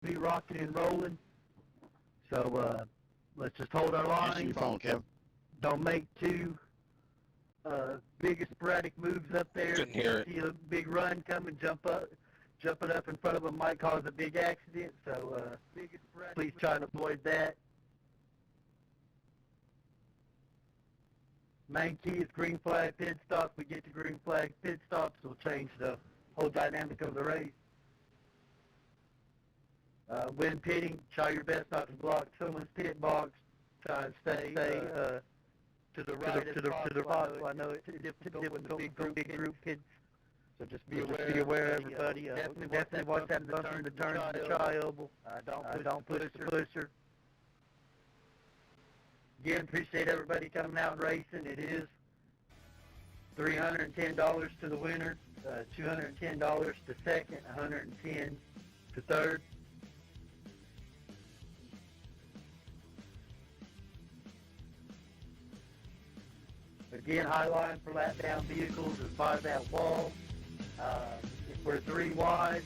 be rocking and rolling. So let's just hold our line. Answer your phone, Kevin. Don't make too big sporadic moves up there. Couldn't hear it. See a big run coming, jumping up in front of them might cause a big accident. So please try to avoid that. Main key is green flag pit stops. We get to green flag pit stops, we'll change the whole dynamic of the race. When pitting, try your best not to block someone's pit box. Try and stay to the right to the possible. I know it's difficult with the big group kids. So just be aware, everybody. Definitely watch that bump in the turn to the tri-oval. Don't push the pusher. Again, appreciate everybody coming out and racing. It is $310 to the winner, $210 to second, $110 to third. Again, high line for lap down vehicles is by that wall. If we're 3 wide,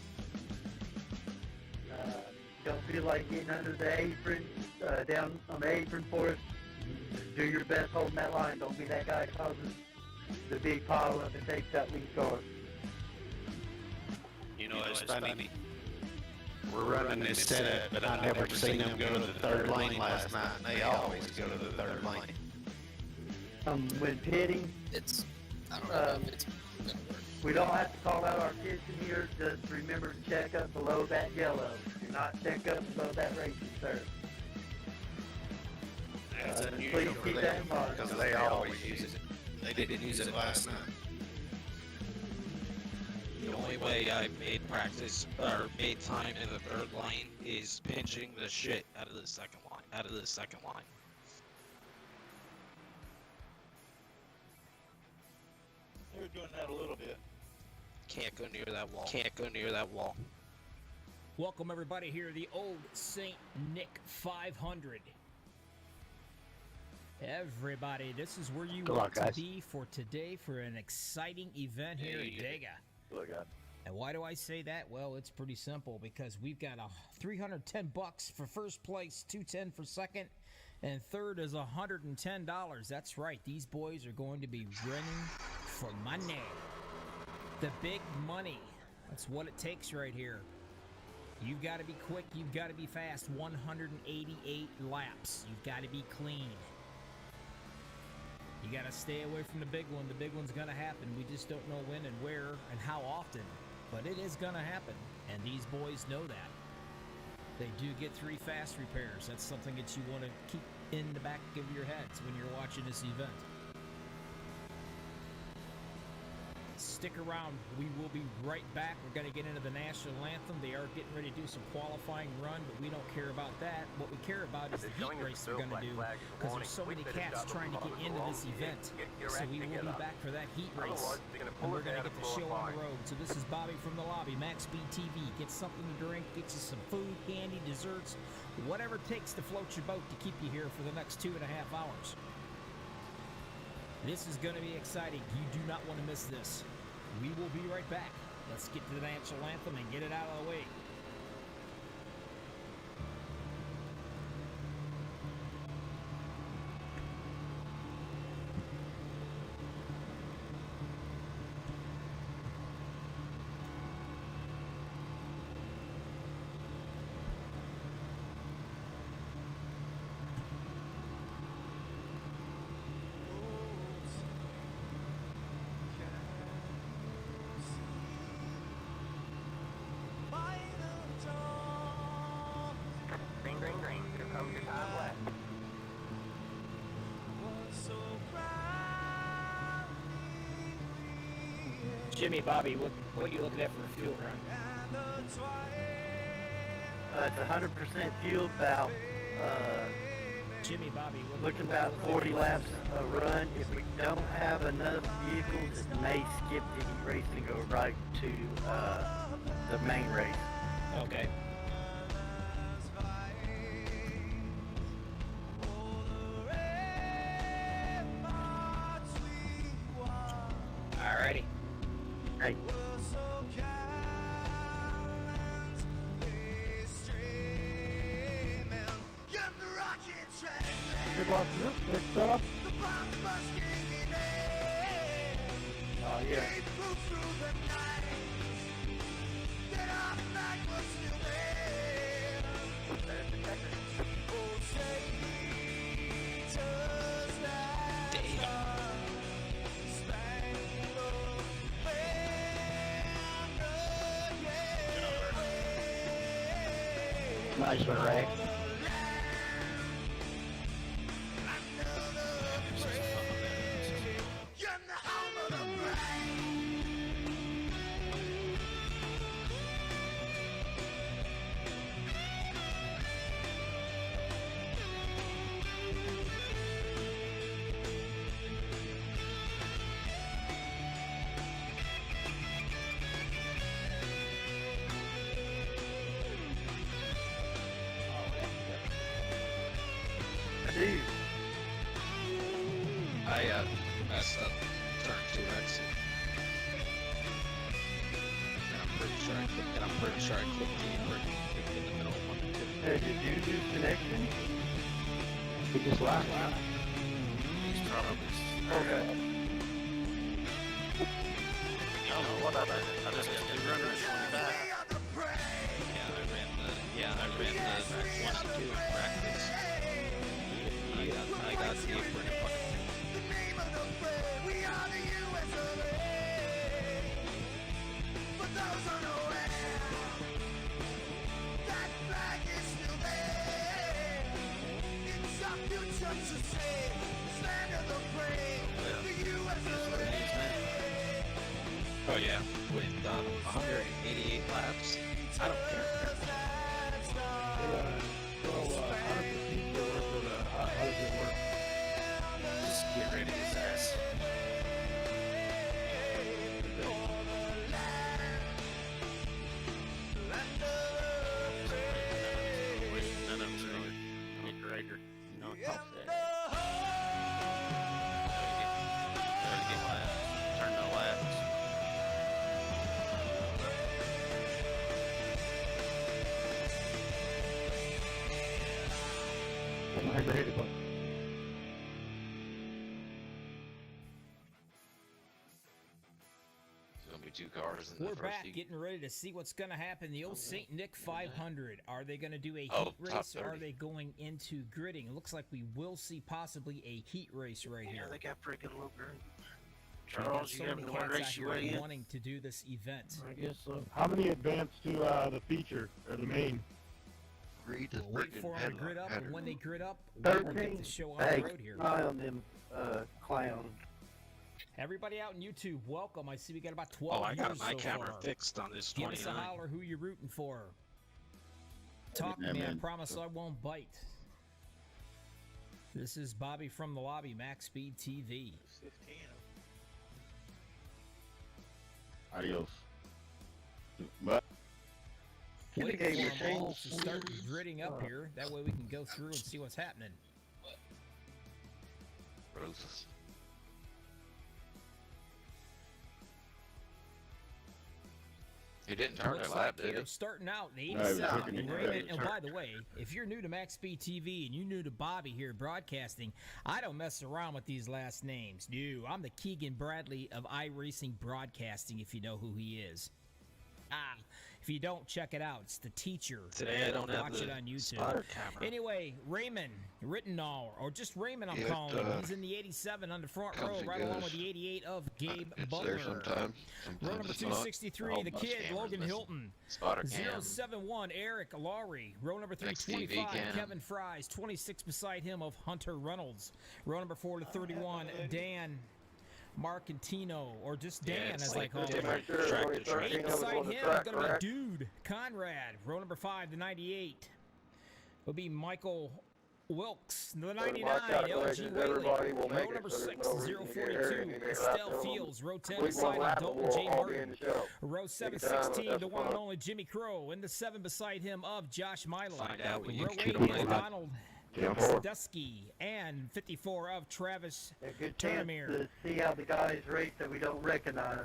don't feel like getting under the apron, down on the apron for us. Just do your best holding that line. Don't be that guy that causes the big pile up and takes that lead car. You know, it's funny. We're running this setup, but I never seen them go to the third lane last night, and they always go to the third lane. When pitting, I don't know if it's gonna work. we don't have to call out our kids in here. Just remember to check up below that yellow. Do not check up below that racing, sir. That's unusual please for keep them, that in mind. because they always use it. They didn't use it last night. The only way I made practice or made time in the third lane is pinching the shit out of the second line. They were doing that a little bit. Can't go near that wall. Welcome everybody here to the Ol Saint Nic 500. Everybody, this is where you want to be for today for an exciting event here at Dega. Look at. And why do I say that? Well, it's pretty simple because we've got $310 for first place, $210 for second, and third is $110. That's right. These boys are going to be running for money. The big money. That's what it takes right here. You've got to be quick. You've got to be fast. 188 laps. You've got to be clean. You got to stay away from the big one. The big one's going to happen. We just don't know when and where and how often. But it is going to happen. And these boys know that. They do get 3 fast repairs. That's something that you want to keep in the back of your heads when you're watching this event. Stick around. We will be right back. We're going to get into the national anthem. They are getting ready to do some qualifying run, but we don't care about that. What we care about is the heat race they're going to do, because there's so many cats trying to get into this event. So we will be back for that heat race, and we're going to get the show on the road. So this is Bobby from the lobby, Max Speed TV. Get something to drink, get you some food, candy, desserts, whatever it takes to float your boat to keep you here for the next 2.5 hours. This is going to be exciting. You do not want to miss this. We will be right back. Let's get to the national anthem and get it out of the way. Jimmy, Bobby, what are you looking at for a fuel run? It's 100% fuel, about Jimmy, Bobby, looking about 40 laps a run. If we don't have enough vehicles, it may skip the heat race and go right to the main race. Okay. Alrighty. Hey. Pit box next up. Oh, yeah. Nice one, Ray. Dude. I messed up turn 2 Iracing. And I'm pretty sure I clicked in the middle of 1 and 2. Hey, did you do connection? He just laughed. He's probably... Okay. I don't know what I did. I just did run back. Yeah, I ran the 1 and 2 in practice. I got the pretty fucking. Oh yeah, with 188 laps. I don't care. How does it work? Just get rid of his ass. None of them's really any greater. You know, it's all set. Get left. Turn to left. I hate it. There's gonna be 2 cars in We're the first back, heat. getting ready to see what's going to happen. The Ol Saint Nic 500. Are they going to do a heat Oh, top race, or are 30. they going into gridding? It looks like we will see possibly a heat race right Yeah, here. they got freaking little girl. We got Charles, so you many having to cats race out your way here in? wanting to do this event. I guess so. How many advance to the feature or the main? Read the We'll wait freaking for them to grid up, headline. and when they grid up, we will get 13. the show on Hey, the road here. eye on them clowns. Everybody out on YouTube, welcome. I see we got about 12 Oh, I got viewers my so camera far. fixed on this Give us a 29. holler who you're rooting for. Talk to me, I promise I won't bite. This is Bobby from the lobby, Max Speed TV. 15. Adios. But Wait Give me for a them all change. to start gridding up here. That way we can go through and see what's happening. Roses. He didn't turn Looks that lap, like did they're he? starting out in No, he was 87. looking at Raymond, the and by the way, if you're new to Max Speed TV and you're new to Bobby here broadcasting, I don't mess around with these last names. No, I'm the Keegan Bradley of Iracing Broadcasting, if you know who he is. If you don't, check it out. It's the teacher. Today I don't have Watch it the on YouTube. spotter camera. Anyway, Raymond Rittenall, or just Raymond, I'm Yeah, calling him. He's in the 87 on the front row, comes and right along goes. with the 88 of Gabe It's Butler. there sometimes. Row number Sometimes it's not. 263, Oh, the bus kid, camera's Logan missing. Hilton. Spotter cam. 071, Eric Lowry. Row number XTV 325, cam. Kevin Fries. 26 beside him of Hunter Reynolds. Row number 4 to 31, Dan Marcantino, or just Dan, it's as like I call him. different track to track. 8 beside him is going to be Dude Conrad. Row number 5 to 98 will be Michael Wilkes. The 99, LG Whaley. Row number 6, 042, Estelle Fields. Row 10 beside him, Dalton J. Martin. Row 716, the one and only Jimmy Crow. In the 7 beside him of Josh Milo. Find out when you Row keep 8, playing. Donald Sadusky. And 54 of Travis A good chance Turner. to see how the guys race that we don't recognize.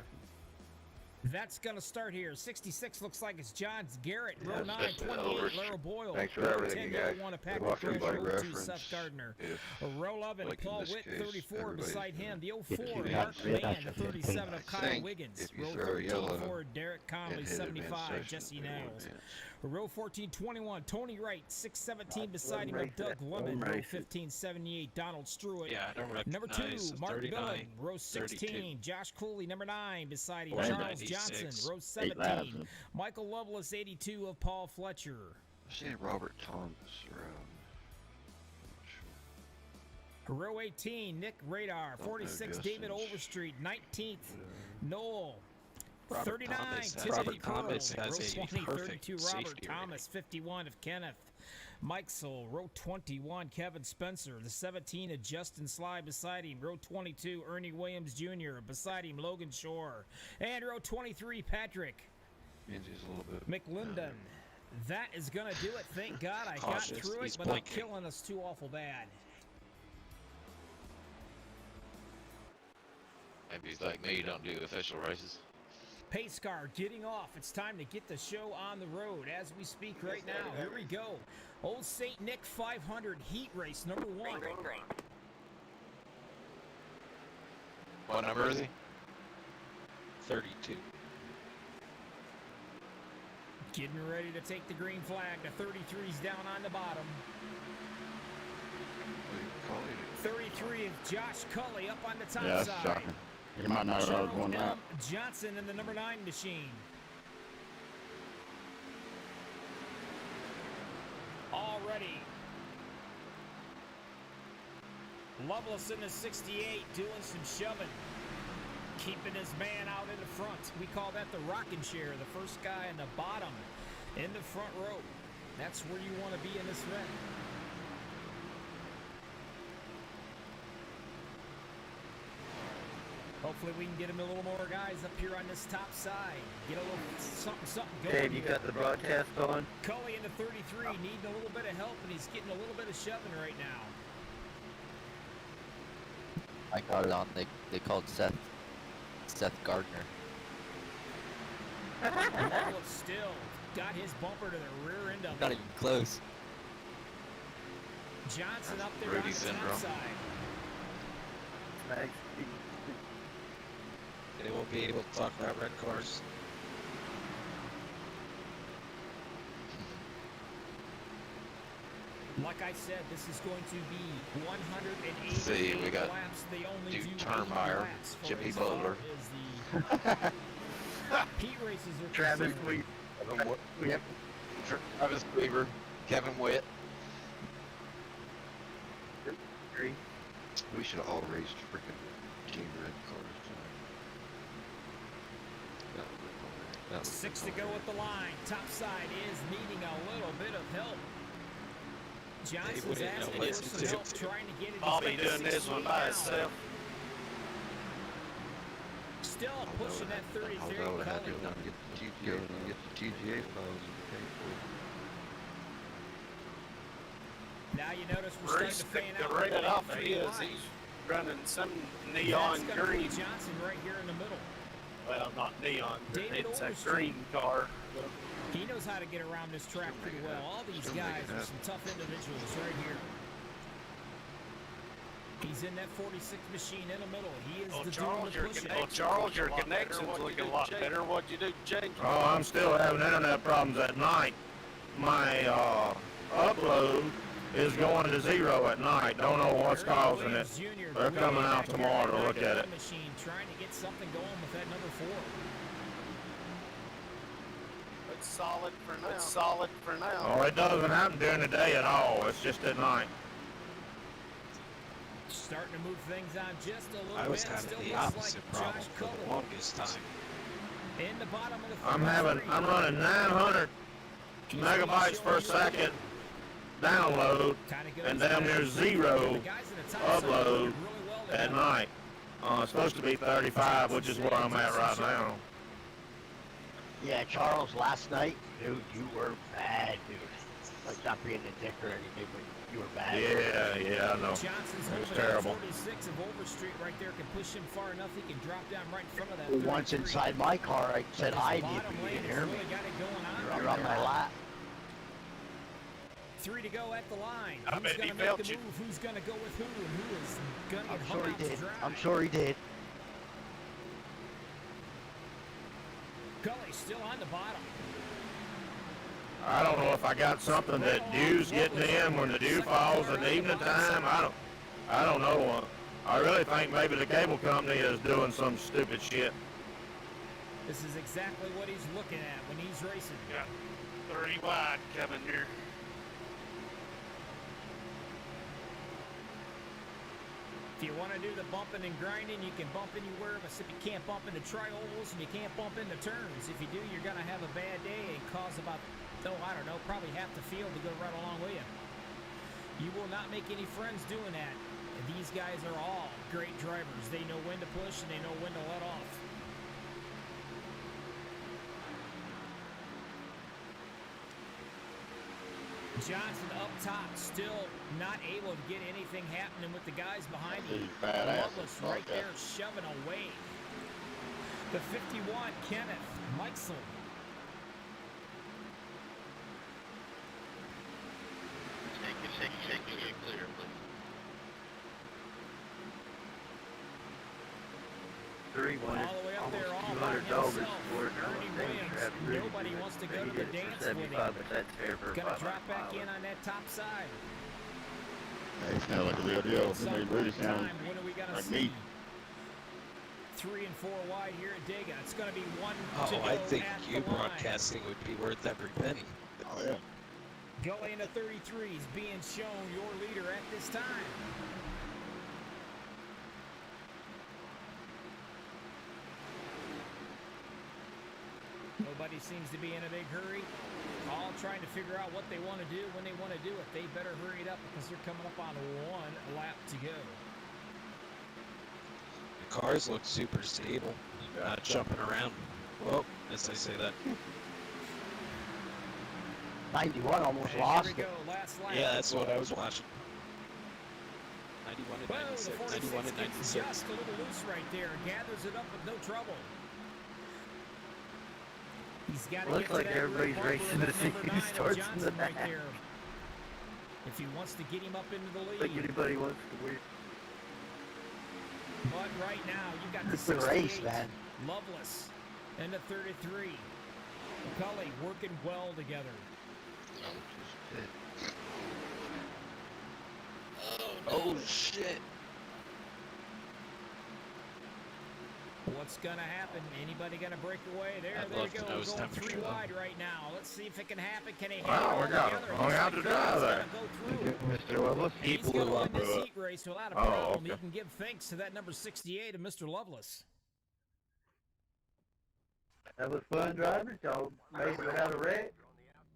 That's going to start here. 66 looks like it's John Garrett. Row 9, that's been 28, over. Lara Boyle. Thanks for Row everything, 10, you guys. 1, a Good Patrick luck, Rose. everybody. Row 2, Reference Seth Gardner. if, Row 11, like in Paul this Witt, case, 34. everybody's Beside him, the 04, Yeah, Mark yeah, Mann. The 37 of Kyle think Wiggins. if you Row throw 13, yellow 4, Derek Conley. and hit advanced 75, session, Jesse it will Niles. advance. Row 14, 21, Tony Wright. 617 beside him, Doug Lemon. Row 15, 78, Donald Struett. Yeah, I don't Number 2, recognize the Mark 39, Billen. Row 16, 32. Josh Cooley. Number 9, beside him, Or Charles 96. Johnson. Row 8 laps. 17, Michael Lovelace. 82 of Paul Fletcher. I've seen Robert Thomas around. Not sure. Row 18, Nick Radar. 46, David Gustins. Overstreet. 19th, Noel. Robert 39, Thomas has Timothy a- Pearl. Thomas Row has a 20, perfect 32, Robert safety Thomas. 51 of Kenneth Mikesel. Row 21, Kevin Spencer. The 17 of Justin Sly beside him. Row 22, Ernie Williams Jr. Beside him, Logan Shore. And row 23, Patrick Means he's a little bit. McLinden. That is going to do it. Thank God I got Cautious, through it he's without blinking. killing us too awful bad. Maybe he's like me, don't do official races. Pace car getting off. It's time to get the show on the road as we speak right now. Here we go. Ol Saint Nic 500 heat race number 1. What number is he? 32. Getting ready to take the green flag. The 33's down on the bottom. What do you call it? 33 is Josh Cully up on the top Yeah, that's side. shocking. You might not have Charles one lap. M. Johnson in the number 9 machine. Already. Lovelace in the 68 doing some shoving. Keeping his man out in the front. We call that the rocking chair. The first guy in the bottom in the front row. That's where you want to be in this event. Hopefully we can get him a little more guys up here on this top side. Get a little something going. Dave, you got the broadcast on? Cully in the 33 needing a little bit of help, and he's getting a little bit of shoving right now. I got it on. They called Seth Gardner. Lovelace still got his bumper to the rear end of Not it. even close. Johnson up there Rudy on the syndrome. top side. Thanks. They won't be able to talk about red cars. Like I said, this is going to be 180 See, we got laps. They only do Duke 80 Turnmeyer, laps for Jimmy as far Butler. as the heat races are Travis concerned. Weaver. Travis Weaver, Kevin Witt. We should have all raced freaking Team Red cars tonight. That would've been fun. That would've 6 to been go fun. at the line. Top side is needing a little bit of help. Johnson's wouldn't know asking what for to some do. help trying to get it. I'll He's be got doing the this one 68 by now. itself. Still pushing that 30 I was there. out of happy Cully. when I get the TGA, when I get the TGA files and pay for it. Now you notice we're starting to fan The out. rate it off Fade he is. wide. He's running some That's neon gonna put green. Johnson right here in the middle. Well, not neon. David It's a Overstreet. green car. He knows how to get around this track pretty well. All these Still guys making are that. some tough individuals right here. He's in that 46 machine in the middle. He is the doing the pushing. Charles, your connection's looking a lot better. What'd you do, change? Oh, I'm still having internet problems at night. My upload is going to 0 at night. Don't know what's Ernie causing it. Williams Jr. They're coming way out back tomorrow there to look at it. Machine trying to get something going with that number 4. It's solid for now. It's solid for now. Oh, it doesn't happen during the day at all. It's just at night. Starting to move things on just a little I was bit. having Still the looks opposite like problem Josh for the Cullen longest time. in the bottom of the I'm running 900 megabytes per second download and down near 0 upload at night. It's supposed to be 35, which is where I'm at right now. Yeah, Charles, last night, dude, you were bad, dude. Like stop being a dick or anything, but you were bad. Yeah, I know. Johnson's It was hoping terrible. 46 of Overstreet right there can push him far enough he can drop down right in front of that. Once 33. inside my car, I said hi to you, Bottom but you lane didn't has hear me. really got it going on. You're on my lap. 3 to go at the line. I Who's bet going he to make felt the you. move? Who's going to go with who? And who is going to get I'm hung sure he out to did. dry? I'm sure he did. Gully still on the bottom. I don't know if I got something that dew's getting in when the dew falls in the evening time. I don't know. I really think maybe the cable company is doing some stupid shit. This is exactly what he's looking at when he's racing. Got 30 wide coming here. If you want to do the bumping and grinding, you can bump anywhere, but if you can't bump into tri-ovals and you can't bump into turns, if you do, you're going to have a bad day and cause about, I don't know, probably half the field to go right along with you. You will not make any friends doing that. And these guys are all great drivers. They know when to push and they know when to let off. Johnson up top, still not able to get anything happening with the guys behind him. Loveless right there shoving away. The 51, Kenneth Meixel. Take clear, please. 3 All the way up there, all by himself. Ernie Williams. Nobody wants to go to the dance with him. Gonna drop back in on that top side. They sound like a real deal. They really sound What are we gonna like see? me. 3 and 4 wide here at Dega. It's gonna be 1 Oh, to go I think at you the line. broadcasting would be worth every penny. Oh, yeah. Gully into 33s being shown your leader at this time. Nobody seems to be in a big hurry. All trying to figure out what they want to do, when they want to do it. They better hurry it up because they're coming up on 1 lap to go. The cars look super stable, not jumping around. Well, as I say that. 91 almost And lost here we it. go, last lap. Yeah, that's what I was watching. 91 and Well, 96. the 46 91 and gets 96. just a little loose right there. Gathers it up with no trouble. He's got to Looks get to like that everybody's rear racing bumper to of see number who 9 of starts in the Johnson right back. there. If he wants to get him up into the I think lead. anybody wants to win. But right now, you've got the It's a race, 68, man. Loveless, and the 33. McCulley working well together. Oh, shit. What's going to happen? Anybody going to break away? There I'd we love go. to know his Going temperature, 3 though. wide right now. Let's see if it can happen. Can he Wow, we got together? him. Hung out to dry there. Mr. Loveless. He's He going blew to win up. this heat race without a Oh, problem. okay. You can give thanks to that number 68 of Mr. Loveless. That was fun driving. Y'all made it without a wreck.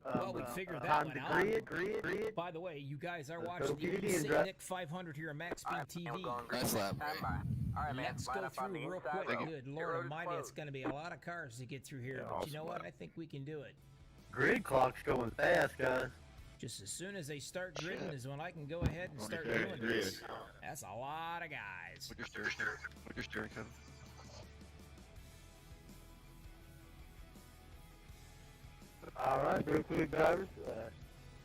Well, we figured that time one to out. grid. By the way, you guys are Let's watching go the get it Ol in, Saint Dra- Nic 500 here on Max Speed TV. Nice lap. Let's go through real quick. Good Lord Almighty, it's going to be a lot of cars to get through here. Yeah, But you know awesome. what? I think we can do it. Grid clock's going fast, guys. Just as soon as they start gridding is when I can go ahead and start Okay, doing grid. this. That's a lot of guys. Look your steering column. All right, real quick, drivers.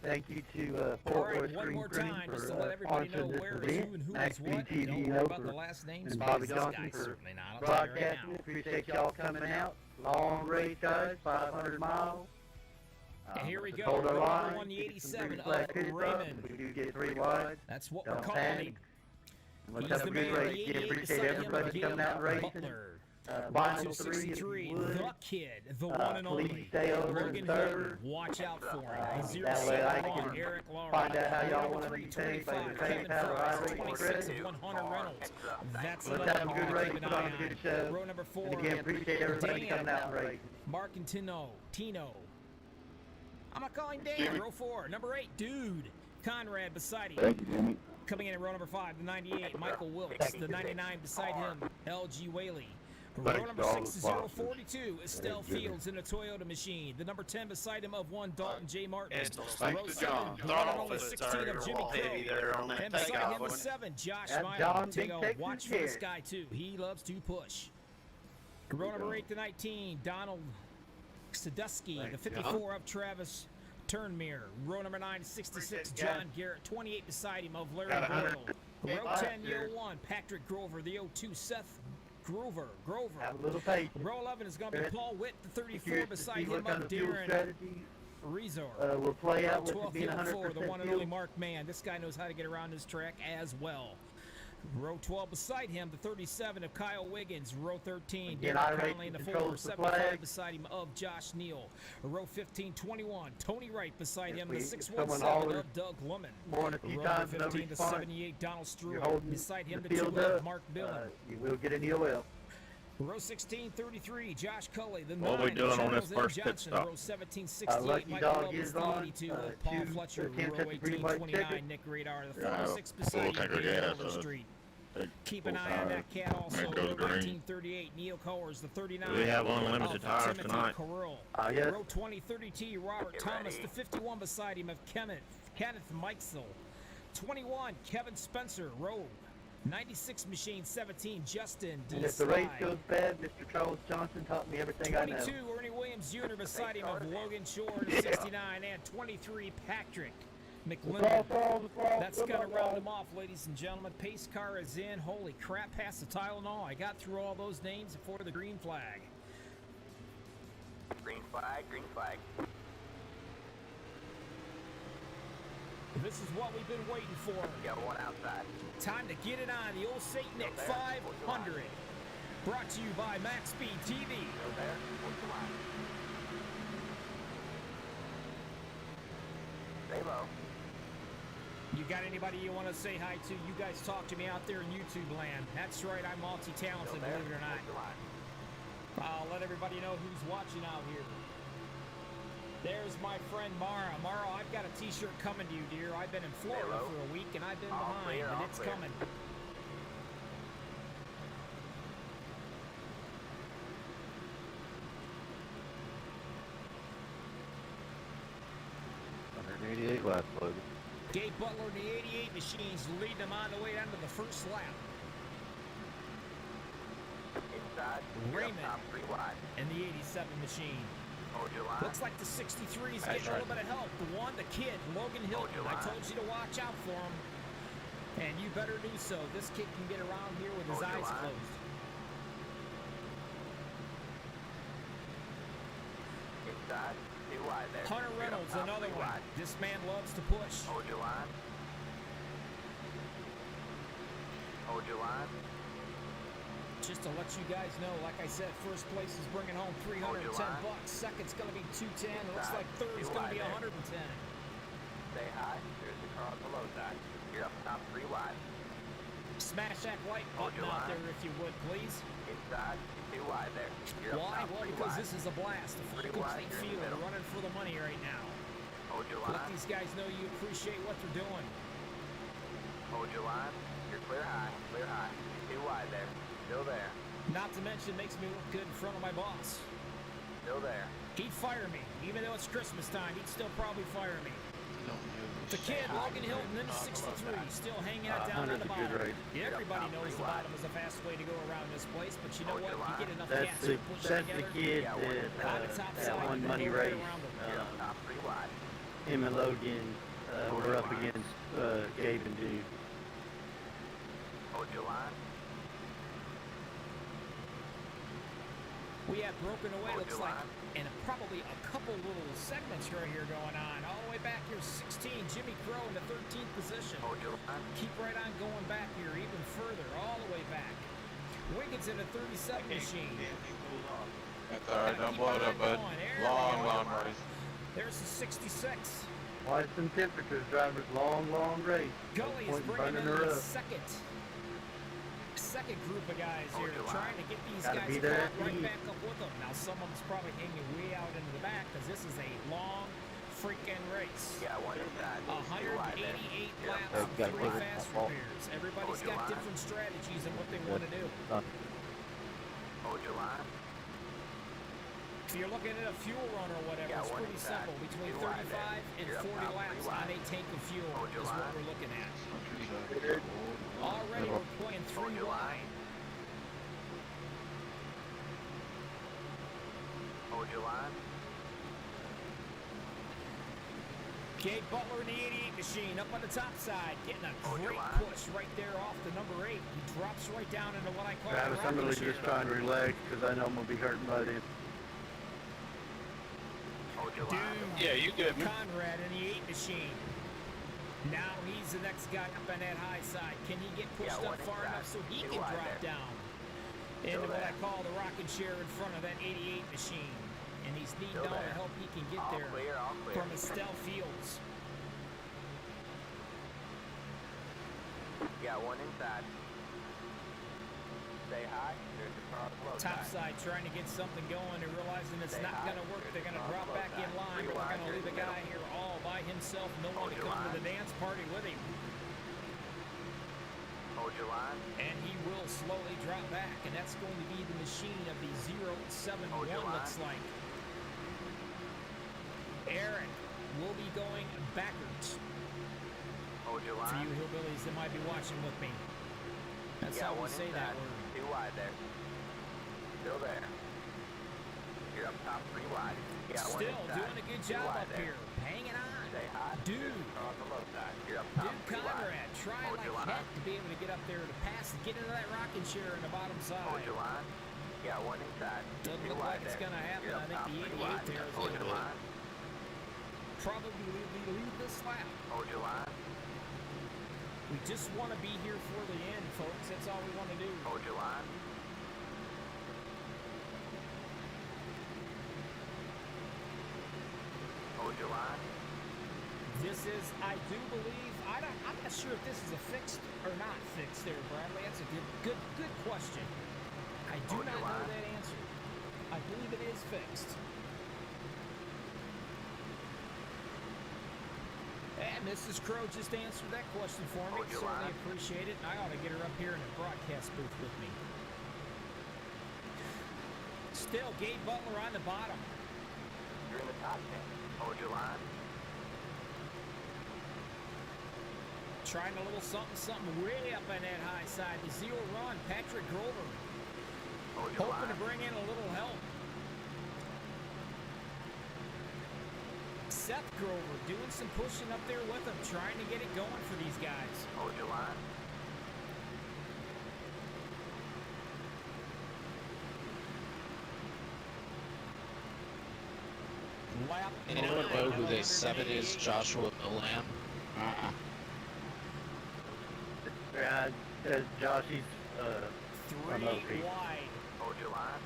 Thank you to All Fort right, Worth one Screen more Printing time, just to for let everybody know sponsoring this where is event. who and who Max is what. BTV Don't worry about over the last names. and because Bobby this Johnson guy's for certainly not. I'll tell you right broadcasting. now. Appreciate y'all coming out. Long race, guys, 500 miles. And here we let's go, hold our row line, number get some 187 green of flag pitted up. Raymond. We do get 3 wide. That's what we're Don't calling panic. him. Let's He's have the a good man, race. the Again, 88 appreciate beside him, everybody coming out and racing. Butler. Vinyl 3, if you 263, would. the kid, the one and only. Please stay over in Logan third. Hilton, watch out for him. The That way I 071, can Eric Lauren. find out how y'all Number want to be paid 325, by the Kevin PayPal or Frost, Iracing 26 credit. of 100 Reynolds. That's Let's another have a one good to race, keep an put on eye a good on. show. Row number 4, And again, appreciate everybody Dan. coming out and racing. Mark and Tino. I'm not calling Dan. Row 4, number 8, Dude. Conrad beside him. Thank you, Jimmy. Coming in at row number 5, the 98, Michael Wilkes. The 99 beside him, LG Whaley. Row number Thanks, 6042 Estelle Jimmy. Fields in a Toyota machine. The number 10 beside him of one Dalton J. Martin. And thanks Row to 7, John. the Thought one and off only it's 16 already of Jimmy roll heavy Crow. there on that And beside takeoff, him the wasn't it? 7, Josh That's Smiley. John Big Texas Watch for this Kid. guy too. He loves to push. Row number 8 to 19, Donald Sadusky, the Thanks, 54 of Travis Turnmere. Row number 9 to 66, John Garrett. 28 beside him of Larry Got 100. Boyle. Row 10, the 01, Patrick Grover. The 02, Seth Grover. Have a little patience. Row 11 is going to be Paul Witt, the 34 Curious to beside see him what kind of of fuel Darren strategy Rezor. will play out with Row it 12, being field 4, 100% the one and only fuel. Mark Mann. This guy knows how to get around this track as well. Row 12 beside him, the 37 of Kyle Wiggins. Row 13, Again, Derek Iracing Conley in the 4, controls the 75 flag. beside him of Josh Neal. Row 15, 21, Tony Wright beside him, the If 617 someone of Doug Lumen. More than a few Row times, no 15 to response. 78, Donald You're Struve. holding Beside him, the the 2 field of up. Mark Billen. You will get an EOL. Row 16, 33, Josh Culley. The What 9, we doing on this Charles N. first pit Johnson. stop? Row 17, 68, Lucky Michael Dog Elvis, is the on. 82 of Paul Two Fletcher. attempts Row at the 18, green white 29, ticket. Nick Radar. The Yeah, 46 full beside tank him, of David gas, Overstreet. Keep full an eye on tire. that cat also. Make those Row green. 1938, Neil Cowers, the 39. Do we have unlimited of tires Timothy tonight? Carroll. Yes. Row 20, 30T, Robert Thomas, the 51 beside him of Kenneth Meixel. 21, Kevin Spencer. Row 96 machine, 17, Justin D. And if the race Sly. goes bad, Mr. Charles Johnson taught me everything I know. 22, Ernie Williams Jr. beside him of Logan Shore, the 69, and 23, Patrick McLendon. That's going to round them off, ladies and gentlemen. Pace car is in. Holy crap, past the Tylenol. I got through all those names before the green flag. Green flag, green flag. This is what we've been waiting for. Got one outside. Time to get it on the Ol Saint Nic 500. Brought to you by Max Speed TV. Go there. What's the line? Stay low. You got anybody you want to say hi to? You guys talk to me out there in YouTube land. That's right, I'm multi-talented, Go there. believe it or not. What's the line? I'll let everybody know who's watching out here. There's my friend Mara. Mara, I've got a t-shirt coming to you, dear. I've been in Florida Hello. for a week, and I've been All behind, clear, but all it's clear. coming. lap, Logan. Gabe Butler in the 88 machines leading them on the way down to the first lap. Inside. Raymond. Top 3 wide. And the 87 machine. Hold your line. Looks like the 63 is getting a little bit of help. The one, the kid, Logan Hilton. I told you to watch out for him. And you better do so. This kid can get around here with his Hold your eyes line. closed. Inside. 2 wide there. Hunter Get up Reynolds, top, another 3 one. wide. This man loves to push. Hold your line. Hold your line. Just to let you guys know, like I said, first place is bringing home $310. Second's going to be $210. Looks like third's going to be $110. Stay high. There's the car on the low side. You're up top 3 wide. Smash that like Hold button your out line. there if you would, please. Inside. 2 wide there. You're up Why? top Well, 3 because wide. this is a blast. A full 3 wide, complete you're in the field middle. running for the money right now. Hold your Let line. these guys know you appreciate what they're doing. Hold your line. You're clear high. Clear high. 2 wide there. Still there. Not to mention, makes me look good in front of my boss. Still there. He'd fire me. Even though it's Christmas time, he'd still probably fire me. The kid, Logan Hilton, in the 63, still hanging out down on the bottom. Everybody knows the bottom is the fastest way to go around this place, but you know what? You get enough gas to push it That's the together. kid On the top that side, one you money go right race. around them. You're up top 3 wide. Him and Logan were up against Gabe and Dude. Hold your line. We have broken away, Hold looks your like, line. and probably a couple little segments right here going on. All the way back here, 16, Jimmy Crow in the 13th position. Hold your line. Keep right on going back here, even further, all the way back. Wiggins in a 37 machine. That's alright, don't blow it up, bud. Long race. There's the 66. Watch some temperatures, drivers. Long race. Gully is Point bringing in burning her the up. second group of guys Hold here, your trying line. to get these Gotta guys be there caught right at back up with them. Now, some of them's probably hanging way out into the back because this is a long freaking race. Yeah, 1 inside. 2 wide there. 188 You're up laps, top got 3 clear. fast Fault. repairs. Everybody's Hold your got line. different strategies and what they want to do. Hold your line. If you're looking at a fuel run or whatever, Yeah, it's one pretty inside. simple. Between Two wide 35 there. and You're up 40 top, laps three on wide. a tank of fuel Hold your is what line. we're looking at. Countryside. Already we're playing Hold 3 your line. wide. Hold your line. Gabe Butler in the 88 machine up on the top side, getting a Hold your great line. push right there off the number 8. He drops right down into what I call Travis, a I'm really rocking just chair. trying to relax because I know I'm going to be hurting by then. Hold your line. Dude, Yeah, you good, man. Conrad in the 8 machine. Now he's the next guy up on that high side. Can he get pushed Yeah, up one far inside. enough so he Two can wide drop there. down into Still what I there. call the rocking chair in front of that 88 machine? And he's needing Still all the there. help he can get All there clear, all clear. from Estelle Fields. Got one inside. Stay high. There's the car on the low Top side. side trying to get something going. They're realizing it's Stay not high. going to work. There's They're going to the car drop on the back low in side. line, Three but they're wide, going to leave a there's the guy here all by himself. No one Hold to your come to line. the dance party with him. Hold your line. And he will slowly drop back, and that's going to be the machine of the 071, Hold your line. looks like. Eric will be going backwards. Hold your For you line. hillbillies that might be watching with me. That's Got how we one say that inside. word. Two wide there. Still there. You're up top, three wide. Got one Still inside. doing a good Two job wide up there. here. Hanging on. Stay high. Dude. There's the car on the low side. You're up top, Dude, three wide. Conrad, try Hold like your line. heck to be able to get up there to pass and get into that rocking chair in the bottom side. Hold your line. Got one inside. Doesn't Two look wide like it's there. going to happen. You're I up think top, the three 88 wide. there is Hold going your to line. probably lead this lap. Hold your line. We just want to be here for the end, folks. That's all we want to do. Hold your line. Hold your line. This is, I do believe, I'm not sure if this is a fixed or not fixed there, Bradley. That's a good question. I do Hold not your know line. that answer. I believe it is fixed. And Mrs. Crow just answered that question for me. Hold your Certainly line. appreciate it. I ought to get her up here in the broadcast booth with me. Still, Gabe Butler on the bottom. You're in the top 10. Hold your line. Trying a little something way up on that high side. The zero run, Patrick Grover. Hold your Hoping line. to bring in a little help. Seth Grover doing some pushing up there with him, trying to get it going for these guys. Hold your line. Lap Anyone know who this 7 is? 188. Joshua Milan? Yeah, that's Joshy's, I'm 3 okay. wide. Hold your line.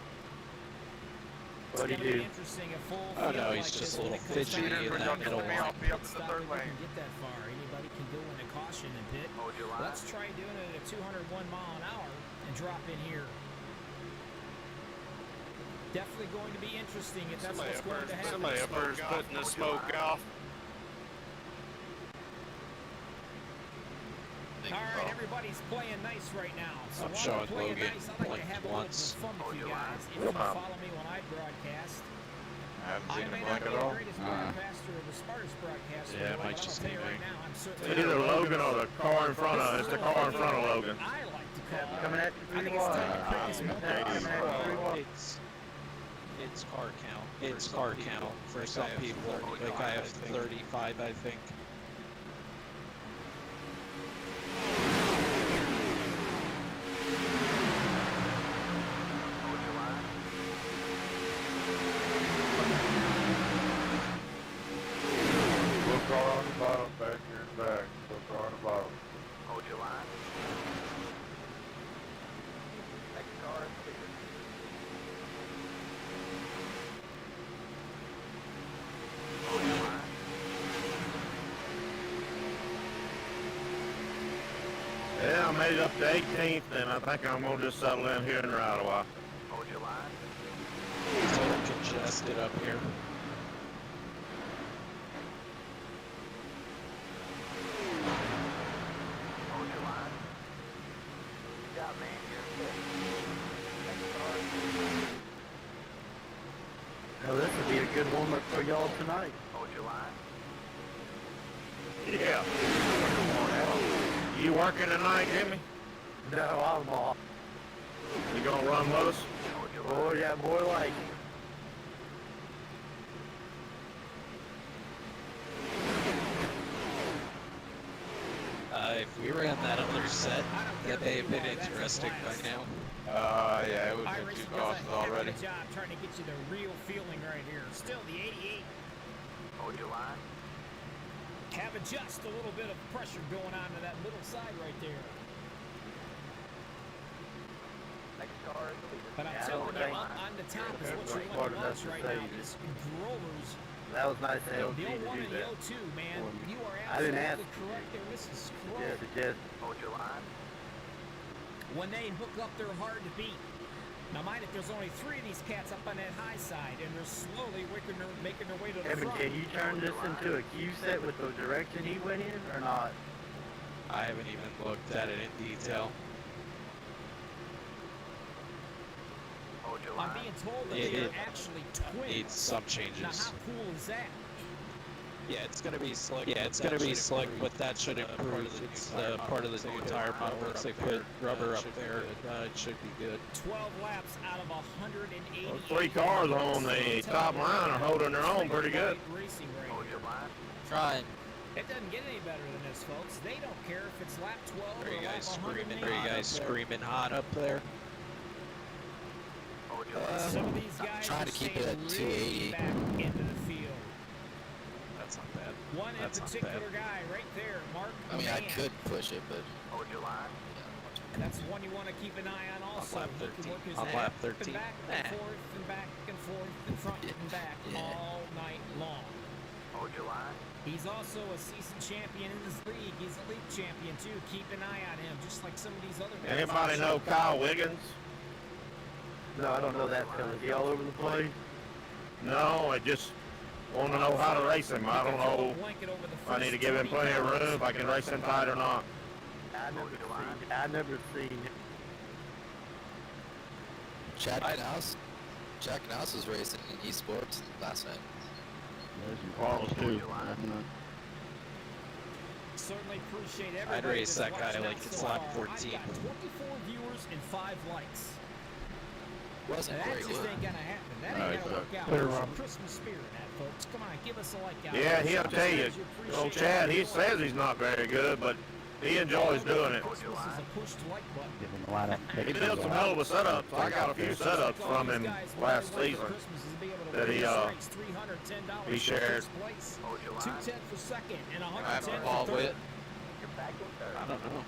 It's What'd he gonna be do? interesting, a full Oh, field no, like he's just this a when little it comes fidgety down in to that the middle pit line. stop if they can get that far. Anybody can go into caution and pit. Hold your line. Let's try doing it at 201 mile an hour and drop in here. Definitely going to be interesting if that's what's going to happen. Somebody up there's putting the smoke off. All right, everybody's playing nice right now. So I'm while showing we're playing Logan nice, I like to blinked have a little bit once. of fun with you your guys. line. If you follow me when I broadcast, I haven't I seen may him not blink be at the all. greatest broadcaster or the smartest broadcaster, Yeah, it but might I'm just gonna tell you be right me. now, I'm certainly It's either Logan or the car in front of It's the car in front of Logan. I like to call. Coming at you I pretty think it's time to wide. put this one Coming at you pretty wide. It's car count. It's car count for some people. Like I have 35, I think. Hold your line. Little car on the bottom, back here in back. Little car on the bottom. Hold your line. Next car is clear. Hold your line. Yeah, I made it up to 18th, and I think I'm gonna just settle in here in right a while. Hold your line. It's a little congested up here. Hold your line. Good job, man. You're good. Next car is clear. good warm-up for y'all tonight. Hold your line. Yeah. You working tonight, Jimmy? No, I'm off. You gonna run with us? Hold your Oh, line. yeah, more like it. If we ran that other set, that may have been interesting by now. Yeah, it was in Iracing two does crosses a heck of already. a job trying to get you the real feeling right here. Still, the 88 Hold your line. have just a little bit of pressure going on to that middle side right there. Next car is the leader. But I'm Yeah, I telling don't you, think- up on the top is what That's you smart want to enough watch to right say now. it. This Grover's, That was nice of the LG to 01 do and the that. 02, man. You are I didn't absolutely ask. correct there. This is Yeah, Grover. suggest. Hold your line. When they hook up, they're hard to beat. Now, mind if there's only 3 of these cats up on that high side, and they're slowly making their way to the Evan, front. can you turn this into a Q set with the direction he went in, or not? I haven't even looked at it in detail. Hold your I'm line. being told that It- they are it actually twins. Needs some Now, changes. how cool is that? Yeah, it's gonna be slick. Yeah, it's gonna be slick, but that should improve. It's part of the new tire model. Once they put rubber up there, it should be good. 12 laps out of 180. Those 3 cars on the top line are holding their own pretty good. Racing right Hold here. your line. Trying. It doesn't get any better than this, folks. They don't care if it's lap 12 Are or you lap guys 180. screaming? Are you guys screaming hot up there? Hold your line. Some of these guys trying are to keep staying it at really 280. back into the field. That's not bad. One in That's not particular bad. guy right there, Mark. I mean, I Mann. could push it, but Hold your line. And that's one you want to keep an eye on also. lap He can 13. work his On way lap up 13. and back and forth and back and forth and front and back Yeah. all night long. Hold your line. He's also a season champion in this league. He's a league champion too. Keep an eye on him, just like some of these other guys. Anybody know Kyle Wiggins? No, I don't know that fella. Is he all over the place? No, I just want to know how to race him. I don't know Blanket over the if I need to first give him 20 plenty of cars. room, if I can race him tight or not. I never seen him. Chad Knaus was racing in esports last night. Carlos too. Certainly appreciate everybody. I'd race that's that guy watching like out it's so lap far. 14. I've got 24 viewers and 5 likes. Wasn't That very just good. ain't gonna happen. That No, ain't gonna it's work out. clear There's some run. Christmas spirit in that, folks. Come on, give us a like out Yeah, there. he'll tell you. Old Chad, he says he's not very good, but he enjoys doing it. Christmas is a push to like button. He built some hell of a setups. I got a few setups from him last season that he shared. Hold your line. 210 for second and I'm 110 involved for with third. it. You're back in third. I don't know.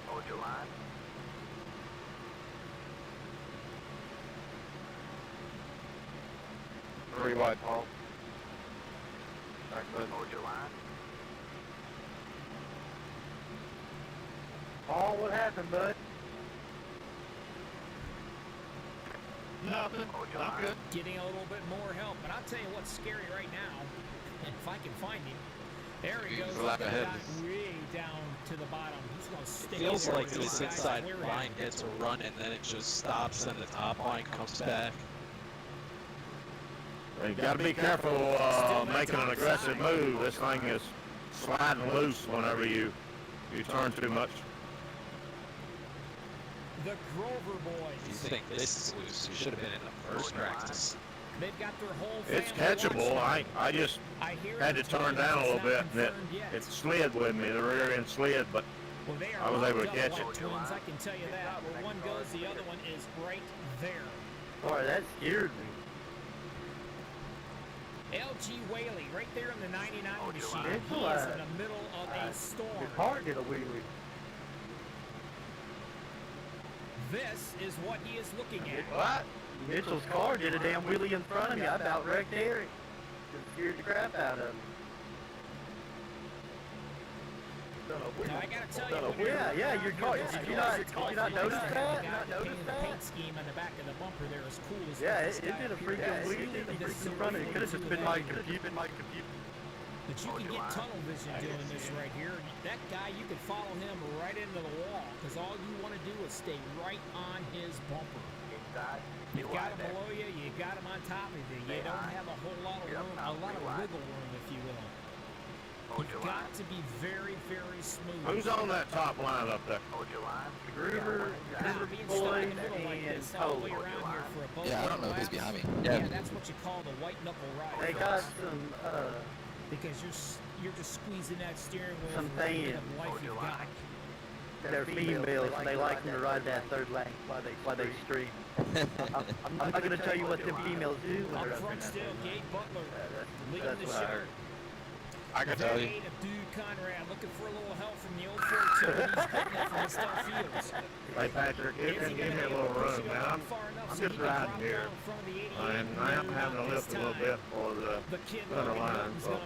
Hold your line. Three wide, Paul. Back foot. Hold your line. Paul, what happened, bud? Nothing. Hold your I'm line. good. Getting a little bit more help, but I'll tell you what's scary right now. If I can find him. There he He's goes. a lap He's ahead. got way down to the bottom. He's going to stay Feels there like with this these guys inside clearing line him. gets a run and then it just stops and the top line comes back. You got to be careful making an aggressive move. This thing is sliding loose whenever you turn too much. The Grover If you boys. think this is loose, you should have been in the first practice. They've got their whole It's family catchable. watching. I just I hear had to it's turn not down a little bit, and confirmed yet. it slid with me. The rear end slid, but Well, they are I was able to locked up catch like it. twins, I can tell you that. Where one goes, the other one is right there. Boy, that scared me. LG Whaley, right there in the 99 Hold your machine. line. He is in the middle of a storm. Your car did a wheelie. This is what he is looking at. What? Mitchell's car did a damn wheelie in front of me. I about wrecked Eric. Just scared the crap out of me. Now I gotta tell you, when Yeah, your car. Did you not notice that? The Not notice the that? paint scheme on the back of the bumper there is cool as Yeah, this it guy did a up here. freaking wheelie in front of me. It could have just been my computer. But you can get tunnel vision doing this right here. That guy, you could follow him right into the wall because all you want to do is stay right on his bumper. Inside. You've got him below you, you got him on top of you. You don't have a whole lot of room, a lot of wiggle room, if you will. You've got to be very, very smooth. Who's on that top line up there? Hold your line. Groover, Being stuck in the middle like this all the way around here for a boat. Yeah, I don't know who's behind me. Yeah, that's what you call the white knuckle ride. they got some, Because you're just squeezing that steering wheel Some for the bit thing. of life you've got. they're females, and they like them to ride that third lane while they stream. I'm not gonna tell you what them females do when Up they're up front in that still, thing. Gabe Butler leading That's the what I show. heard. I can tell you. Of Dude Conrad looking for a little help from the old 42. He's getting it from Estelle Fields. Hey, Patrick, give me a little room, man. I'm just riding here. And I am having to lift a little bit for the center line, so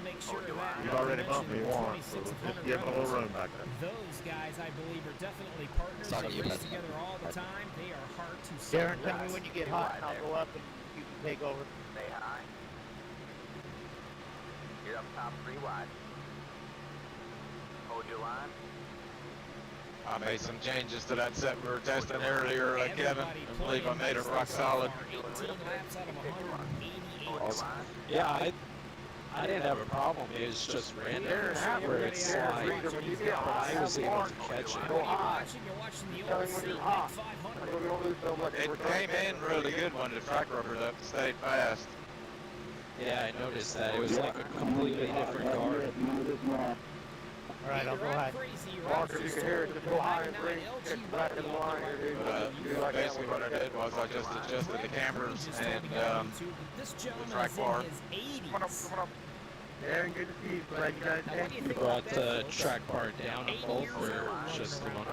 you've already bumped me once, so just give me a little room back there. Those guys, I believe, are definitely partners. Sorry, They you race messed together all the time. They are hard to Darren, separate. tell me when you get hot, and I'll go up and you can take over. Stay high. You're up top 3 wide. Hold your line. I made some changes to that set we were testing earlier, Kevin. I believe I made it rock solid. 18 laps out of 188. Yeah, I didn't have a problem. It was just random where it's like, but I was able to catch it. You're watching the Ol Saint Nic 500. It came in really good when the track rubber up and stayed fast. Yeah, I noticed that. It was like a completely different car. Alright, I'll go high. Walker, you can hear it. Just go high and bring it back in line here, dude. Basically what I did was I just adjusted the cameras and the track bar. Come on. Darren, good to see you. Glad you guys had You brought the track bar down on both, or just the one?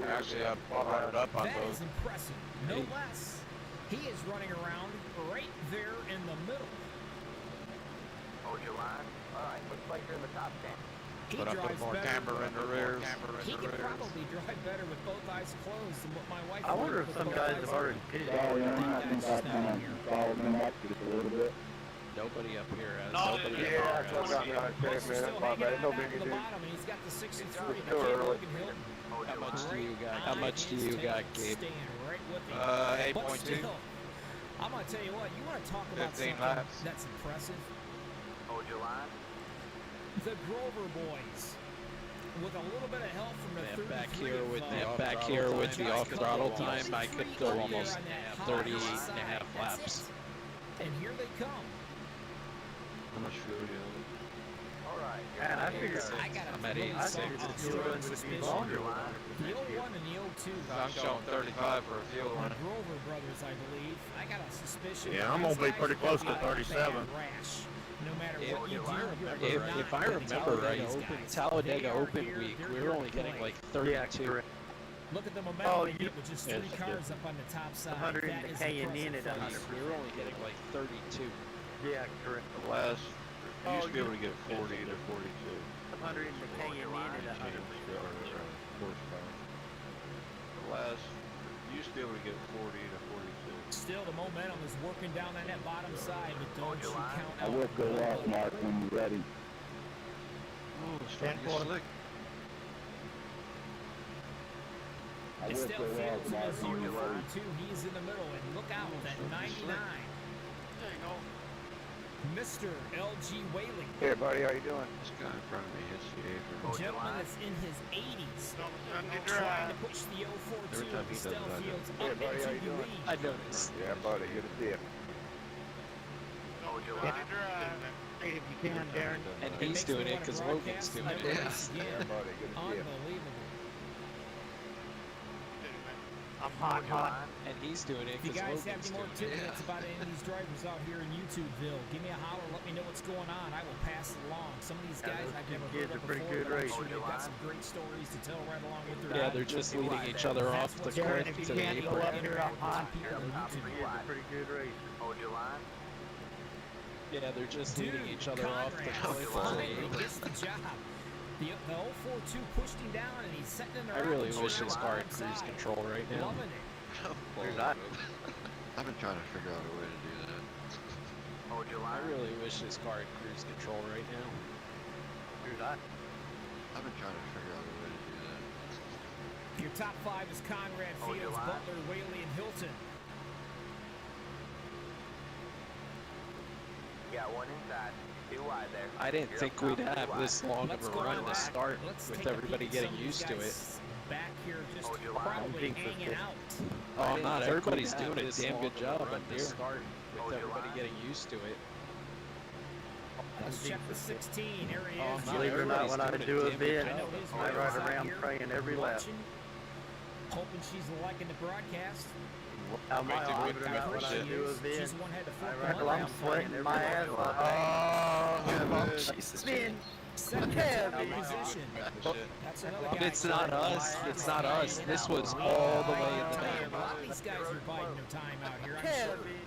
Actually, I brought it up on That both. is impressive. No less. He is running around right there in the middle. Hold your line. Alright, looks like you're in the top 10. He But I put drives more better. camber in the rears. He could probably drive better with both eyes closed than what my wife I wonder would if with some both guys eyes have already open. pitted. That's just not here. Nobody up here has. No, Nobody yeah, up that's here what has. I got. Buster's still hanging out back at the bottom, and he's got the 63 and the kid Logan Hilton. How much do you got? How much do you got, Gabe? Staying right with him. But 8.2. still, I'm gonna tell you what. You want to talk about 15 something laps. that's impressive? Hold your line. The Grover boys, with a little bit of help from the 33 Back here with the off throttle time, I could go almost 38 and a half laps. And here they come. How much fuel do you Alright. Man, I figured I got a I'm at really 86. strong fuel runs would be suspicion. longer. The 01 and the 02 I'm showing 35 for a fuel are line. Grover brothers, I believe. I got a suspicion. Yeah, that I'm these gonna be guys pretty are close to gonna be 37. rash. No matter If- what you do, If I remember right, Talladega Open Week, we were only getting like 32. Look at the momentum Oh, they you- get with just 3 cars up on the top side. 100 That and is the K and N impressive. at 100. We were only getting like 32. Yeah, correct. The last, you used to be able to get 40 to 42. 100 and the K and N at 100. Horsepower. The last, you used to be able to get 40 to 42. Still, the momentum is working down on that bottom side, but don't you count I out will go off, Mark, when you're ready. Oh, it's starting to get slick. I will Estelle go Fields off, in Mark, the when you're ready. 042. He's in the middle, and look out, that 99. Mr. L.G. Whaley. Here, buddy, how you doing? This guy in front of me hits the apron. Gentleman that's in his 80s. Sunday Trying to drive. push the 042 Every time he does Estelle it, I do. Fields Hey, up buddy, how into you the doing? lead. I noticed. Yeah, buddy, good to see you. Hold your Sunday line. drive. Hey, if you can, Darren. And It he's makes me doing it wanna because broadcast Logan's doing that it. race again. Yeah, buddy, good to see you. Unbelievable. I'm hot, hot. And he's doing it If you because guys have Logan's any more doing it. tidbits about any of these drivers out here in YouTubeville, give me a holler, let me know what's going on. I will pass it along. Some of these guys those I've two never kids heard of are pretty before, good but I'm racers. sure they've got some great stories to tell right along with their Yeah, ride. they're just leading each other off the Darren, cliff if you to the can't go apron. up here, I'm hot. People on YouTube. He is a pretty good racer. Hold your line. Yeah, they're just Dude, leading each other off the Conrad cliff to the finally apron. gets the job. The 042 pushed him down, and he's setting in the I really round wish his turn car had alongside. cruise control right now. Loving it. I've been trying to figure out a way to do that. Hold your I line. really wish his car had cruise control right now. Dude, I've been trying to figure out a way to do that. Your top 5 is Conrad, Hold your Fields, line. Butler, Whaley, and Hilton. You got one inside. 2 wide there. I didn't You're think up top, we'd 2 have wide. this long Let's of a go run on to back. start Let's with take a everybody peek at getting some of used these to it. guys back here, just Hold your line. probably Jinx us, hanging Seth. out. Oh, didn't not think everybody's we'd doing have a this damn long good of a job run up to here start. Hold with your everybody line. getting used to it. Let's check the 16. Here he Oh, is. not Believe it or not, everybody's when I doing a do damn good event, I know job. his I wife's ride out around here praying every lap. watching, hoping she's liking the broadcast. I might Wait, believe it or I not, when think I she do is. She's events, the one had to I flip ride the around money. sweating my ass off. Oh, Jesus. Spin. Second Heavy. position. That's another guy. But it's not coming us. by. It's not us. This was Wow. all the way in the Time. back. A lot of these guys are biding their time out here. I'm sure. Heavy.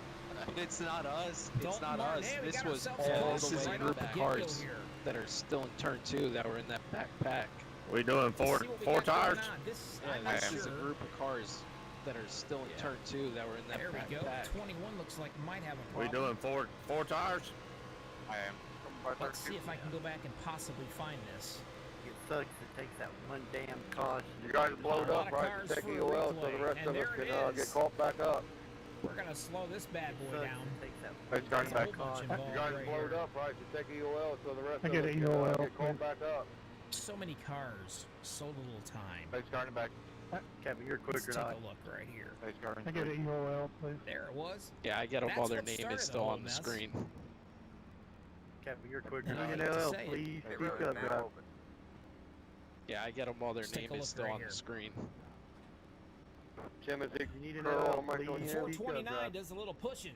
But it's not us. It's Dalton not Martin, us. hey, we This got was ourselves all close the way right in off the the back get-go cars here. that are still in turn 2 that were in that backpack. we doing Let's four see what we four got going tires? on. This, Yeah, I'm not this is a sure. group of cars that are still in turn 2 that were in that There we go. backpack. 21 looks like might have a We problem. doing four tires? I am. Let's see if I can go back and possibly find this. It sucks. It takes that one damn caution. You guys blowed A lot up, of right? cars Take for a EOL so the replay, rest and of us there can it get is. caught back up. We're gonna slow this bad boy Sucks. down. It takes that Hey, one start There's a back whole bunch You involved guys right blowed here. up, right? So take EOL so the rest I of get us an can EOL, get caught please. back up. So many cars, so little time. Hey, starting back. Kevin, you're Let's quicker take than I. a look right here. Hey, starting I get an EOL, please. There it was. Yeah, I get them That's while their what name started is the still whole on the mess. screen. Kevin, you're quicker No, than I hate to NL. say it. Please Hey, speak running up, now guy. open. Yeah, I get them while their Let's take name a is look still right on here. the screen. Timothy, You need an Curl, L, Mike please. O'Neill. Speak up, 429 guy. does a little pushing.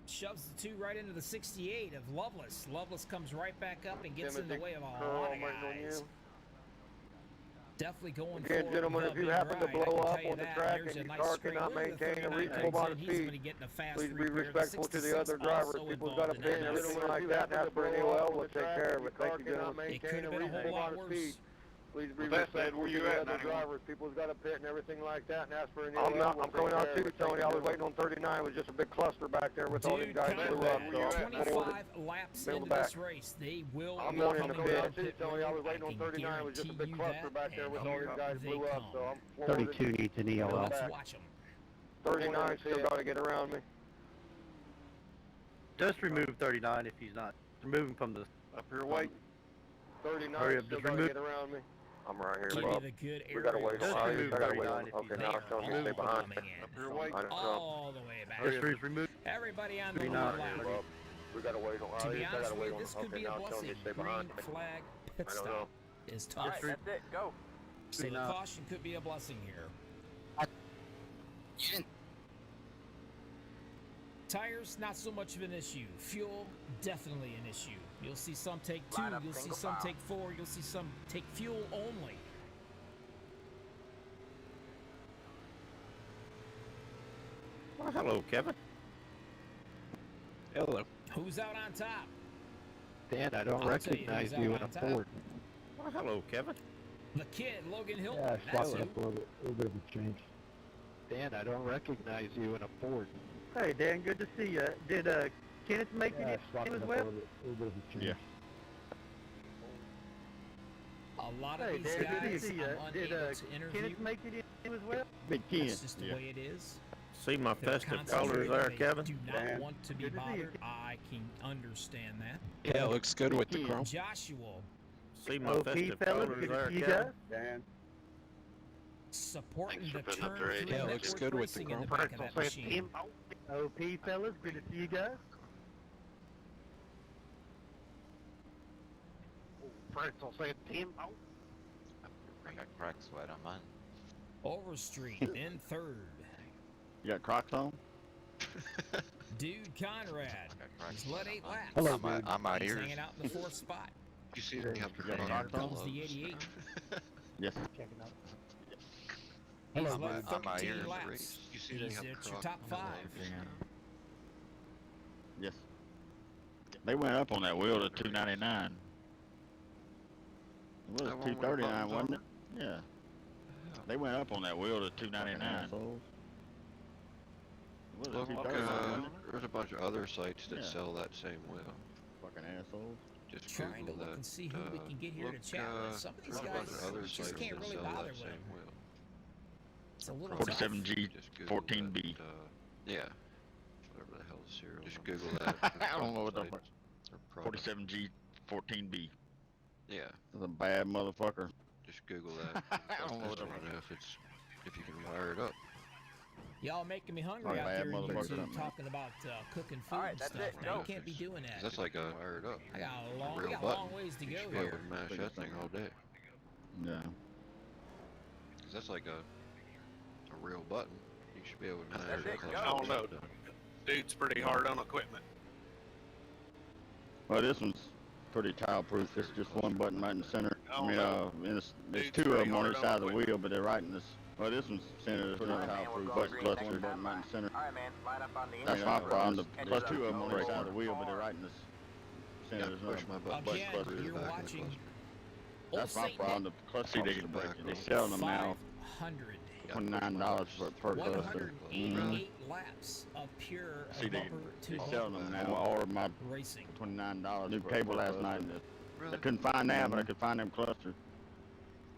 Shoves the 2 right into the 68 of Loveless. Loveless comes right back up and gets in the Timothy, way of a lot Curl, of Mike guys. O'Neill. Definitely going Again, for gentlemen, the if you big happen to ride, I blow can up tell you on the that. track There's and a your nice car straight cannot look of maintain a 39 reasonable comes amount in. of He's going to speed, get in a fast please be repair. The respectful to the 66 other drivers. also People's got a involved in pin and that. everything like that, and ask for an EOL, we'll take care of it. Thank you, gentlemen. It could have been a whole reasonable lot amount of worse. speed. Please be With that said, respectful where to you the at, other 91? drivers. People's got a pit and everything like that, and ask for an EOL. I'm we'll coming take out care too, of it. Tony. Thank I you, was waiting gentlemen. 39. It was just a big cluster back there with all these Dude, guys Conrad, blew up. So I'm 25 laps Middle into back. this race. They will I'm be going in the coming down pit. pit Tony, I was road. waiting on can 39. It was just a guarantee big you cluster that, back there and with all here these guys they blew up. So come. I'm floated. 32 needs an EOL. Let's back. watch them. 39 still got to get around me. Just remove 39 if he's not. Remove him from the. Up here, wait. 39 Hurry up, still just got to remove- get around me. I'm right here, Give Bob. me the good We gotta wait aerial on Just I remove gotta wait 39 on. if Okay, he's now not. it's telling me to all stay behind. coming in. Up here, wait. All the way back. Just remove. Everybody on the 39. lap. Bob. We gotta wait on. To I be gotta honest wait with you, on. this could Okay, be now a it's telling me blessing. to stay behind. Green flag pit I don't know. stop is tough. Alright, that's it. Go. So the 39. caution could be a blessing here. Tires, not so much of an issue. Fuel, definitely an issue. You'll see some take 2, Line up you'll see single some file. take 4, you'll see some take fuel only. Well, hello, Kevin. Hello. Who's out on top? Dan, I don't I'll tell you recognize who's you out in a on top. Ford. Well, hello, Kevin. The kid, Logan Hilton. Yeah, I That's swapped who. up a little bit of a change. Dan, I don't recognize you in a Ford. Hey, Dan, good to see you. Did Kenneth make Yeah, I it swapped in it as up well? a little bit of a change. Yeah. A lot of Hey, these Dan, good to guys see you. I'm Did unable to interview. Kenneth make it in as well? Big Ken. That's just the Yeah. way it is. See my They're festive colors concentrated. there, They Kevin? do not Dan. want to be Good to see you. bothered. I can understand that. Yeah, it looks good with the chrome. Joshua, See my OP festive fellas, colors good to there, see you Kevin? guys. Dan. supporting Thanks for the putting up turn the radio. 3 Yeah, it looks Network good with the Racing in the chrome. back of that machine. OP fellas, good to see you guys. Pretzel said Tim. I got crack sweat on mine. Overstreet in 3rd. You got Crocs on? Dude Conrad, he's led 8 laps. Hello, On my, dude. on my He's ears. hanging out in the 4th spot. You see the cup got on Crocs your on? Comes the pillows. 88. Yes. Checking out. He's Hello, led dude. On my 13 ears, the laps. race. You see He's they have at your Crocs top on 5. their legs. Yes. They went up on that wheel to 299. It was That one with the 239, buttons wasn't on it? Yeah. They went up on that wheel to 299. Was it Look, 239, wasn't it? there's a bunch of other sites that Yeah. sell that same wheel. Fucking assholes. Just trying to Google look that, and see who we can get here to chat with. Some of these look guys at other just sites can't that really sell bother that with same them. wheel. It's a little Probably tough. 47G, just Google 14B. that, yeah, whatever the hell the serial just Google that. I don't know what the sites or products. 47G, 14B. Yeah, That's a bad motherfucker. just Google that. I don't know what Just the wanna know if you can wire it up. Y'all making me hungry Oh, out bad there in motherfucker, YouTube man. talking about cooking food Alright, and that's stuff. it, Now, go. you can't be doing that. That's like a wired up. I got a long, we real got button. long ways to You go should be able here. to mash that thing all day. Yeah. Cause that's like a real button. You should be able to mash That's that it, thing go. I don't know. Dude's pretty hard on equipment. Well, this one's pretty child-proof. It's just one button right in the center. Oh, I mean, no. there's Dude's two of pretty them on hard each on side of the equipment. wheel, but they're right in this. Well, this one's centered. It's pretty Alright, man, we're child-proof. going Button green cluster, next button time. right in the center. Alright, man, line up on the That's my inside. problem. Catch Plus up. two of them on each side of the wheel, but Four. they're right in this You center. gotta There's push no my button Again, cluster to the you're back of the watching cluster. Ol That's my Saint problem. Nic, The cluster Cluster they back they on. sell them now. 500. $29 per cluster. 188 laps of pure See, they bumper to sell them bumper now. I ordered my racing. $29 new cable last night. And I Really? couldn't find that, but I could find them clusters.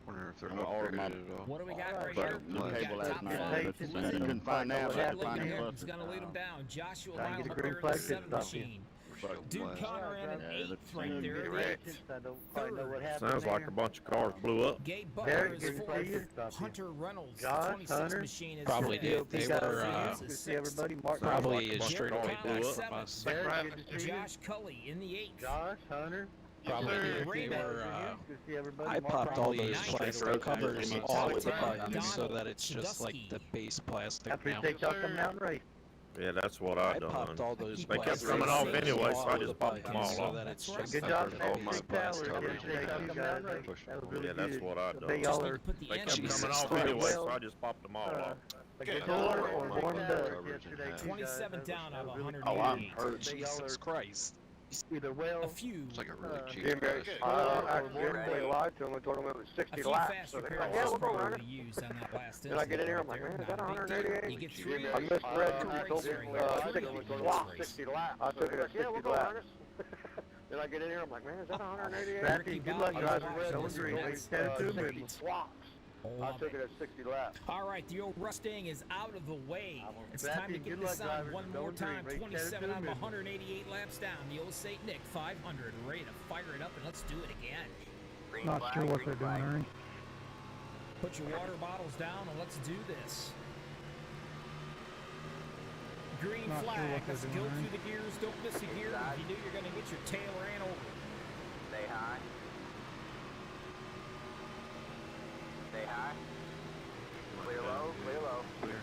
Wonder if they're I'm gonna order my- upgraded at all. What do we got right But here? new We cable got last top night. five. I couldn't find that, but I could find Logan them Hilton's clusters. gonna lead them down. Joshua Try and Lyle get a up green there in flag the to 7 stop you. machine. We're still Dude blessed. Connor in an Yeah, 8th that's right same. there. Directions, I don't quite know what happened Sounds like a there. bunch of cars blew up. Gabe Derek, Butler is good to see fourth. you. Stop you. Hunter Reynolds, Josh, the 26 Hunter. machine is Probably fifth. did. They Scott were, Simmons Good is to see sixth. everybody. Mark, Probably Jared straight away Connor blew is up from seventh. us. Derek, good to see you. Josh Cully in the 8th. Josh, Hunter. Probably Good did. to They see were, everybody. I Mark, popped all Probably those ninth. plastic covers Top off the 10, button so Donald that it's just like Sadusky. the base plastic I now. appreciate y'all coming out and race. Yeah, that's what I popped all those They kept plastic coming off covers anyway, so I off just the popped them button all so off. that it's That's right. just Good like job, the all man. my base Big plastic Tower. coverage Yesterday, back. y'all coming out and race. Push That was them really Yeah, good. that's what I The done. big Just y'all need are to put the They kept engine coming in off the anyway, well. so I just popped them all off. a Okay. good door All or my warmed coverage up and yesterday. half. too, guys. 27 down That out was of really 188. good. Oh, Jesus Christ. Either well, A few, It's like a really cheap Jimmy, price. I lied to him and told him it was a 60 few laps. fast So they're repairs like, yeah, was we'll go probably 100. used on that last Then I get in here, I'm incident like, man, is there. that Not a big deal. 188? You get three. I misread two him. I races told him, right I there. think it Three was in wow, this 60 race. laps. I took it at 60 laps. Then I get in here, I'm like, man, is that 188? Ratty, good luck, Ricky guys. Bobby Don't was agree. next. Tattoo 60 me. swaps. I Love took it. it at 60 laps. All right, the old Mustang is out of the way. It's Ratty, time to get good this luck, on drivers. one Don't more agree. time. Race 27 tattoo out of me. 188 laps down. The Old Saint Nic 500, ready to fire it up, and let's do it again. Green Not flag, sure what green they're doing, flag. Ernie. Put your water bottles down and let's do this. Green Not sure flag. what they're Let's doing, go Ernie. through the gears. Don't miss a gear. If you do, you're going to get your tail ran over. Stay high. Stay high. Clear low, clear low. Clear.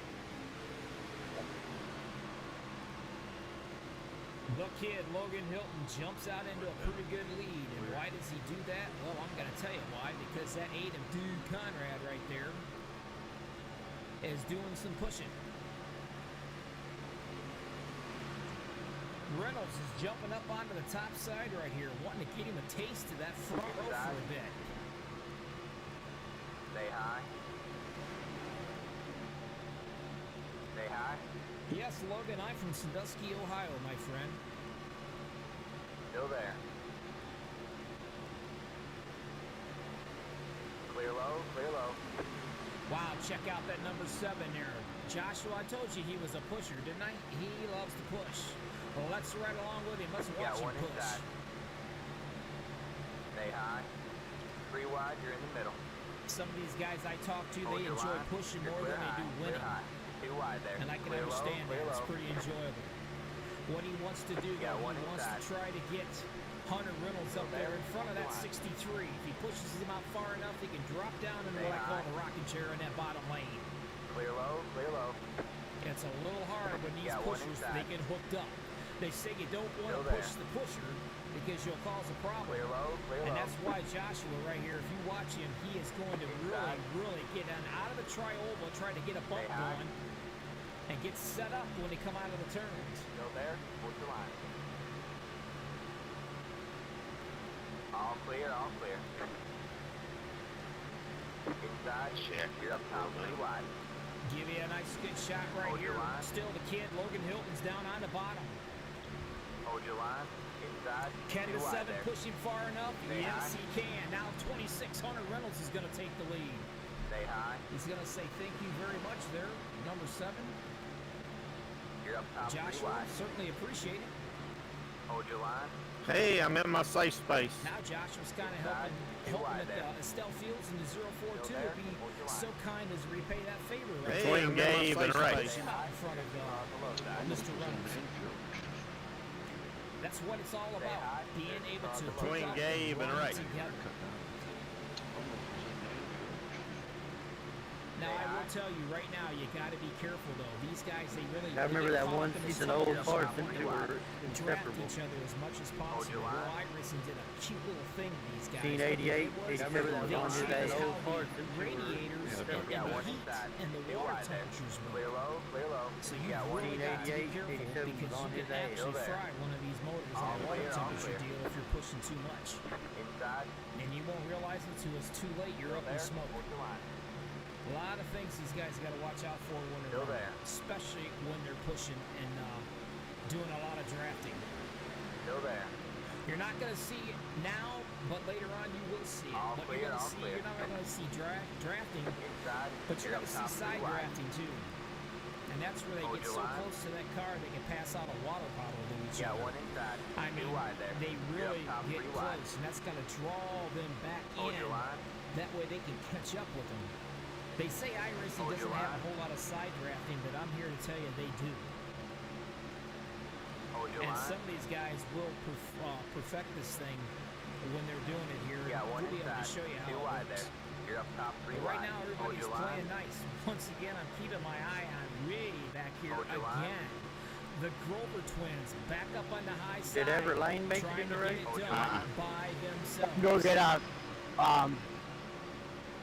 The kid, Logan Hilton, jumps out into a pretty good lead. And why does he do that? Well, I'm going to tell you why. Because that 8 of Dude Conrad right there is doing some pushing. Reynolds is jumping up onto the top side right here, wanting to get him a taste of that front row for a bit. Stay high. Stay high. Yes, Logan, I'm from Sandusky, Ohio, my friend. Still there. Clear low, clear low. Wow, check out that number 7 there. Joshua, I told you he was a pusher, didn't I? He loves to push. Well, let's ride along with him. Let's watch him one push. inside. Stay high. 3 wide, you're in the middle. Some of these guys I talk to, Hold they your enjoy line. pushing You're more clear than they high, do clear winning. high. 2 wide there. And I can Clear low, understand clear that. It's low. pretty enjoyable. What he wants to do, Yeah, though, one he wants to inside. try to get Hunter Reynolds up there in front of that 63. If he pushes him out far enough, he can drop down into Stay what I call high. the rocking chair in that bottom lane. Clear low, clear low. It's a little hard when these Yeah, one pushers, inside. they get hooked up. They say you don't want Still to push there. the pusher because you'll cause a problem. Clear low, clear And low. that's why Joshua right here, if you watch him, he is going to Inside. really get out of the tri-oval, try to get a bump Stay high. going, and get set up when they come out of the turns. Still there. Hold your line. All clear, all clear. Inside. Check. You're up top, 3 wide. Give you a nice good shot right Hold your here. line. Still the kid, Logan Hilton's down on the bottom. Hold your line. Inside. Can Too the wide 7 there. push him far enough? Stay Yes, high. he can. Now 2600 Reynolds is going to take the lead. Stay high. He's going to say thank you very much there, number 7. You're up top. 3 Joshua, wide. certainly appreciate it. Hold your line. Hey, I'm in my safe space. Now Joshua's kind of Inside. helping wide at there. Estelle Fields in the 042 Still there. be Hold your so line. kind as to repay that favor. Right Hey, there. I'm in my Gabe and safe Ray. Push space. him out in front of Below that. Mr. Reynolds. That's what it's all Stay about, high. being able to Between hook up Gabe and run Ray. together. Now, I will tell you right now, you got to be careful, though. These guys, they really I remember they get that caught one up in this season tunnel Old vision. Parson, they were Draft inseparable. each other as much as possible. your line. Well, Iracing did a cute little thing to these guys. 1988, What they did 87 was was they on his changed day. how Old the Parson, they were radiators and You got the one heat inside. and the Stay water wide there. temperatures Clear were. low. Clear low. So You you got one really got to be 88, careful 87 was because on you his can day. actually Still there. fry one of these motors All at a water clear, all temperature clear. deal if you're pushing too much. Inside. And you won't realize it until it's too late. You're up in There. smoke. Hold your line. A lot of things these guys got to watch out for when they're Still running, there. especially when they're pushing and doing a lot of drafting. Still there. You're not going to see it now, but later on you will see it. All But clear, you're going to all see, clear. you're not going to see drafting, Inside. but you're going to see up top, side 3 wide. drafting too. And that's where they Hold get your so line. close to that car they can pass out a water bottle to each You got other. one inside. I mean, 2 wide there. they You're really up top, get 3 wide. close, and that's going to draw them back Hold in. your line. That way they can catch up with them. They say iRacing Hold doesn't your have a line. whole lot of side drafting, but I'm here to tell you they do. Hold your And line. some of these guys will perfect this thing when they're doing it here. You got one We'll be able to inside. show you how 2 it wide works. there. You're up top, 3 But wide. right now, Hold everybody's your line. playing nice. Once again, I'm keeping my eye on way back here Hold your line. again. The Grover twins back up on the high side. Did Everett Lane make it trying in the to race? get it Hold your done line. by themselves. Go get our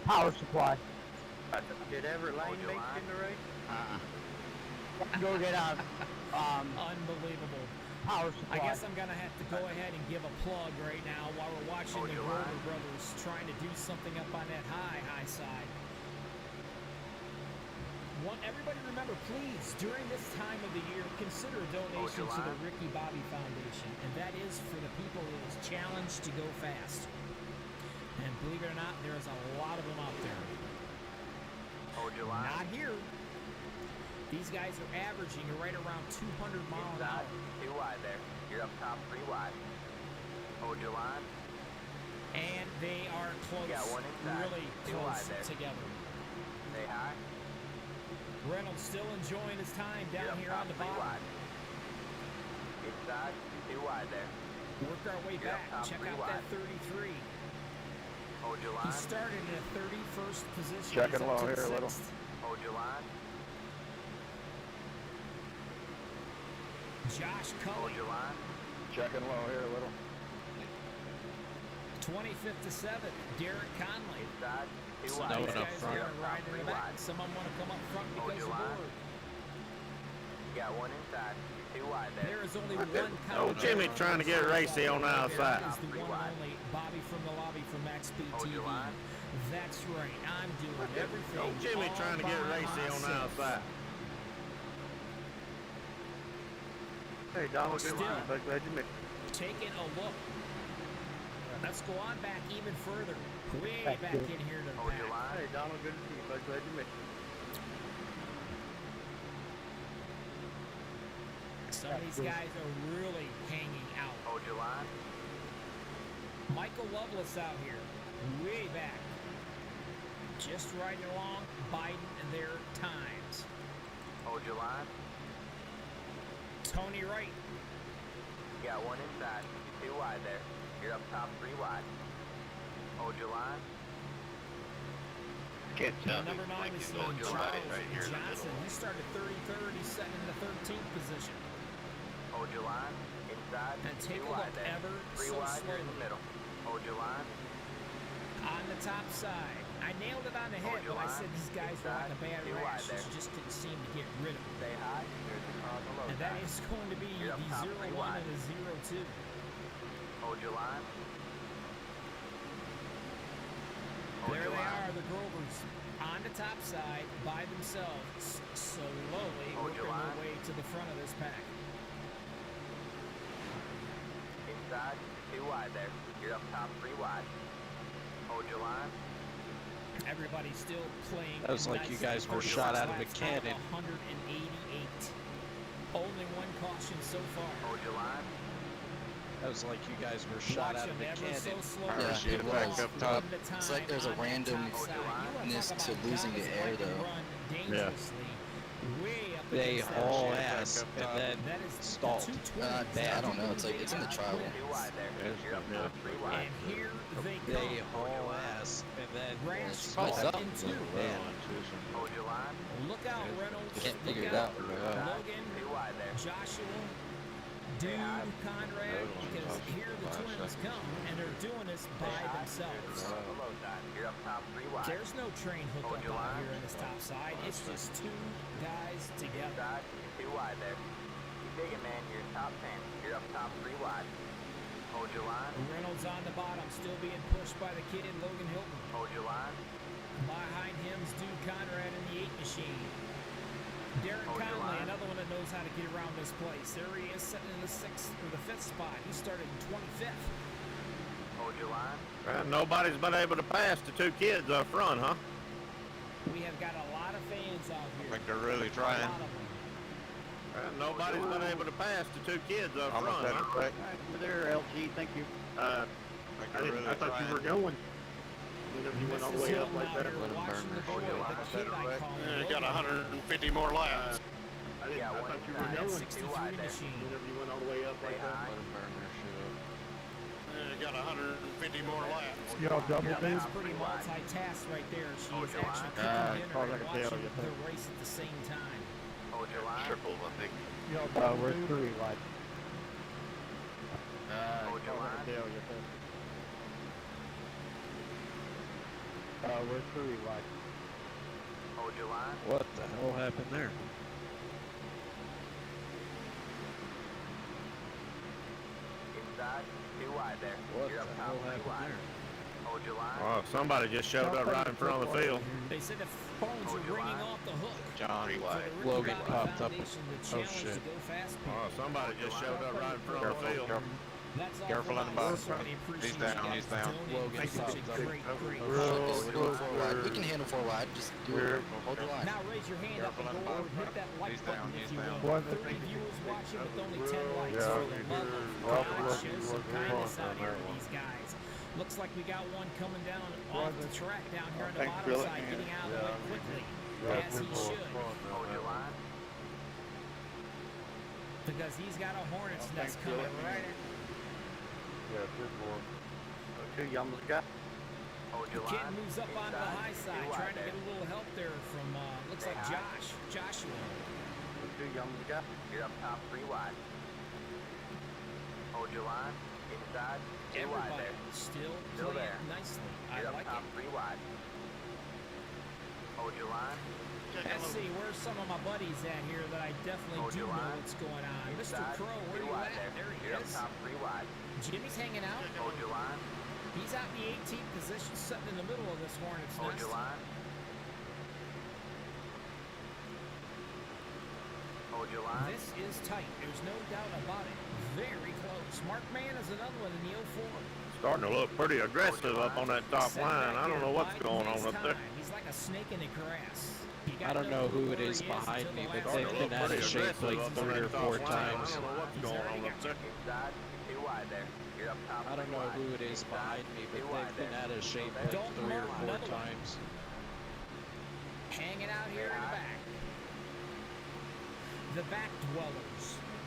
power supply. Did Everett Lane Hold your make line. it in the race? Go get our Unbelievable. power I supply. guess I'm gonna have to go ahead and give a plug right now while we're watching Hold the your Grover line. brothers trying to do something up on that high side. Everybody remember, please, during this time of the year, consider a donation your to the line. Ricky Bobby Foundation, and that is for the people that is challenged to go fast. And believe it or not, there's a lot of them out there. Hold your line. Not here. These guys are averaging right around 200 miles an Inside. hour. 2 wide there. You're up top, 3 wide. Hold your line. And they are close, got one inside. really 2 wide close there. together. Stay high. Reynolds still enjoying his time You're down up here top, on the 3 bottom. wide. Inside. 2 wide there. Work our way You're up back. top, Check 3 out wide. that 33. Hold your He line. started in a 31st position. Checking He's up low to here a little. 6th. Hold your line. Josh Hold Cully, your line. Checking low here a little. 25th to 7th. Derek Conley. Inside. 2 Some wide of these there. guys You're are up going to top, ride in 3 the back. wide. Some of them want to come up front Hold because your they're line. bored. You got one inside. 2 wide there. There is only one Oh, Jimmy trying to get racy on the outside. That is the one and only Bobby from the lobby from Max Speed Hold TV. your line. That's right. I'm doing everything. Oh, Jimmy all trying to get by racy on the myself. outside. Hey, Donald, good to see Still. you, bud. Glad you made it. Taking a look. Let's go on back even further. Way Back back here. in here to the Hold your pack. line. Hey, Donald, good to see you, bud. Glad you made it. Some of these guys are really hanging out. Hold your line. Michael Loveless out here, way back. Just riding along, biding their times. Hold your line. Tony Wright, You got one inside. 2 wide there. You're up top, 3 wide. Hold your line. Can't tell who's number 9 like is he's going Charles right here in the Johnson. middle. He started 33rd, he's sitting in the 13th position. Hold your line. Inside. And take 2 a wide look there. ever 3 so wide. You're in the slowly. middle. Hold your line. On the top side. I nailed it on the head Hold your when I line. said these guys were like a bad Inside. 2 wide rash. there. You just didn't seem to get rid of them. Stay high. There's the car on the low And that side. is going to be You're up the top, 0-1 3 wide. and the 0-2. Hold your line. Hold There your they line. are, the Grovers, on the top side by themselves, slowly Hold working your their line. way to the front of this pack. Inside, 2 wide there. You're up top 3 wide. Hold your line. Everybody's still playing. That was like you guys were shot out of a cannon. 188. Only one caution so far. Hold your line. That was like you guys were shot out of a cannon. Yeah, it was. It's like there's a randomness to losing the air, though. Yeah. They haul ass and then stalled. I don't know. It's like it's in the travel. And here they haul ass and then What's up? Hold your line. Look out, Reynolds. Can't Look figure it out, out. Logan, 2 wide there. Joshua, Dude, Conrad, because here the twins come, and they're doing this by themselves. You're up top 3 wide. There's no train hookup out here on this top side. It's just 2 guys together. Inside, 2 wide there. Keep digging, man. You're top 10. You're up top 3 wide. Hold your line. Reynolds on the bottom, still being pushed by the kid in Logan Hilton. Hold your line. Behind him's Dude Conrad in the 8 machine. Darren Conley, another one that knows how to get around this place. There he is, sitting in the 6th or the 5th spot. He started in 25th. Hold your line. Nobody's been able to pass the 2 kids up front, huh? We have got a lot of fans out here. I think they're really trying. Nobody's been able to pass the 2 kids up front, huh? Right there, LG, thank you. I thought you were going. You went all the way up like that. Got 150 more laps. I thought you were going. You went all the way up like that. Got 150 more laps. Y'all double Yeah, that's pretty multitask right there. She is actually cooking dinner and watching the race at the same time. Hold your line. Triple, I think. We're 3 wide. Hold your line. We're 3 wide. Hold your line. What the hell happened there? Inside, 2 wide there. What You're up the top hell 3 happened wide. there? Hold your line. Oh, somebody just showed up right in front of the field. They said the phones are ringing off the hook. John For the Logan Ricky popped up. Foundation, the Oh challenge shit. to go fast. Oh, somebody just showed up right in front of the field. That's all Careful for on the us. bottom. Certainly appreciate He's down, you guys he's down. donating. Logan Such a popped up. great Go 4 wide. We can handle 4 wide. Just do it. Hold the line. Now raise your hand up and go over and hit that like He's button down, if he's you down. will. 30 viewers watching with only 10 likes. For the love of God, show some kindness out here to these guys. Looks like we got one coming down off the track down here on the bottom side, getting out of the way quickly, as he should. Hold your line. Because he's got a hornet's nest coming right in. Okay, you almost got. Hold The your kid line. moves up onto the high side, trying to get a little help there from, looks like Joshua. Okay, you almost got. You're up top 3 wide. Hold your line. Inside, 2 wide Everybody there. still Still playing there. nicely. I You're up like top it. 3 wide. Hold your line. Let's see, where's some of my buddies at here that I definitely Hold do your know line. what's going on. Mr. Inside, Crow, where 2 you wide at? there. There he You're up is. top 3 wide. Jimmy's hanging out. Hold your line. He's out in the 18th position, sitting in the middle of this hornet's Hold nest. your line. Hold your line. This is tight. There's no doubt about it. Very close. Mark Mann is another one in the 04. Starting to look pretty aggressive up on that top line. I don't know what's going on up there. He's like a snake in the grass. I don't know who it is behind me, but they've been out of shape like 3 or 4 times. I don't know what's going on up there. Inside, 2 wide there. You're up top I don't 3 know wide. who it is behind me, but they've been out of shape like 3 or 4 times. Hanging out here in the back. The back dwellers.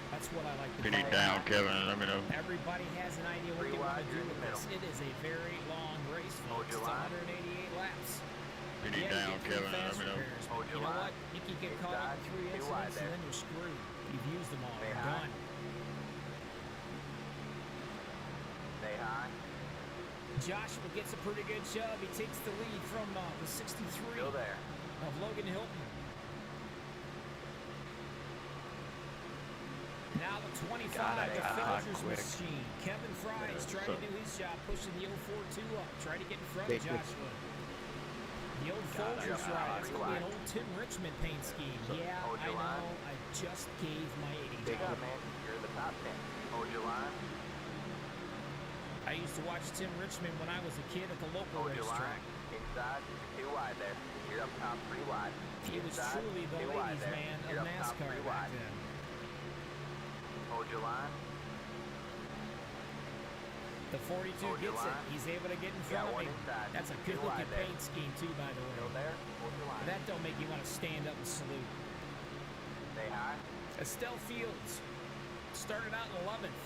That's what I like to call down, them. Kevin. Let me know. Everybody has an idea what they want to do with this. It is a very long race, folks. It's 188 laps. Need down, Kevin. Let me know. You know what? You can get caught up in 3 incidents and then you're screwed. You've used them all. You're done. Say hi. Joshua gets a pretty good shove. He takes the lead from the 63 Still there. of Logan Hilton. Now the 25, the Folgers machine. Kevin Fry is trying to do his job, pushing the 042 up, trying to get in front of Joshua. The old Folgers ride, that's going to be an old Tim Richmond paint scheme. Yeah, I know, I just gave my age Big out. up, man. You're in the top 10. Hold your line. used to watch Tim Richmond when I was a kid at the local Hold your racetrack. line. Inside, 2 wide there. You're up top 3 wide. He was Inside, truly the 2 wide ladies' there. man You're of up top 3 NASCAR back wide. then. Hold your line. The 42 Hold your gets it. line. He's able to get in You got front of one me. inside. That's a 2 good looking wide there. paint scheme too, by the Still way. there. Hold your line. That don't make you want to stand up and salute. Stay high. Estelle Fields started out in 11th.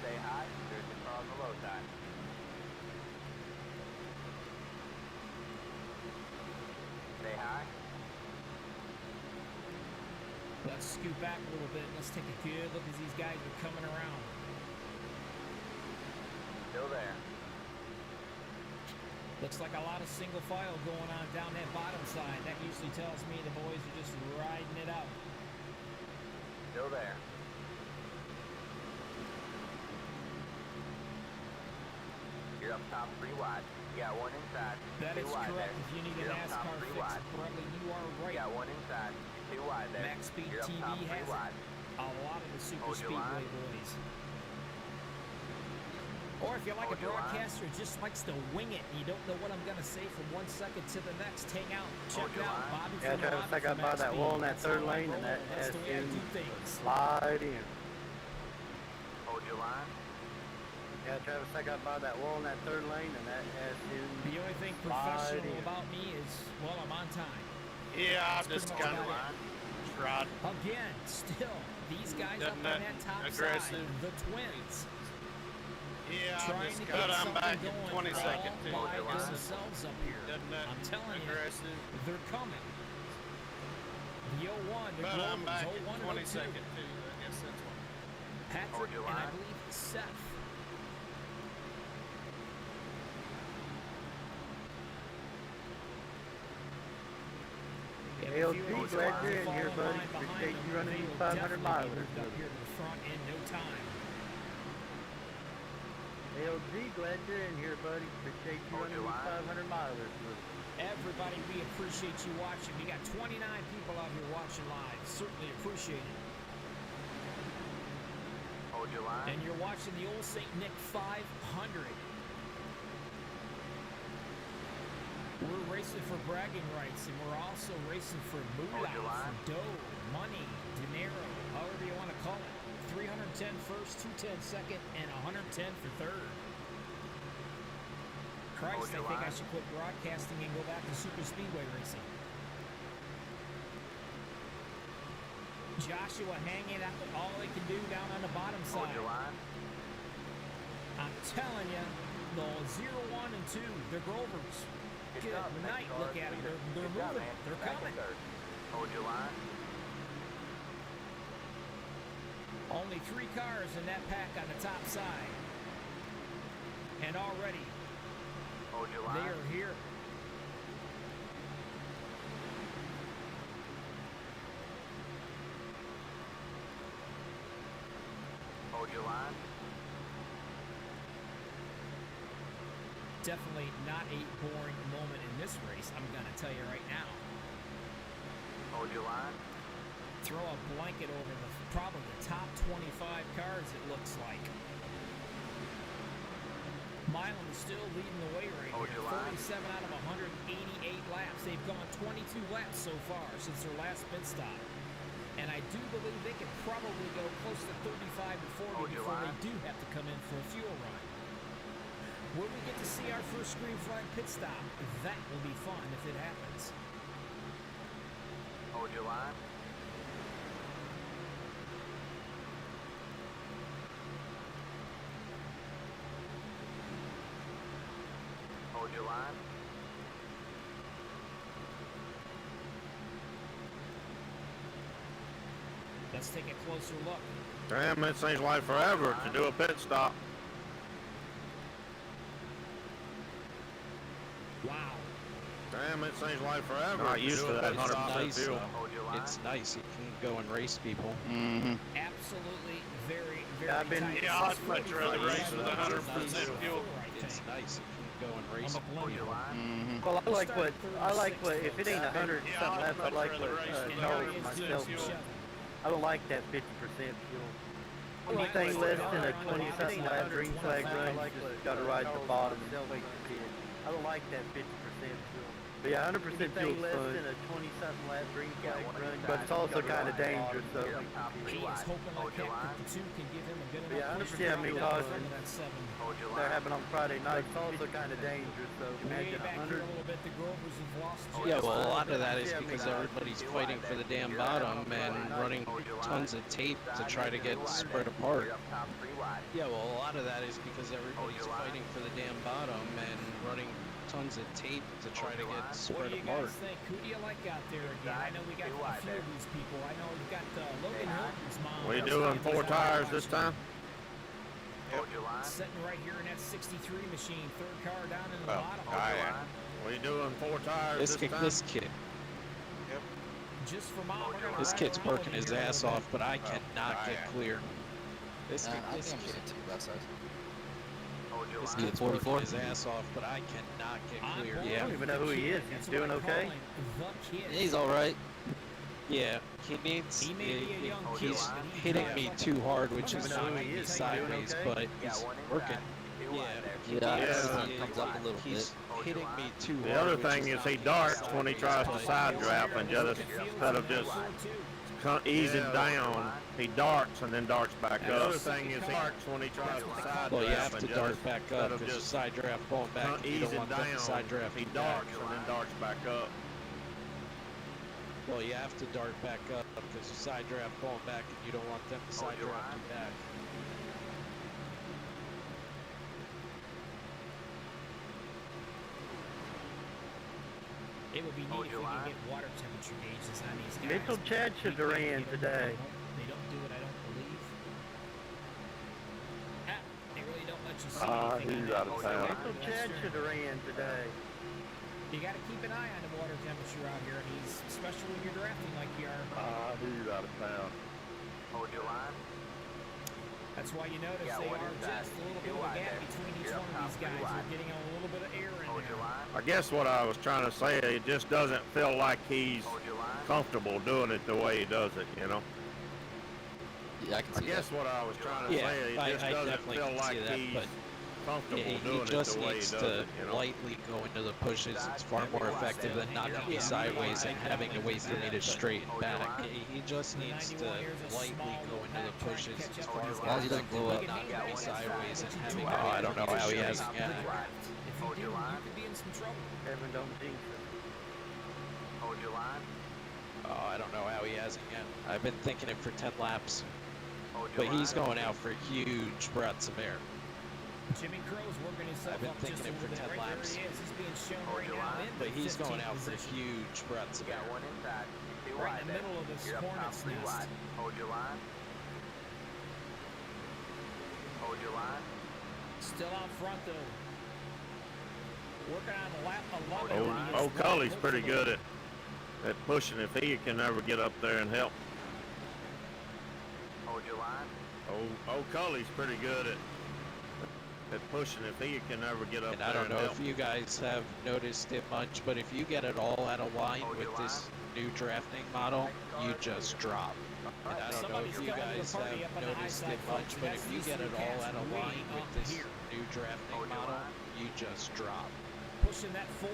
Stay high. There's the car on the low side. Stay high. Let's scoot back a little bit. Let's take a good look as these guys are coming around. Still there. Looks like a lot of single file going on down that bottom side. That usually tells me the boys are just riding it out. Still there. You're up top 3 wide. You got 1 inside. That 2 is wide correct. there. If you need a You're up top NASCAR 3 fix, wide. Bradley, you are You right. got 1 inside. 2 wide there. Max Speed You're up TV top 3 has wide. a lot of the super Hold your speedway line. boys. Or if you're like Hold a your line. broadcaster who just likes to wing it and you don't know what I'm going to say from one second to the next, hang out, check Hold your out line. Bobby Yeah, from Travis, Bobby I got from by Max that Speed. wall in that That's third how I lane, and roll. that That's the way I has do to things. slide in. Hold your line. Yeah, Travis, I got by that wall in that third lane, and that has to The only thing slide professional in. about me is, well, I'm on time. Yeah, I'm That's just pretty much kind of about it. riding. Again, still, these guys up Doesn't on that that top aggressive? side, the twins, Yeah, I'm trying just to kind get of, I'm something back going in 22nd too. all by Hold your line. themselves up here. Doesn't that I'm telling you, aggressive? they're coming. The 01, the But I'm back Glovers, in 01 and 02. 22nd too. I guess that's why. Patrick Hold your and I line. believe Seth. We have a few LG, of these glad cars you're in fall here, in buddy. line behind Appreciate them. you running They these will 500 definitely be milers moved up with here us. to the front in no time. LG, glad you're in here, buddy. Appreciate you Hold running your these line. 500 milers with us. Everybody, we appreciate you watching. We got 29 people out here watching live. Certainly appreciate it. Hold your line. And you're watching the Ol Saint Nic 500. We're racing for bragging rights, and we're also racing for moolah, Hold your line. for dough, money, dinero, however you want to call it. 310 first, 210 second, and 110 for third. Christ, Hold I your think I line. should quit broadcasting and go back to super speedway racing. Joshua hanging out all they can do down on the bottom Hold side. your line. I'm telling you, the 0, 1, and 2, they're Grovers. Good Good job, the night, next car look at them. leader. They're Good job, moving. man. They're Back in coming. third. Hold your line. Only 3 cars in that pack on the top side. And already, Hold your they line. are here. Hold your line. Definitely not a boring moment in this race, I'm going to tell you right now. Hold your line. Throw a blanket over probably the top 25 cars, it looks like. Milan is still leading the way right Hold here. your line. 47 out of 188 laps. They've gone 22 laps so far since their last pit stop. And I do believe they can probably go close to 35 to 40 Hold your before line. they do have to come in for a fuel run. Will we get to see our first green flag pit stop? That will be fun if it happens. Hold your line. Hold your line. Let's take a closer look. Damn, it seems like forever to do a pit stop. Wow. Damn, it seems like forever. Not to used do to a that. pit It's stop. nice. Fuel. Hold your line. It's nice. You can go and race people. Mm-hmm. Absolutely very, very Yeah, I've been- tight. Yeah, I'd much rather race with 100% Nice. fuel. It's nice. You can go and race I'm a Hold your millennial. line. Mm-hmm. Well, I like what, if it ain't 100 Yeah, something I'd left, I much like rather what, race with And Charles there he is, 100% myself. Chevy. fuel. I don't like that 50% fuel. Anything less than a 20-something lap green flag run, you just gotta ride the bottom and wait for pit. I don't like that 50% fuel. But yeah, 100% fuel less than a 20-something lap green flag run, but it's also kind of dangerous, so. He is hoping like heck that the 2 can give him a good enough Yeah, I understand me caution. They're happening on Friday night. It's also kind of dangerous, so imagine back here a little bit, the Grovers have lost. Yeah, well, a lot of that is because everybody's fighting for the damn bottom and running tons of tape to try to get spread apart. Yeah, well, a lot of that is because everybody's fighting for the damn bottom and running tons of tape to try to get spread apart. What do you guys think? Who do you like out there again? I know we got a few of these people. I know we've got Logan Hilton's mom. We doing 4 tires this time? Sitting right here in that 63 machine, third car down in the bottom. We doing 4 tires this time? This kid. Yep. Just for mom. This kid's working his ass off, but I cannot get clear. This kid. This kid's working his ass off, but I cannot get clear. I don't even know who he is. He's doing okay? He's alright. Yeah, he's hitting me too hard, which is knocking me sideways, but he's working. He's hitting me too hard. The other thing is he darts when he tries to side draft, and just instead of just easing down, he darts and then darts back up. The other thing is he darts when he tries to side draft. Well, you have to dart back up because you side draft going back. You don't want that side draft. He darts and then darts back up. Well, you have to dart back up because you side draft going back and you don't want them to side draft you back. It would be neat if we could get water temperature gauges on these guys. Mitchell Chad Duran today. They don't do it, I don't believe. They really don't let you see anything. He's out of town. Mitchell Chad Duran today. You got to keep an eye on the water temperature out here, and especially when you're drafting like you are. He's out of town. Hold your line. That's why you notice they are just a little bit of a gap between each one of these guys. They're getting a little bit of air in there. I guess what I was trying to say, it just doesn't feel like he's comfortable doing it the way he does it, you know? Yeah, I can see I guess what I was trying to say, it just doesn't feel like he's comfortable doing it the way he does it, you know? Lightly go into the pushes. It's far more effective than knocking me sideways and having to wait for me to straighten back. He just needs to lightly go into the pushes. It's far more effective than knocking me sideways and having to I don't know how he hasn't yet. If you do, you could be in some trouble. Kevin, don't jinx it. Hold your line. Oh, I don't know how he hasn't yet. I've been thinking it for 10 laps. But he's going out for huge breaths of air. Jimmy Crow's working himself I've been up thinking just a it for little 10 bit. Right laps. there he is. He's being shown right now in But the he's going 15th out for position. huge breaths of Got air. one inside. Stay Right wide in the there. middle of this You're up top hornet's 3 nest. wide. Hold your line. Hold your line. Still out front though. Working on the lap 11. Old Cully's pretty good at pushing if he can ever get up there and help. Hold your line. Old Cully's pretty good at pushing if he can ever get up And there I don't and know help. if you guys have noticed it much, but if you get it all out of line with this new drafting model, you just drop. And I don't know if you guys have noticed it much, but if you get it all out of line with this new drafting model, you just drop. Pushing that 4.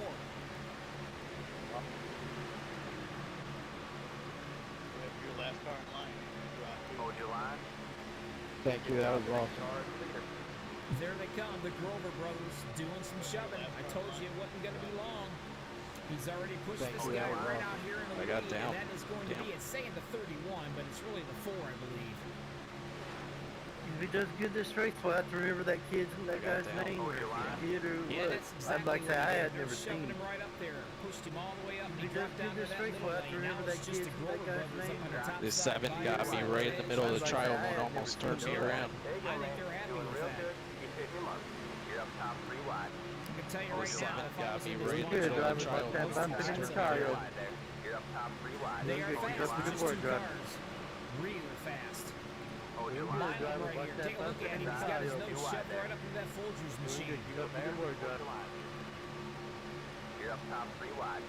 Your last car in line. Hold your line. Thank you, that was awesome. There they come, the Grover brothers doing some shoving. I told you it wasn't going to be long. He's already pushed this guy right out here in the lead, and that is going to be, it's saying the 31, but it's really the 4, I believe. If he does good this race, we'll have to remember that kid's that guy's name. Kid or Yeah, what. that's exactly I'd like to say I had never shoving seen him right up there, pushed him all the way up, and he If he does dropped good down to this that race, middle we'll have to lane. Now remember it's that just the kid's Grover that guy's brothers up on the top This side 7 by got the me side. right in the middle of the Sounds like trial I one, had almost never turned seen me that. around. I think they're happy Doing with real that. good. You can pick him up. You're up top 3 wide. I can tell you right now, 7 if I got was me in right this in Good the bunch, middle of the driving trial like that, one. bumping into Stay tires. wide there. You're up top 3 wide. they are Good fast, work, just good 2 work, cars. Really fast. Hold your Good line. Line up right like here. that, Take a look at him. He's got his nose shoved right up in that Folgers machine. Good work, Hold your line. You're up top 3 wide.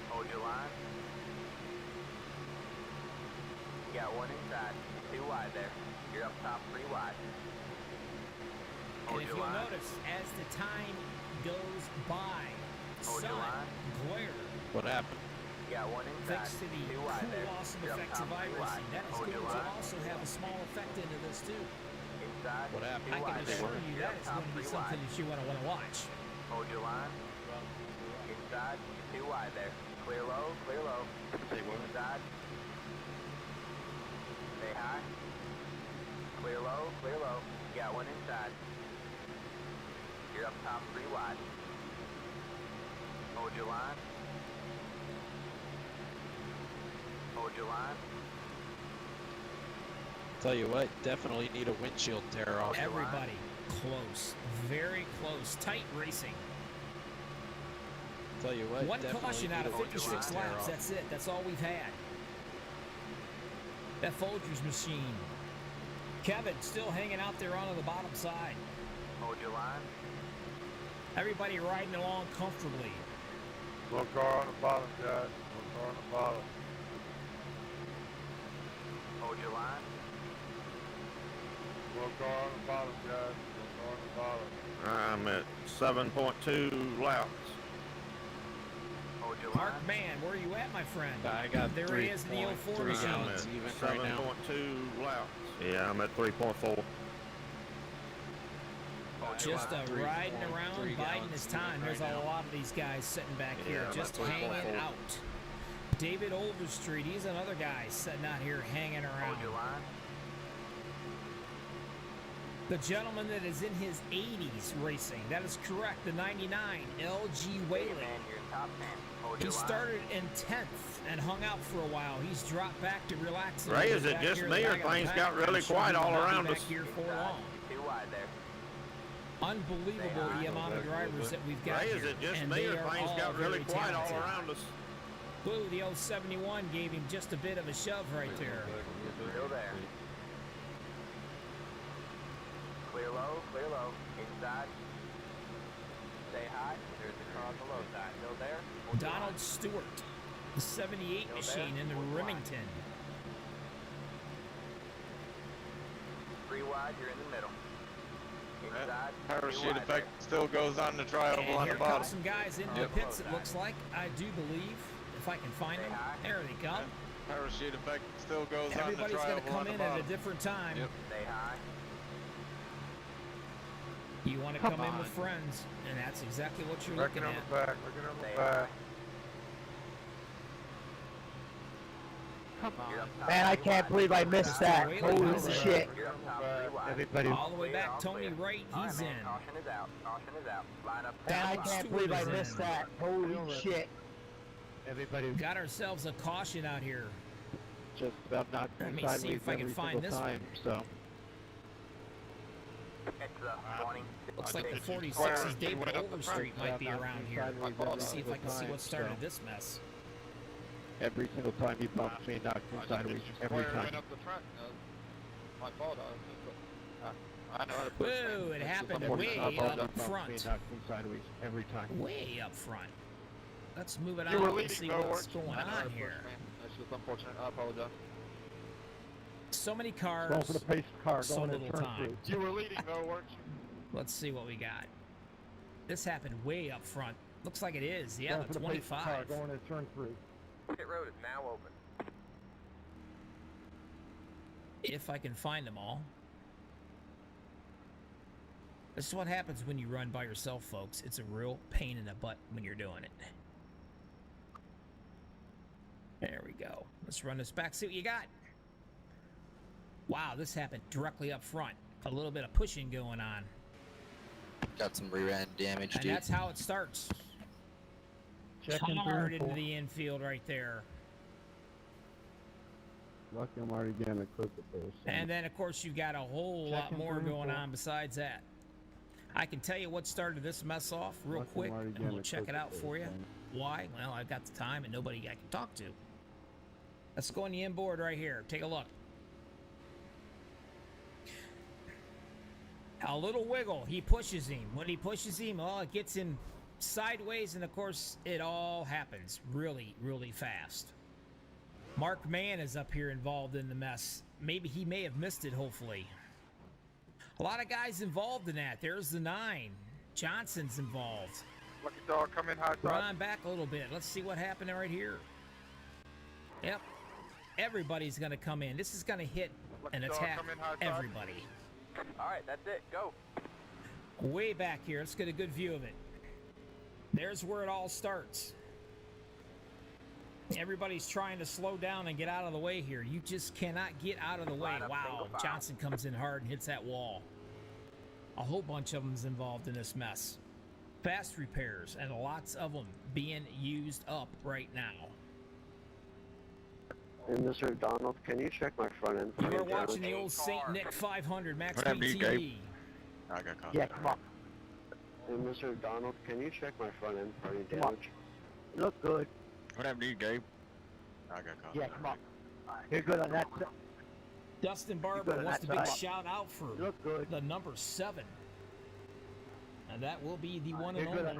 Hold your line. You got one inside. Stay 2 wide there. You're up top 3 wide. And Hold if your you'll line. notice, as the time goes by, Hold your sun, line. glare, What happened? You got 1 inside. thanks to the 2 cool, wide there. awesome You're up effects top of 3 wide. iRacing, that is Hold going your to line. also have a small effect into this too. Inside. What happened? 2 I can wide there. assure you You're that up is top going to be 3 something wide. that you want to watch. Hold your line. Inside. 2 wide there. Clear low. Clear low. Inside. Stay high. Clear low. Clear low. You got 1 inside. You're up top 3 wide. Hold your line. Hold your line. Tell you what, definitely need a windshield tear off. Everybody close, very close, tight racing. Tell you what, One definitely caution need out a of 56 windshield tear laps, off. that's it, that's all we've had. That Folgers machine. Kevin still hanging out there on the bottom side. Hold your line. Everybody riding along comfortably. One car on the bottom, guys. One car on the bottom. Hold your line. One car on the bottom, guys. One car on the bottom. I'm at 7.2 laps. Hold your line. Mark Man, where are you at, my friend? I got There he is in the 04 3.3 machine. gallons even right now. 7.2 laps. Yeah, I'm at 3.4. Just riding around, 3 biding his gallons time. even There's right a now. lot of these guys sitting back here, Yeah, just I'm at hanging 3.4. out. David Overstreet, he's another guy sitting out here hanging around. Hold your line. The gentleman that is in his 80s racing, that is correct, the 99 LG Whaley. Man, you're in top 10. Hold He your line. started in 10th and hung out for a while. He's dropped back to relax. a Ray, little is bit it back just here me, in the or back of the things pack. got really I'm sure quiet he will all not be around back us? here for Inside. long. 2 wide there. Unbelievable the amount of drivers that we've got Ray, here. is it just and me, they or are things all got really very quiet all talented. around us? Blue, the 071 gave him just a bit of a shove right there. Still there. Clear low, clear low. Inside. Stay high. There's the car on the low side. Still there. Hold your Donald line. Stewart, the 78 Still machine there. in the Hold your line. Remington. 3 wide, you're in the middle. Inside. 2 Parachute wide effect there. still goes on the tri-oval And on here the come bottom. some guys into the Yep. pits, it looks like. I do believe, if I can find them. There they come. Parachute effect still goes on the Everybody's going to tri-oval come on the in at a bottom. different time. Yep. Stay high. You want to come in with friends, and that's exactly what you're looking Looking on at. the back, looking on Stay the high. back. You're up top Man, I 3 can't wide. believe I missed that. Whaley, Holy how's it? shit. You're up top 3 wide. Everybody. All the way Clear, back, all Tony clear. Wright, All right, he's man. in. Caution is out. Caution is out. Line up. Man, I Donald can't Stewart believe I is missed in. that. Holy shit. Everybody Got ourselves a caution out here. just about knocked Let me sideways see if I can every find single this time, so. It's a warning. Looks like the Did you 46's swear David you went up the Overstreet might be Knocked around me here. sideways every Let's see if I single can see time, what started so. this mess. Every single time he bumped me, knocked me sideways. Every time. up the front. My fault. I know how to push Whoa, it happened way Bumped up me, front. knocked me sideways every time. Way up front. Let's move it You out were and leading, see though, what's weren't you? going I know how on to push, here. man. That's just unfortunate. I apologize. So many Going cars, for the pace car, so going little in turn time. through. You were leading, though, weren't you? Let's see what we got. This happened way up front. Looks like it is. Yeah, Going the for the pace car, 25. going in turn through. Pit road is now open. If I can find them all. This is what happens when you run by yourself, folks. It's a real pain in the butt when you're doing it. There we go. Let's run this back, see what you got. Wow, this happened directly up front. A little bit of pushing going on. Got some rear end damage, And dude. that's how it starts. Checking Hard through into full. the infield right there. Lucky I'm already getting a clip of this. And then, of course, you've got a whole lot Checking more through going full. on besides that. I can tell you what started this mess off real Lucky I'm quick, already and getting we'll a check clip it of out this for you. thing. Why? Well, I've got the time and nobody I can talk to. Let's go on the inboard right here. Take a look. A little wiggle. He pushes him. When he pushes him, well, it gets him sideways, and of course, it all happens really, really fast. Mark Mann is up here involved in the mess. Maybe he may have missed it, hopefully. A lot of guys involved in that. There's the 9. Johnson's involved. Lucky dog, come in high Run side. on back a little bit. Let's see what happened right here. Yep. Everybody's going to come in. This is going to hit and attack everybody. All right, that's it. Go. Way back here. Let's get a good view of it. There's where it all starts. Everybody's trying to slow down and get out of the way here. You just cannot get out of the way. Wow. Johnson comes in hard and hits that wall. A whole bunch of them's involved in this mess. Fast repairs, and lots of them being used up right now. And Mr. Donald, can you check my front end? You are watching the Ol Saint Nic 500 Max Whatever you, TV. Gabe. I got contact. Yeah, come on. And Mr. Donald, can you check my front end for any damage? Look good. What happened to you, Gabe? I got contact. Yeah, come on. You're good on that side. Dustin Barber wants a big shout out for the number 7. And that will be the one and only.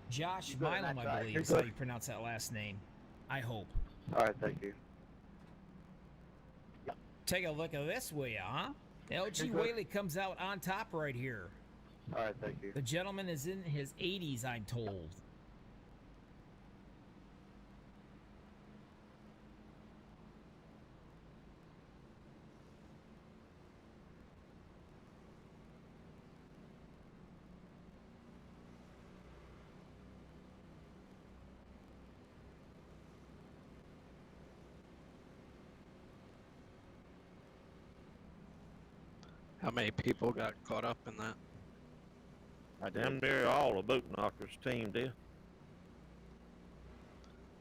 Josh Milam, I believe is how you pronounce that last name. I hope. All right, thank you. Take a look at this, will ya, huh? LG Whaley comes out on top right here. All right, thank you. The gentleman is in his 80s, I'm told. How many people got caught up in that? I damn near all the boot knockers team did.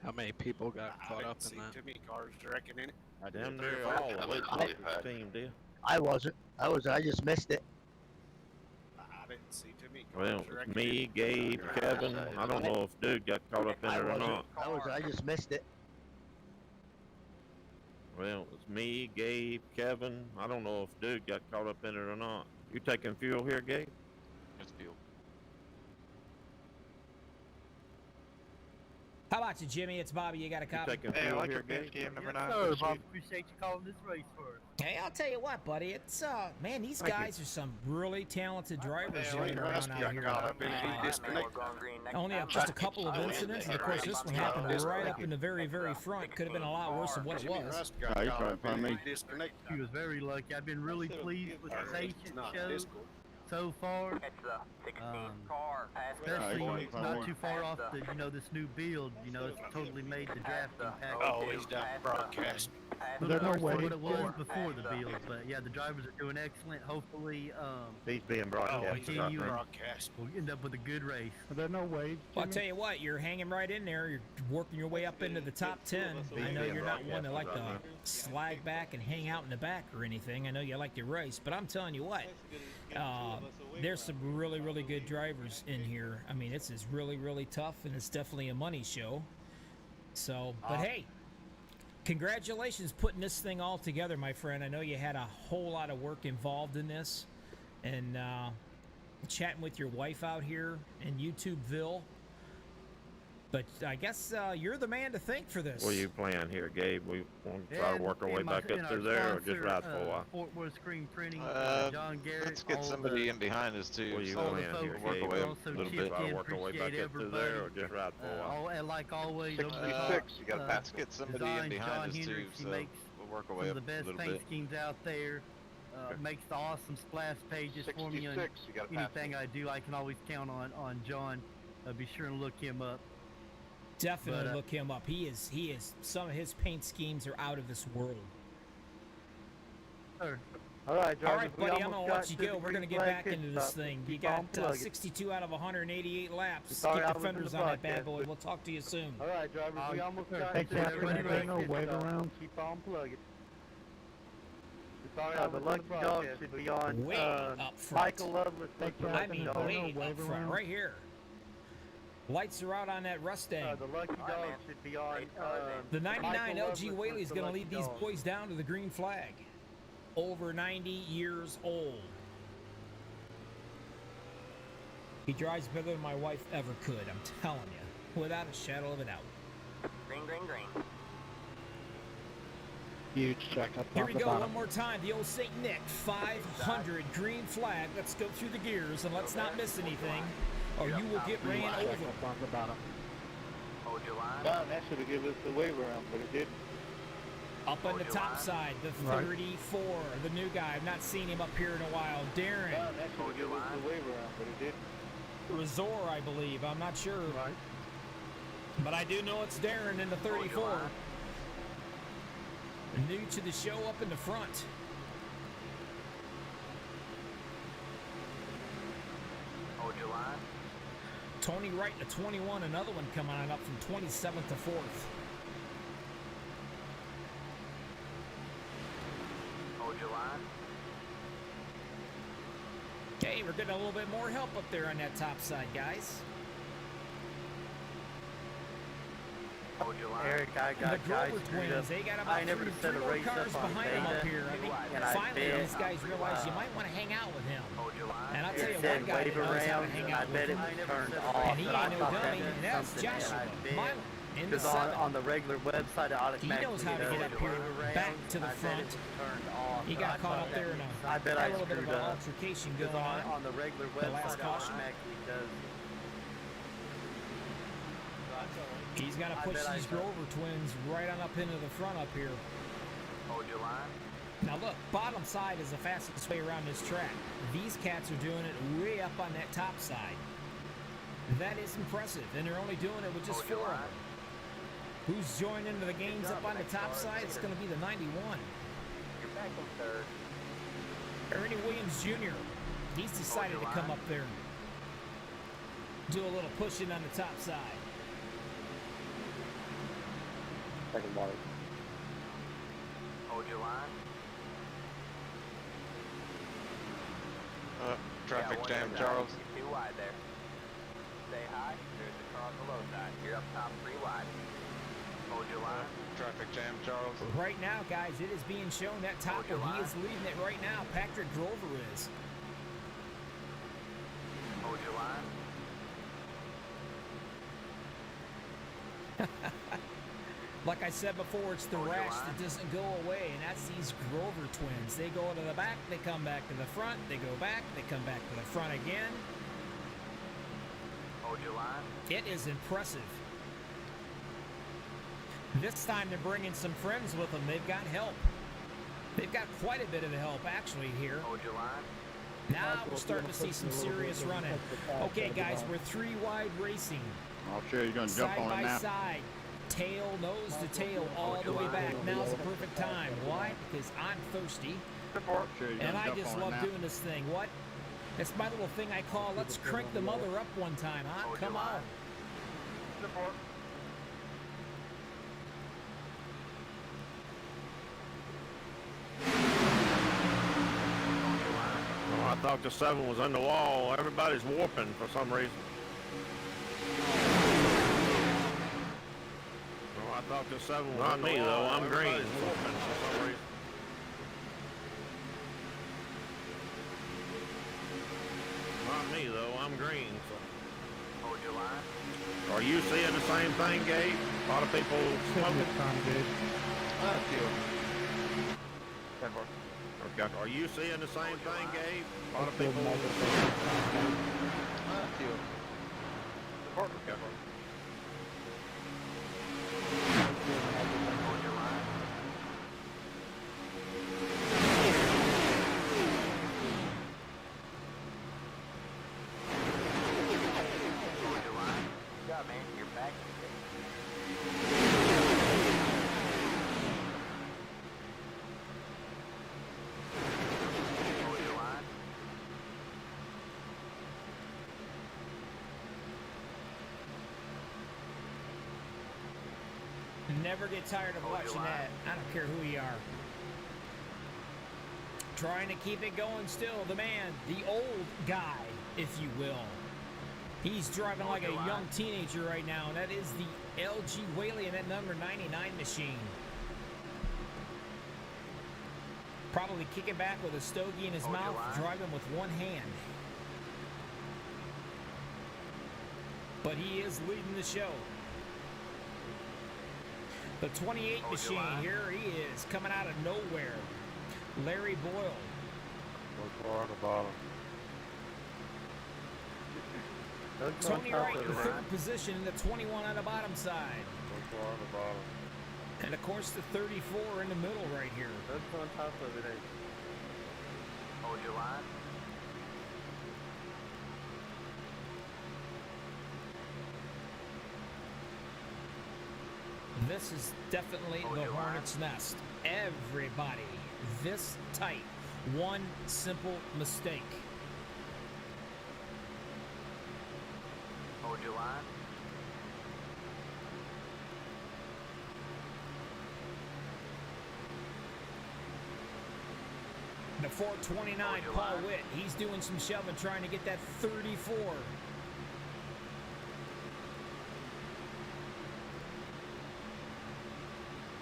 How many people got caught up in that? Too many cars directing in it. I damn near all the boot knockers team did. I wasn't. I just missed it. I didn't see too many cars Well, directing it's me, Gabe, Kevin. I don't know if Dude got caught up in it or not. I just missed it. Well, it's me, Gabe, Kevin. I don't know if Dude got caught up in it or not. You taking fuel here, Gabe? It's fuel. How about you, Jimmy? It's Bobby. You got a You copy? taking Hey, I fuel like here, your bench Gabe? game number 9. Sir, Bob, appreciate you calling this race for us. Hey, I'll tell you what, buddy. It's man, these guys are some really talented drivers running around out here. Only just a couple of incidents, and of course this one happened right up in the very, very front. Could have been a lot worse than what it was. Oh, you're trying to find me. He was very lucky. I've been really pleased with the patient show so far. It's the 16th car. Especially not too far off the, this new build. It's totally made the drafting package. Always down broadcast. A little worse than what it was before the build, but yeah, the drivers are doing excellent. Hopefully, He's being broadcast. continue and Broadcast. we'll end up with a good race. Are there no waves? Well, I'll tell you what, you're hanging right in there. You're working your way up into the top 10. I know you're not one that like to slag back and hang out in the back or anything. I know you like to race, but I'm telling you what, there's some really, really good drivers in here. I mean, it's really, really tough, and it's definitely a money show. So, but hey, congratulations putting this thing all together, my friend. I know you had a whole lot of work involved in this, and chatting with your wife out here in YouTubeville. But I guess you're the man to thank for this. What are you playing here, Gabe? We want to try to work our way back up through there, or just ride for a while? Fort Worth Screen Printing, John Garrett. Let's get somebody in behind us too. What are you so playing here, work Gabe? away a Also little chipped bit. Try in, to work our way back appreciate up through there, or everybody. just ride for a while? And like always, 66, you got let's get somebody in John behind us too, Hendricks, he so makes we'll work our some way of up the a best little paint bit. schemes out there. Makes the awesome splash pages for me on anything I do. I can always count on John. Be sure and look him up. Definitely look him up. He is. Some of his paint schemes are out of this world. Sure. All right, buddy, I'm gonna let you go. We're gonna get back into this thing. You got 62 out of 188 laps. Keep the fenders on that bad boy. We'll talk to you soon. All right, drivers, we almost got Thanks, to everybody. the No wave around. Keep on plugging. The lucky dog should be on Way up front. Michael Lovelace. I mean, way up front, right here. Lights are out on that Mustang. The lucky dog should be on. The 99 Michael LG Lovelace Whaley is the going to lucky lead these dog. boys down to the green flag. Over 90 years old. He drives better than my wife ever could, I'm telling you. Without a shadow of a doubt. Green, green, green. Huge check up Here on we the go, bottom. one more time. The Old Saint Nic 500 green flag. Let's go through the gears and let's not miss anything, or you will get ran Check over. up on the bottom. Hold your line. Don, that should have given us the way around, but it didn't. Up on the top side, the 34, the new guy. I've not seen him up here in a while. Darren. Don, that should have given us the way around, but it didn't. Razor, I believe. I'm not sure. But I do know it's Darren in the 34. New to the show up in the front. Hold your line. Tony Wright in the 21, another one coming on up from 27th to 4th. Hold your line. Okay, we're getting a little bit more help up there on that top side, guys. Hold your line. Eric, I The got guys Grover screwed twins, up. they got I about never three set a more race cars up on behind them up beta, here. I mean, and I finally, bet these guys realize you might want to hang out with him. Hold your line. And I'll tell you It said one guy that wave knows how to around, hang and I out with bet it him. was turned off. And he but I ain't no thought that dummy, meant and that's something, and Joshua I bet- Mylan in the Because 7. on the regular website, it automatically He knows how to does get up wave here, around, back to the I bet front. it was turned off, He but got I caught thought up there in I bet a I little bit of screwed an up. altercation Because going on. on the regular The last website, it caution. automatically does. He's got to I push bet I these know. Grover twins right on up into the front up here. Hold your line. Now look, bottom side is the fastest way around this track. These cats are doing it way up on that top side. That is impressive, and they're only doing it with just 4 of them. Who's joined into the games up on the top side? It's going to be the 91. You're back on third. Ernie Williams Jr. He's decided to come up there and do a little pushing on the top side. Second body. Hold your line. Traffic one jam, inside. Charles. You're too wide there. Stay high. There's the car on the low side. You're up top 3 wide. Hold your line. Traffic jam, Charles. Right now, guys, it is being shown that top Hold your one. He line. is leading it right now. Patrick Grover is. Hold your line. Like I said before, it's the Hold your rash line. that doesn't go away, and that's these Grover twins. They go to the back, they come back to the front, they go back, they come back to the front again. Hold your line. It is impressive. This time they're bringing some friends with them. They've got help. They've got quite a bit of help, actually, here. Hold your line. Now we're starting to see some serious running. Okay, guys, we're 3 wide racing. Oh, sure, you're going to jump Side on it by now. side, tail, nose to tail, all the way back. Now's the perfect time. Why? Because I'm thirsty, Sure, you're and gonna I jump just on it love now. doing this thing. What? It's my little thing I call let's crank the mother up one time, huh? Hold Come your on. line. Oh, I thought the 7 was on the wall. Everybody's warping for some reason. Oh, I thought the 7 was not me though. I'm green. Warping for some reason. Not me though. I'm green. So. Hold your line. Are you seeing the same thing, Gabe? A lot of people smoking. Okay. Are you seeing the same thing, Gabe? A lot of people. Okay. Hold your line. Hold your line. Good job, man. You're back. Hold your line. Never get tired of Hold your watching line. that. I don't care who you are. Trying to keep it going still. The man, the old guy, if you will. He's driving like a your line. young teenager right now, and that is the LG Whaley and that number 99 machine. Probably kicking back with a stogie in his Hold your mouth, line. driving with one hand. But he is leading the show. The 28 machine, here he is, coming out of nowhere. Larry Boyle. Look far on the bottom. Tony Wright in third position, and the 21 on the bottom side. Look far on the bottom. And of course the 34 in the middle right here. That's on top of it. Hold your line. This is definitely the Hornet's Nest. Everybody this tight. One simple mistake. Hold your line. The 429, Paul Witt. He's doing some shoving, trying to get that 34.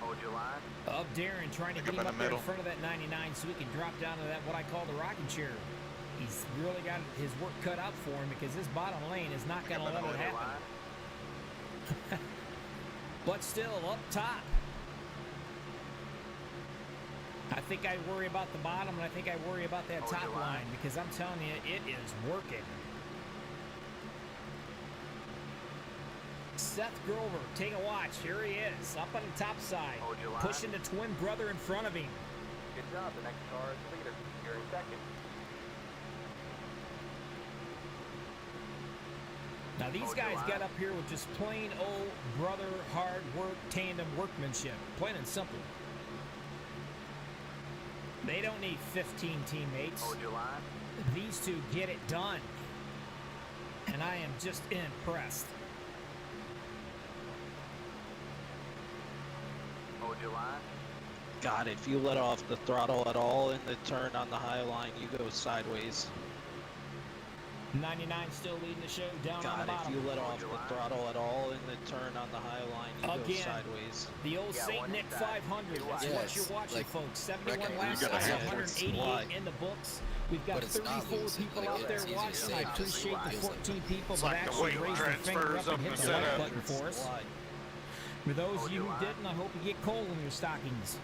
Hold your line. Up Darren, trying to get him up there in front of that 99 so he can drop down to that, what I call the rocking chair. He's really got his work cut out for him because this bottom lane is not going to let it happen. But still, up top. I think I worry about the bottom, and I think I worry about that top line because I'm telling you, it is working. Seth Grover, take a watch. Here he is, up on the top side, pushing the twin brother in front of him. Good job. The next car is leader. You're in second. Now these guys got up here with just plain old brother hard work tandem workmanship, plain and simple. They don't need 15 teammates. Hold your line. These two get it done. And I am just impressed. Hold your line. God, if you let off the throttle at all in the turn on the high line, you go sideways. 99 still leading the show down on the God, bottom. if you let off the throttle at all in the turn on the high line, you go sideways. The Ol Saint Nic 500. That's what you're watching, folks. 71 laps, 188 in the books. We've got 34 people out there watching. I appreciate the 14 people that actually raised their finger up and hit the like button for us. For those of you who didn't, I hope you get coal in your stockings.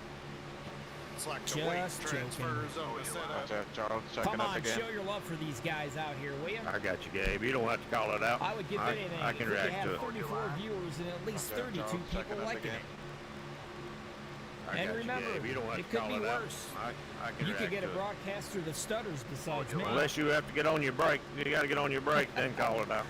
It's like the Just weight joking. transfers on the setup. Watch out, Charles. Checking Come up on, again. show your love for these guys out here, will you? I got you, Gabe. You don't have to call it out. I would give anything I if can we could react have to it. 34 viewers and at least 32 people liking it. I And got you, remember, Gabe. You don't have it to could call be it out. worse. I can You could react get a to it. broadcaster that stutters besides me. Unless you have to get on your brake. You got to get on your brake, then call it out.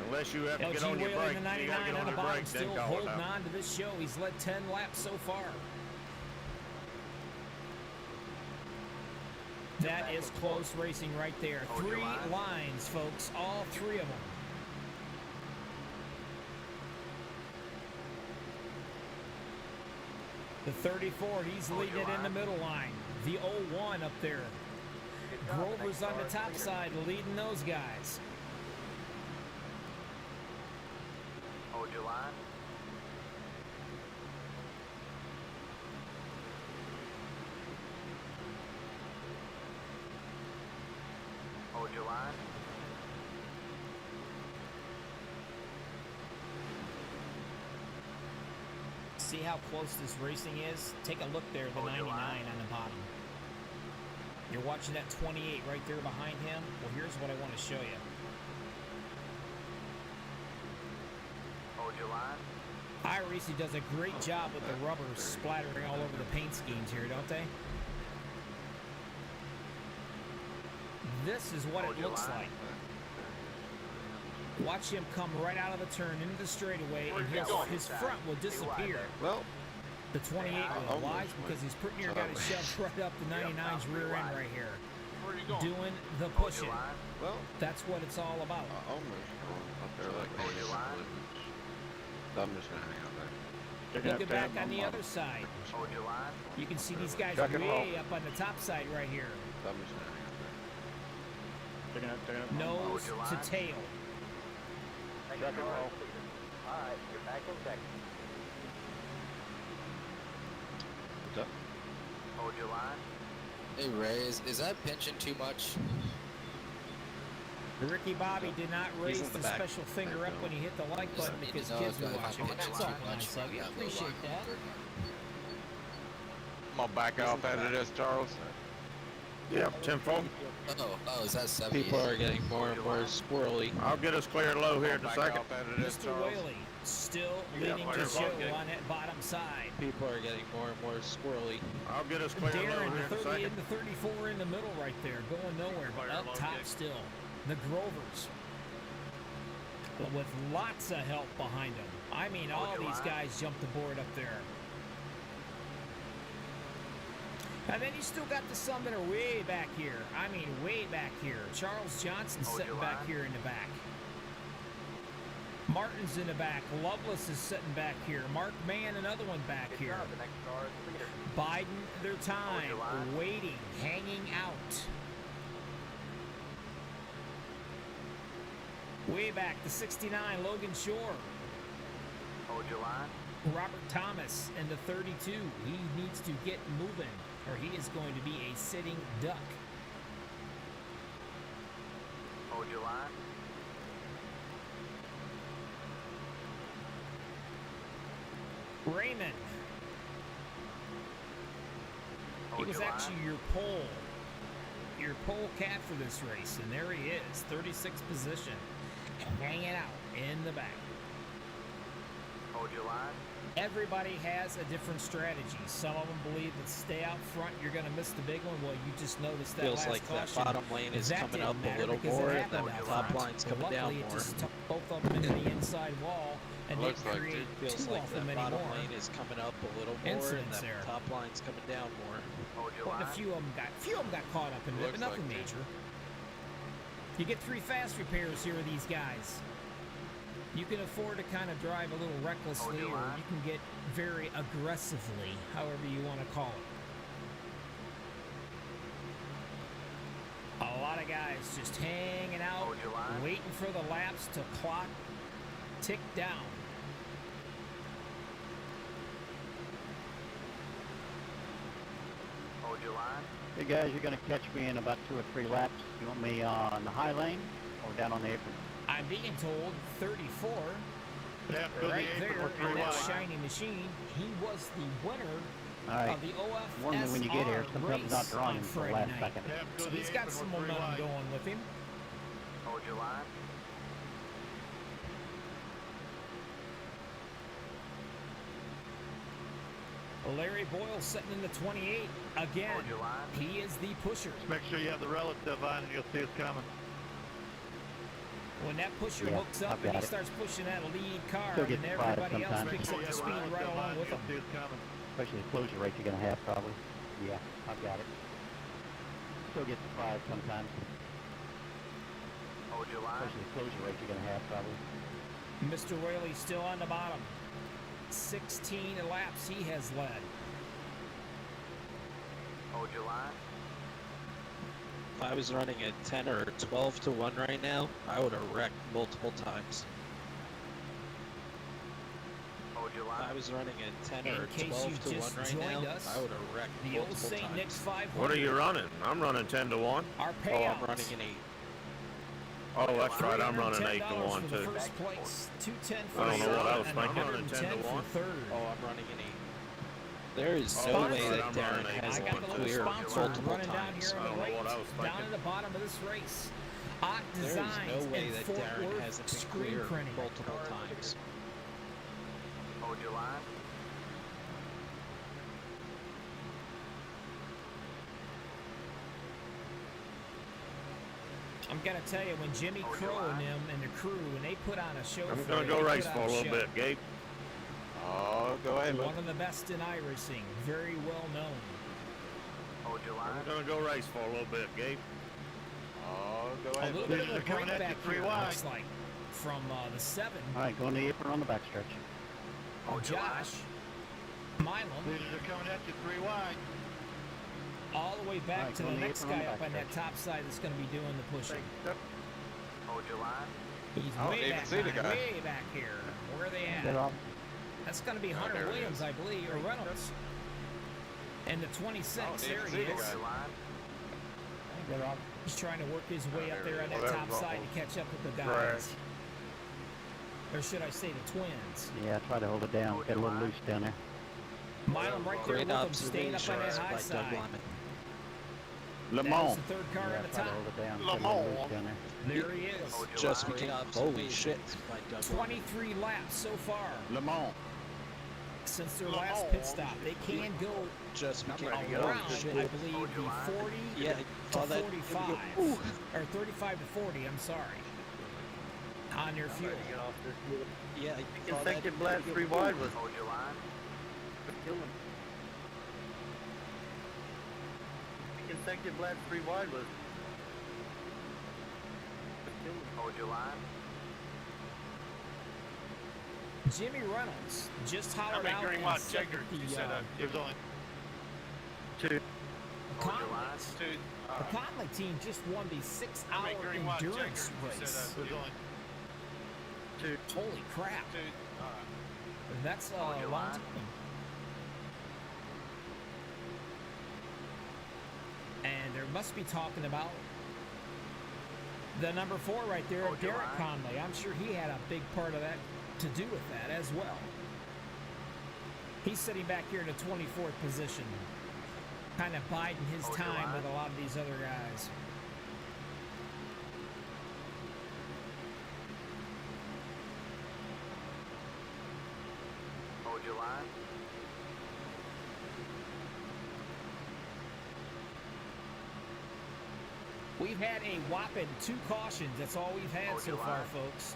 Unless you have to get LG on your Whalen, brake, the you got to 99 get on on the your bottom, brake, then still call it holding out. on to this show. He's led 10 laps so far. That is close racing right there. 3 lines, folks, all 3 of them. The 34, he's leading it in the middle line. The 01 up there. Grover's on the top side, leading those guys. Hold your line. Hold your line. See how close this racing is? Take a look there, the 99 on the bottom. You're watching that 28 right there behind him. Well, here's what I want to show you. Hold your line. Iracing does a great job with the rubber splattering all over the paint schemes here, don't they? This is what it looks like. Watch him come right out of the turn into the straightaway, and his front will disappear. Well, The 28 will. Why? Because he's pretty near got it shoved right up the 99's rear end right here. Doing the pushing. well, That's what it's all about. almost up there like I'm just gonna hang out there. Look at back on the other side. Hold your line. You can see these guys Check and roll. way up on the top side right here. I'm just gonna hang out there. Nose to tail. Check and roll. Alright, you're back in second. What's up? Hold your line. Hey Ray, is that pinching too much? Ricky Bobby did not raise in the the back. special finger up when he hit the like button because kids were watching. That's awful nice of you. I appreciate that. I'm gonna back off out of this, Charles. Yep, 10-4. Oh, is that 70? People are getting more and more squirrely. I'll get us clear low here in a Back second. off out of this, Mr. Charles. Whaley still Yeah, leading fire the show ball, on that bottom side. People are getting more and more squirrely. I'll get us clear low Darren, here in a the 30 second. and the 34 in the middle right there, going nowhere, but up top still. The Grovers. With lots of help behind them. I mean, all these guys jumped aboard up there. And then you still got the some that are way back here. I mean, way back here. Charles Johnson sitting back here in the back. Martin's in the back. Loveless is sitting back here. Mark Mann, another one back here. Biden, their time. Waiting, hanging out. Way back to 69, Logan Shore. Hold your line. Robert Thomas in the 32. He needs to get moving, or he is going to be a sitting duck. Hold your line. Raymond. He was actually your pole cat for this race, and there he is, 36th position, hanging out in the back. Hold your line. Everybody has a different strategy. Some of them believe that stay out front, you're going to miss the big one. Well, you just noticed that Feels last like that caution. bottom lane is That coming didn't up a matter little because it more, and happened that out top front. line's coming Luckily, down it more. just took both of them into the inside wall and Looks didn't like create It feels too like awful that many bottom more lane is coming up a little more, and incidents that there. top line's coming down more. Hold your Well, line. a few of them got caught up in it, Looks but nothing like it. major. You get 3 fast repairs here with these guys. You can afford to kind of drive a little recklessly, or you can get very aggressively, however you want to call it. A lot of guys just hanging out, Hold your line. waiting for the laps to clock, tick down. Hold your line. Hey guys, you're going to catch me in about 2 or 3 laps. You want me on the high lane or down on the apron? I'm being told 34, Yeah, go right the apron there or 3 in that wide. shiny machine. He was the winner All right. of the OFSR Warn me when you get here. Sometimes race not drawing on until the Friday last night. second. Yeah, go So the he's got apron some or 3 momentum wide. going with him. Hold your line. Larry Boyle sitting in the 28 again. Hold your line. He is the pusher. Just make sure you have the relative on and you'll see it's coming. When that pusher Yeah, hooks up I've and got he it. starts pushing that lead car, Still and get spotted everybody else sometimes. picks up the speed right along with him. You'll see it's coming. Especially the closure rate you're going to have probably. Yeah, I've got it. Still get surprised sometimes. Hold your line. Especially the closure rate you're going to have probably. Mr. Whaley still on the bottom. 16 laps he has led. Hold your line. If I was running at 10 or 12 to 1 right now, I would have wrecked multiple times. Hold your If line. I was running at 10 In or case 12 you to 1 just right joined now, us, I would have wrecked The Ol multiple Saint Nic times. 500. What are you running? I'm running 10 to 1. Our Oh, payouts. I'm running an 8. Oh, that's right. I'm running 8 to $310 1 for the too. first place, 210 for I don't know what I was second, thinking. and I'm running 10 to 110 1. for third. Oh, I'm running an 8. There is Oh, no that's way right, that I'm Darren running has I eight. got the been little clear sponsor multiple running down times. here I on don't the know right, what I was down thinking. at the bottom of this race. Ott There is Designs no way and that Fort Darren Worth hasn't been screen clear printing. multiple times. Hold your line. I'm gonna tell you, when Jimmy Hold Crow your and line. them and the crew, when they put on a show, I'm for gonna you, go they race put for on a little show. bit, Gabe. Oh, go ahead, One bud. of the best in Iracing, very well known. Hold your line. I'm gonna go race for a little bit, Gabe. Oh, go A ahead, little bud. bit of a They're coming break at you back 3 here, wide. looks like, from the 7. All right, go on the apron on the backstretch. Hold your line. Josh Milam, Leaders are coming at you 3 wide. all the way back Alright, to go the on the next apron on guy the up on that backstretch. top side that's going to be doing the pushing. Hold your line. He's I don't way even back see the behind, guy. way back here. Where are they Get at? off. That's going to be Hunter there he Williams, is. I believe, or Reynolds. And the 26, I don't there even he see the is. Hold guy. your line. He's trying to work his way up there on that Whatever, top side to catch up with the guys. Right. Or should I say the twins? Yeah, try to hold it down. Get a little loose down there. Milam right there with Great him, staying up on that high observations by Doug side. Lyman. Le That was Mans. the third car Yeah, on the try to top. hold it down. Le Get a little Mans. loose down there. There he is. Just great observations by Doug Lyman. 23 laps so far Le Mans. since their last pit stop. They can go Just became around, a I believe, the 40 Yeah, to saw that. 45. Or 35 to 40, I'm sorry. On their fuel. Yeah, I saw that. Consecutive laps 3 wide was Hold your line. killing. Consecutive laps 3 wide was killing. Hold your line. Jimmy Reynolds just How hollered many out green and light said checkers that you the set up? There's only 2. Hold your line. two. the Conley team just won the 6-hour How many green light endurance checkers you set race. up? There's only 2. Holy crap. two. That's a Hold your long line. time. And there must be talking about the number 4 right there, Hold your Derek line. Conley. I'm sure he had a big part of that to do with that as well. He's sitting back here in the 24th position, kind of biding his Hold your time line. with a lot of these other guys. Hold your line. We've had a whopping 2 cautions. That's all we've had Hold so your far, line. folks.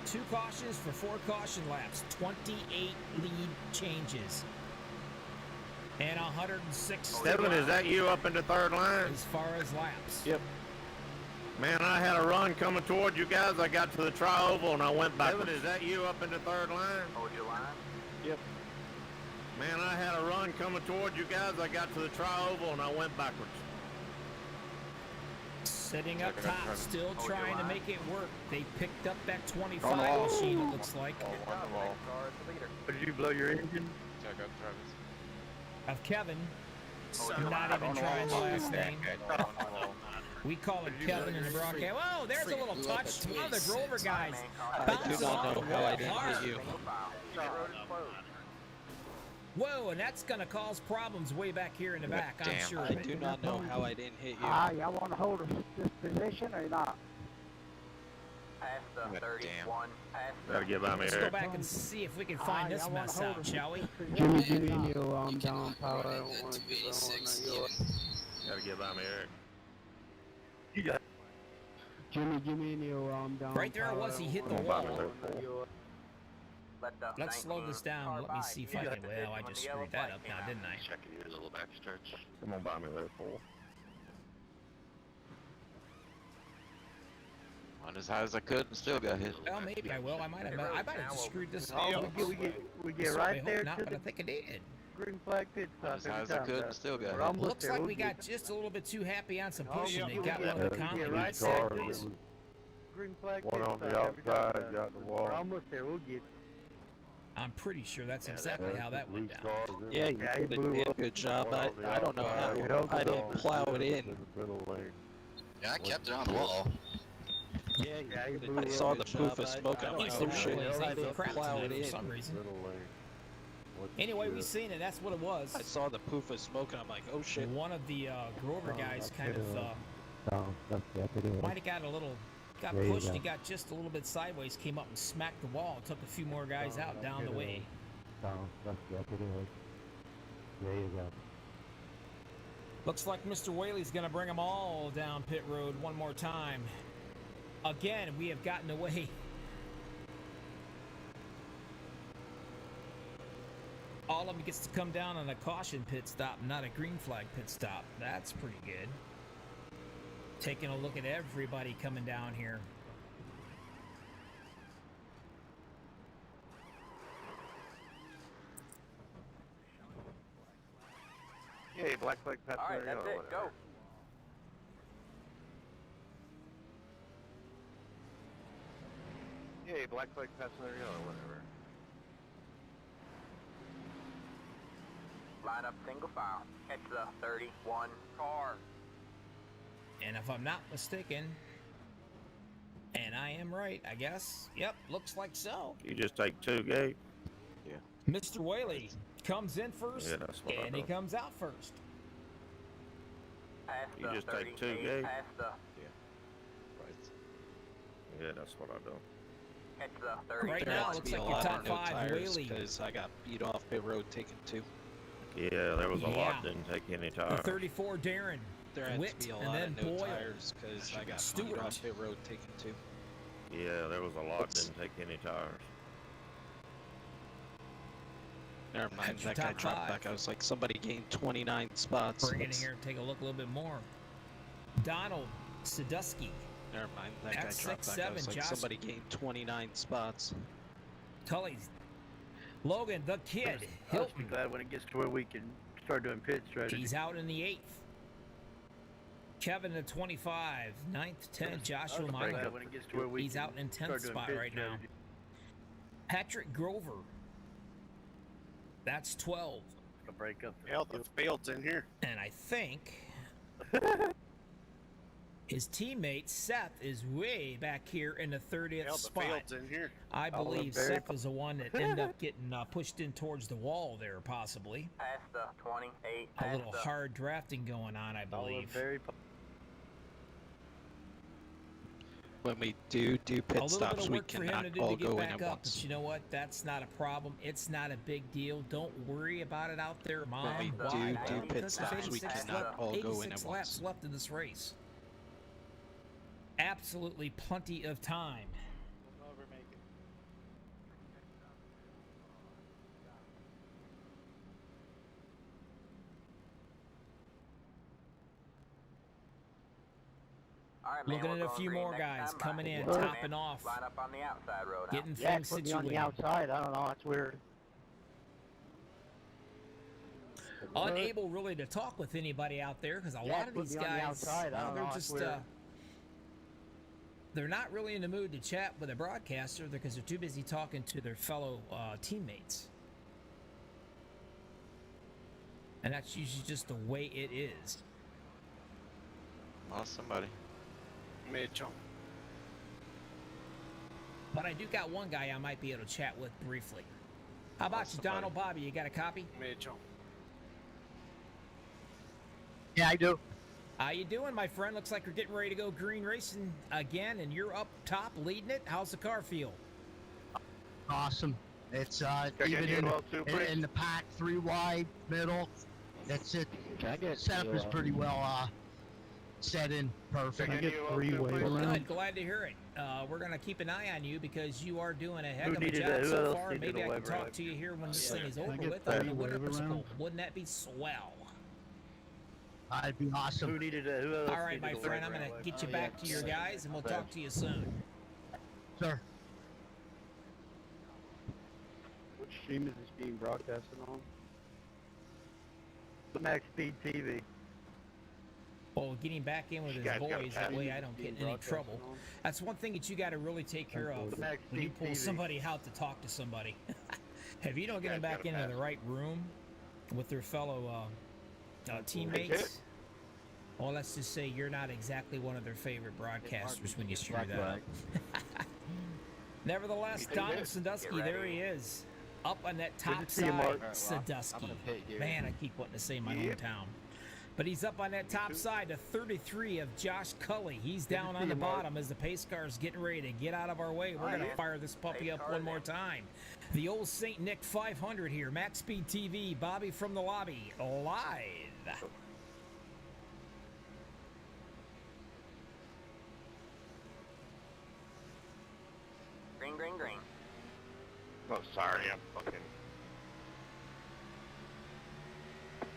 2 cautions for 4 caution laps. 28 lead changes. And 106 Devin, is that you up in the third line? as far as laps. Yep. Man, I had a run coming toward you guys. I got to the tri-oval and I went backwards. Devin, is that you up in the third line? Hold your line. Yep. Man, I had a run coming toward you guys. I got to the tri-oval and I went backwards. Sitting up Check it out, top, Trevor. still Hold your trying to line. make it work. They picked up that 25 On the wall. machine, it looks like, Good job, next car is the leader. Did you blow your engine? Check out Travis. of Kevin. Hold your Not line. even trying the last name. On the wall. We call him Kevin in the broadcast. Whoa, there's a little touch. One of the Grover guys I do bounces not off know the how I wall didn't hard. hit you. Single file. Pit road is closed. Whoa, and that's going to cause problems way back here in the back, I'm Damn. sure I of it. do not know how I didn't hit you. y'all want to hold this position or not? Past the God 31. Past Gotta get by me, Let's go Eric. back and see if we can find this mess out, shall we? Jimmy, Neil, down power. Gotta get by me, Eric. You got Jimmy, Neil, down Right there it was, he hit the Come on, wall. back there. Let the Let's Saint slow Nic this down. car Let me by. see if You I got can. the Well, vision I when just the yellow screwed that flag up came now, out. didn't I? Checking you a little backstretch. Come on by me there, fool. Went as high as I could and still got hit. Well, maybe I will. I might have just screwed this Oh, up. we get So I right hope there not, to but I the think I did. green flag pit Went stop as high every as I time. could and still got We're hit. almost Looks there. like We'll we get- got just a little bit too happy on some Oh, pushing. yeah, They we'll got get one of the it. Conley Yeah, guys. right there. Green flag One pit on the stop every time. outside, got the wall. We're almost there. We'll get. I'm pretty sure that's exactly how that went down. Yeah, you Yeah, he did a blew damn up. good job. I don't know how. I didn't plow it in. Yeah, I kept it on the wall. Yeah, Yeah, he you blew did. I up. saw the poof of smoke. I'm like, He's oh the shit, real I didn't crap plow it tonight for in. some reason. Anyway, we seen it. That's what it was. I saw the poof of smoke and I'm like, oh shit. One of the Grover guys kind of might have got a little, got There you pushed. go. He got just a little bit sideways, came up and smacked the wall, and took a few more guys out down the way. There you go. Looks like Mr. Whaley's going to bring them all down pit road one more time. Again, we have gotten away. All of them gets to come down on a caution pit stop, not a green flag pit stop. That's pretty good. Taking a look at everybody coming down here. Yay, black flag pass. All right, that's it. Go. Yay, black flag passenger yellow, whatever. Line up single file. Catch the 31 car. And if I'm not mistaken, and I am right, I guess. Yep, looks like so. You just take 2, Gabe? Yeah. Mr. Whaley comes in first, Yeah, that's what I and he do. comes out first. You just take 2, Gabe? Yeah. Right. Yeah, that's what I do. Right now, it looks like your top 5, Whaley. Because I got beat off pit road taking 2. Yeah, there was a Yeah. lot, didn't take any The tires. 34, Darren. There had Witt, to be a and lot then of no Boyle. tires because I got Stewart. beat off pit road taking 2. Yeah, there was a lot, didn't take any tires. Never mind, That's your that guy top dropped 5. back. I was like, somebody gained 29 spots. Bring it in here and take a look a little bit more. Donald Sadusky. Never mind, that guy That's dropped 6'7", back. I was like, Josh. somebody gained 29 spots. Tully's. Logan, the kid. I'll Hilton. be glad when it gets to where we can start doing pit strategy. He's out in the 8th. Kevin the 25. 9th, 10. Joshua I'll be Michael. glad when it gets to where we He's can out in start 10th doing spot pit right now. strategy. Patrick Grover. That's 12. I'll break up Hell, the field's in here. And I think his teammate Seth is way back here in the 30th Hell, the spot. field's in here. I Oh, believe very Seth is the one that ended up getting pushed in towards the wall there, possibly. Past the 28. A little hard drafting going on, I All believe. very When we do A pit little stops, bit of we work for him cannot to do all to get go in back at up, once. but you know what? That's not a problem. It's not a big deal. Don't worry about it out there, Mom. we Why? do pit Because there's stops, we 86 cannot left- all go in 86 at laps once. left in this race. Absolutely plenty of time. All right, man, Looking we're at a going few green more next guys time. coming in, All right, topping man. off, Line up on the outside road. getting Yeah, things put me on the situated. outside. I don't know. That's weird. Unable really to talk with anybody out there because a Yeah, lot of put these me on the guys, outside. I well, don't they're know, just it's weird. they're not really in the mood to chat with a broadcaster because they're too busy talking to their fellow teammates. And that's usually just the way it is. Lost somebody. Mitchell. But I do got one guy I might be able to chat with briefly. How about you, Somebody. Donald Bobby? You got a copy? Mitchell. Yeah, I do. How you doing, my friend? Looks like you're getting ready to go green racing again, and you're up top leading it. How's the car feel? Awesome. It's Checking even you in, well, too, please. in the pack, 3 wide, middle. That's it. Setup is pretty well set in perfect. Checking you well, too, please. Good. Glad to hear it. We're going to keep an eye on you because you are doing a heck Who of a needed job that? Who so else far. needed Maybe a I can web talk ride? to you here when this thing is Can I over get with that on the winter wave circle. around? Wouldn't that be swell? That'd be awesome. Who needed that? Who else All right, needed my a friend. web I'm going ride? to get you back to your guys, and we'll talk to you soon. Sir. What stream is this being broadcasted on? Max Speed TV. Well, getting back in with his guys got a boys, that patent way I don't get in any trouble. That's one thing that you got to really take care of Max when you Speed pull TV. somebody out to talk to somebody. If you don't get them guys back got a into the patent. right room with their fellow teammates, well, let's just say you're not exactly one of their favorite broadcasters when you screw that up. Nevertheless, Donald Sadusky, there he is. Up on that top to see you, side, Mark. Sadusky. Man, I keep wanting to say my hometown. But he's up on that top side, the 33 of Josh Cully. He's down on the bottom as the pace car is getting ready to get out of our way. We're going to fire this puppy up one more time. The Ol Saint Nic 500 here, Max Speed TV, Bobby from the lobby, live. Green, green, green. Oh, sorry, I'm fucking...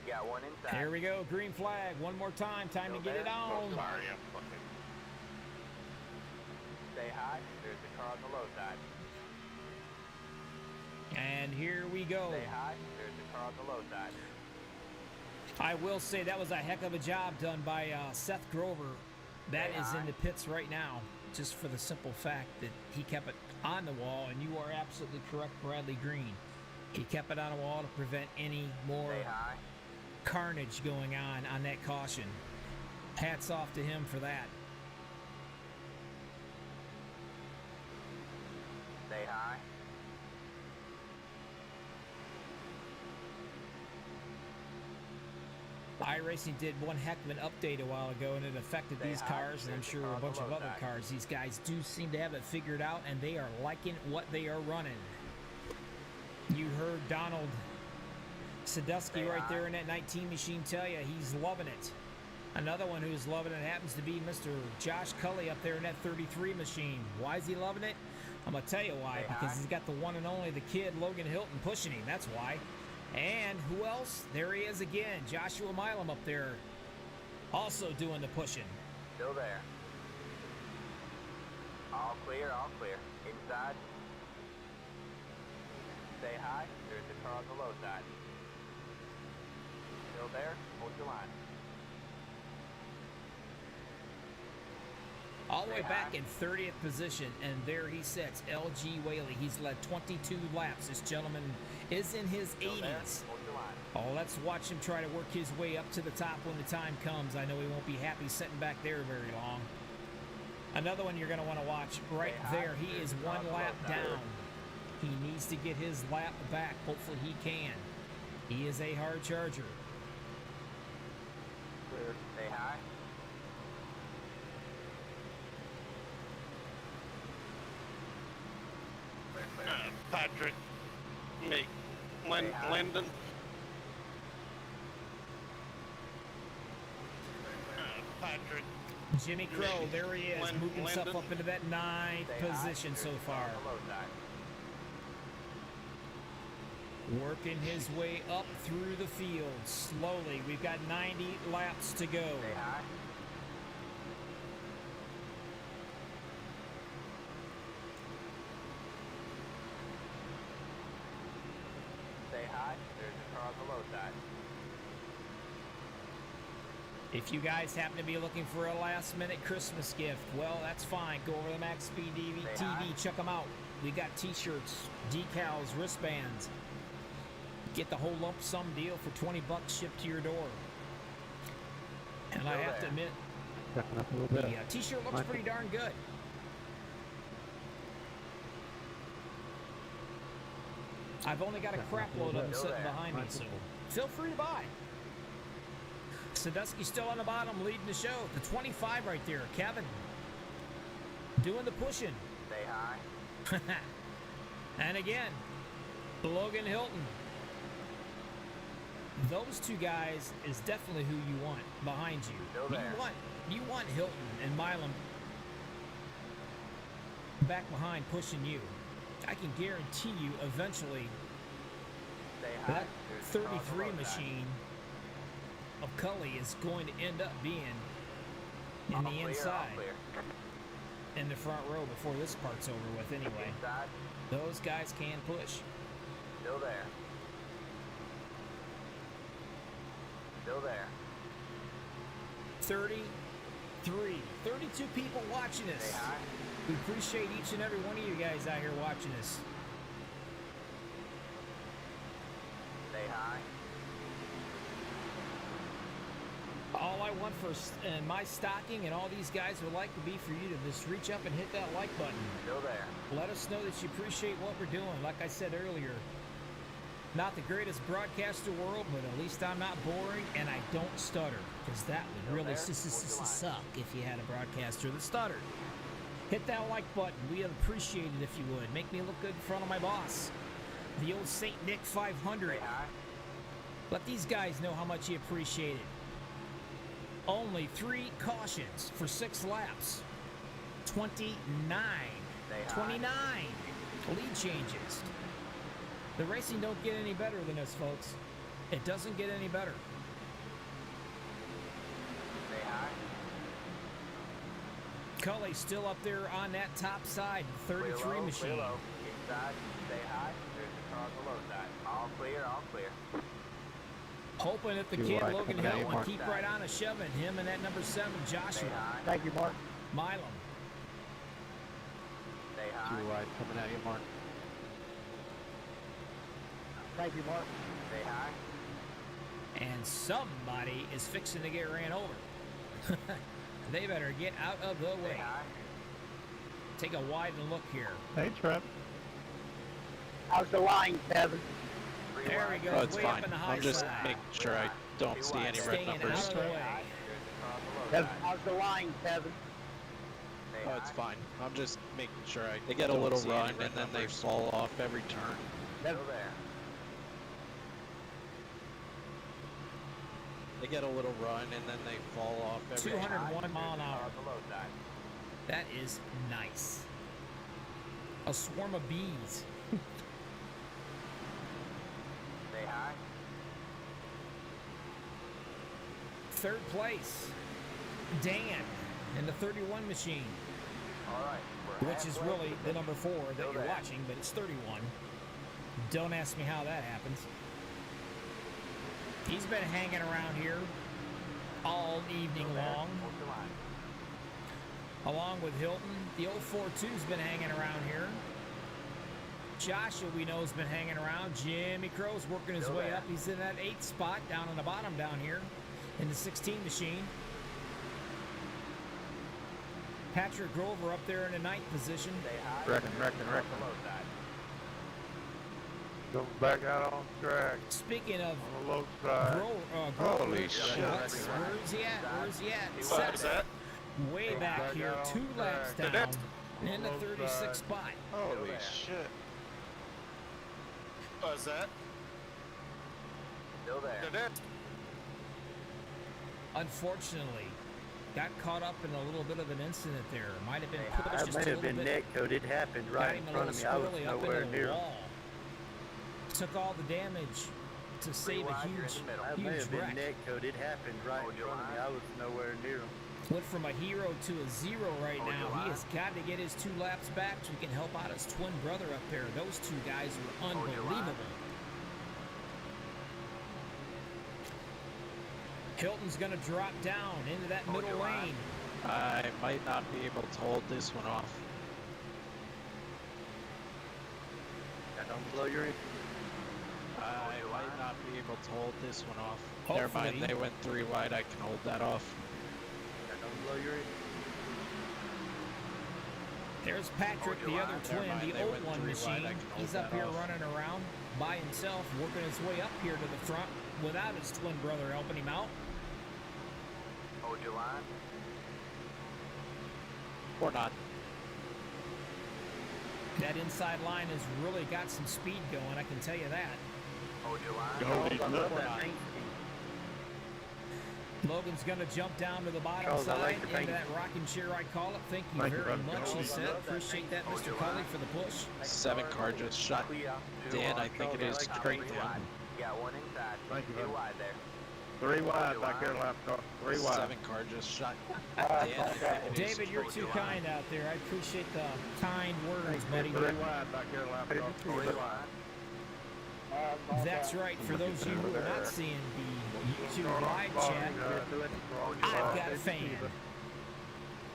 Got one inside. Here we go, green flag, one more time, time to get it Oh, on. sorry, I'm fucking... Stay high. There's the car on the low side. And here we go. Stay high. There's the car on the low side. I will say that was a heck of a job done by Seth Grover. That is in the pits right now, just for the simple fact that he kept it on the wall, and you are absolutely correct, Bradley Green. He kept it on the wall to prevent any more Stay high. carnage going on that caution. Hats off to him for that. Stay high. Iracing did one heck of an update a while ago, and it affected these cars, and I'm sure a bunch of other cars. These guys do seem to have it figured out, and they are liking what they are running. You heard Donald Sadusky right there in that 19 machine tell you he's loving it. Another one who's loving it happens to be Mr. Josh Cully up there in that 33 machine. Why is he loving it? I'm going to tell you why. Because he's got the one and only, the kid, Logan Hilton, pushing him. That's why. And who else? There he is again. Joshua Milam up there. Also doing the pushing. Still there. All clear, all clear. Inside. Stay high. There's the car on the low side. Still there. Hold your line. All the way back in 30th position, and there he sits, L.G. Whaley. He's led 22 laps. This gentleman is in his 80s. Oh, let's watch him try to work his way up to the top when the time comes. I know he won't be happy sitting back there very long. Another one you're going to want to watch right there. He is one lap down. He needs to get his lap back. Hopefully he can. He is a hard charger. Clear. Stay high. Patrick, me, Lyndon. Patrick. Jimmy Crow, there he is, moving himself up into that 9th position so far. Working his way up through the field slowly. We've got 90 laps to go. Stay high. Stay high. There's a car on the low side. If you guys happen to be looking for a last-minute Christmas gift, well, that's fine. Go over to Max Speed TV, check them out. We got T-shirts, decals, wristbands. Get the whole lump sum deal for 20 bucks shipped to your door. And I have to admit, the T-shirt looks pretty darn good. I've only got a crap load of them sitting behind me, so feel free to buy. Sadusky's still on the bottom, leading the show. The 25 right there, Kevin. Doing the pushing. Stay high. And again, Logan Hilton. Those two guys is definitely who you want behind you. You want Hilton and Milam back behind pushing you. I can guarantee you eventually that 33 machine of Cully is going to end up being in the inside, in the front row before this part's over with anyway. Those guys can push. Still there. Still there. 33. 32 people watching us. We appreciate each and every one of you guys out here watching us. Stay high. All I want for my stocking and all these guys would like to be for you to just reach up and hit that like button. Still there. Let us know that you appreciate what we're doing. Like I said earlier, not the greatest broadcaster in the world, but at least I'm not boring and I don't stutter, because that would really suck if you had a broadcaster that stuttered. Hit that like button. We'd appreciate it if you would. Make me look good in front of my boss. The Ol Saint Nic 500. Let these guys know how much you appreciate it. Only 3 cautions for 6 laps. 29. 29 lead changes. The racing don't get any better than this, folks. It doesn't get any better. Stay high. Cully's still up there on that top side, 33 clear machine. Clear low. Inside, stay high. There's the car on the low side. All clear, all clear. Hoping that the kid Logan Hill will keep right on a shoving him and that number 7 Joshua. Thank you, Mark. Milam. Stay high. Too wide coming at you, Mark. Thank you, Mark. Stay high. And somebody is fixing to get ran over. They better get out of the way. Take a wide look here. Hey, Trent. How's the line, Kevin? There we go. Oh, it's way fine. up in the high I'm just side. making sure I don't see any red Staying numbers. out of the way. Kevin, how's the line, Kevin? Oh, it's fine. I'm just making sure they get a little run and then they fall off every turn. Still there. They get a little run and then they fall off every 201 mile an hour. On the low side. That is nice. A swarm of bees. Stay high. Third place, Dan in the 31 machine, All right. which is really the number 4 that you're watching, but it's 31. Don't ask me how that happens. He's been hanging around here all evening long, along with Hilton. The old 4-2's been hanging around here. Joshua, we know, has been hanging around. Jimmy Crow's working his way up. He's in that 8th spot down on the bottom down here in the 16 machine. Patrick Grover up there in the 9th position. Reckon. Go back out on track. Speaking of On the low side. Grover, Holy shit. where's he at? Where's he at? What is that? Way back here, 2 laps down in the 36th spot. Holy shit. What is that? Still there. Unfortunately, got caught up in a little bit of an incident there. Might have been pushed That just may a have little been bit. Nick, code. It happened Got right him in a front of me. little I was squirrely up nowhere into the near him. wall. Took all the damage to save a huge That may have been wreck. Nick, code. It happened right in front of me. I was nowhere near him. Went from a hero to a 0 right now. He has got to get his 2 laps back so he can help out his twin brother up there. Those 2 guys were unbelievable. Hilton's going to drop down into that middle lane. I might not be able to hold this one off. Don't blow your engine. I might not be able to hold this one off. Hopefully. Never mind, they went 3 wide. I can hold that off. Don't blow your engine. There's Patrick, the other twin, mind, the they old went 1 3 wide. machine. I can hold He's up that here off. running around by himself, working his way up here to the front without his twin brother helping him out. Hold your line. Or not. That inside line has really got some speed going, I can tell you that. Hold your line. Charles, I love that paint Logan's going to jump down to the bottom Charles, I side like the into paint. that rocking chair, I call it. Thank you Thank you, very brother. much, he Charles, I said. love that Appreciate that, Hold Mr. your Cully, line. for the push. 7 car just shut. Dan, I think it is straight Three down. wide. You got 1 inside. Thank you, 2 buddy. wide there. 3 wide back there, lap car. 3 wide. 7 car just shut. Dan, I think it is David, you're straight too down. kind out there. I appreciate the kind words, buddy. 3 wide back there, lap car. 3 3 wide. wide. That's right. For those of you who are not seeing the YouTube live chat, I've got a fan.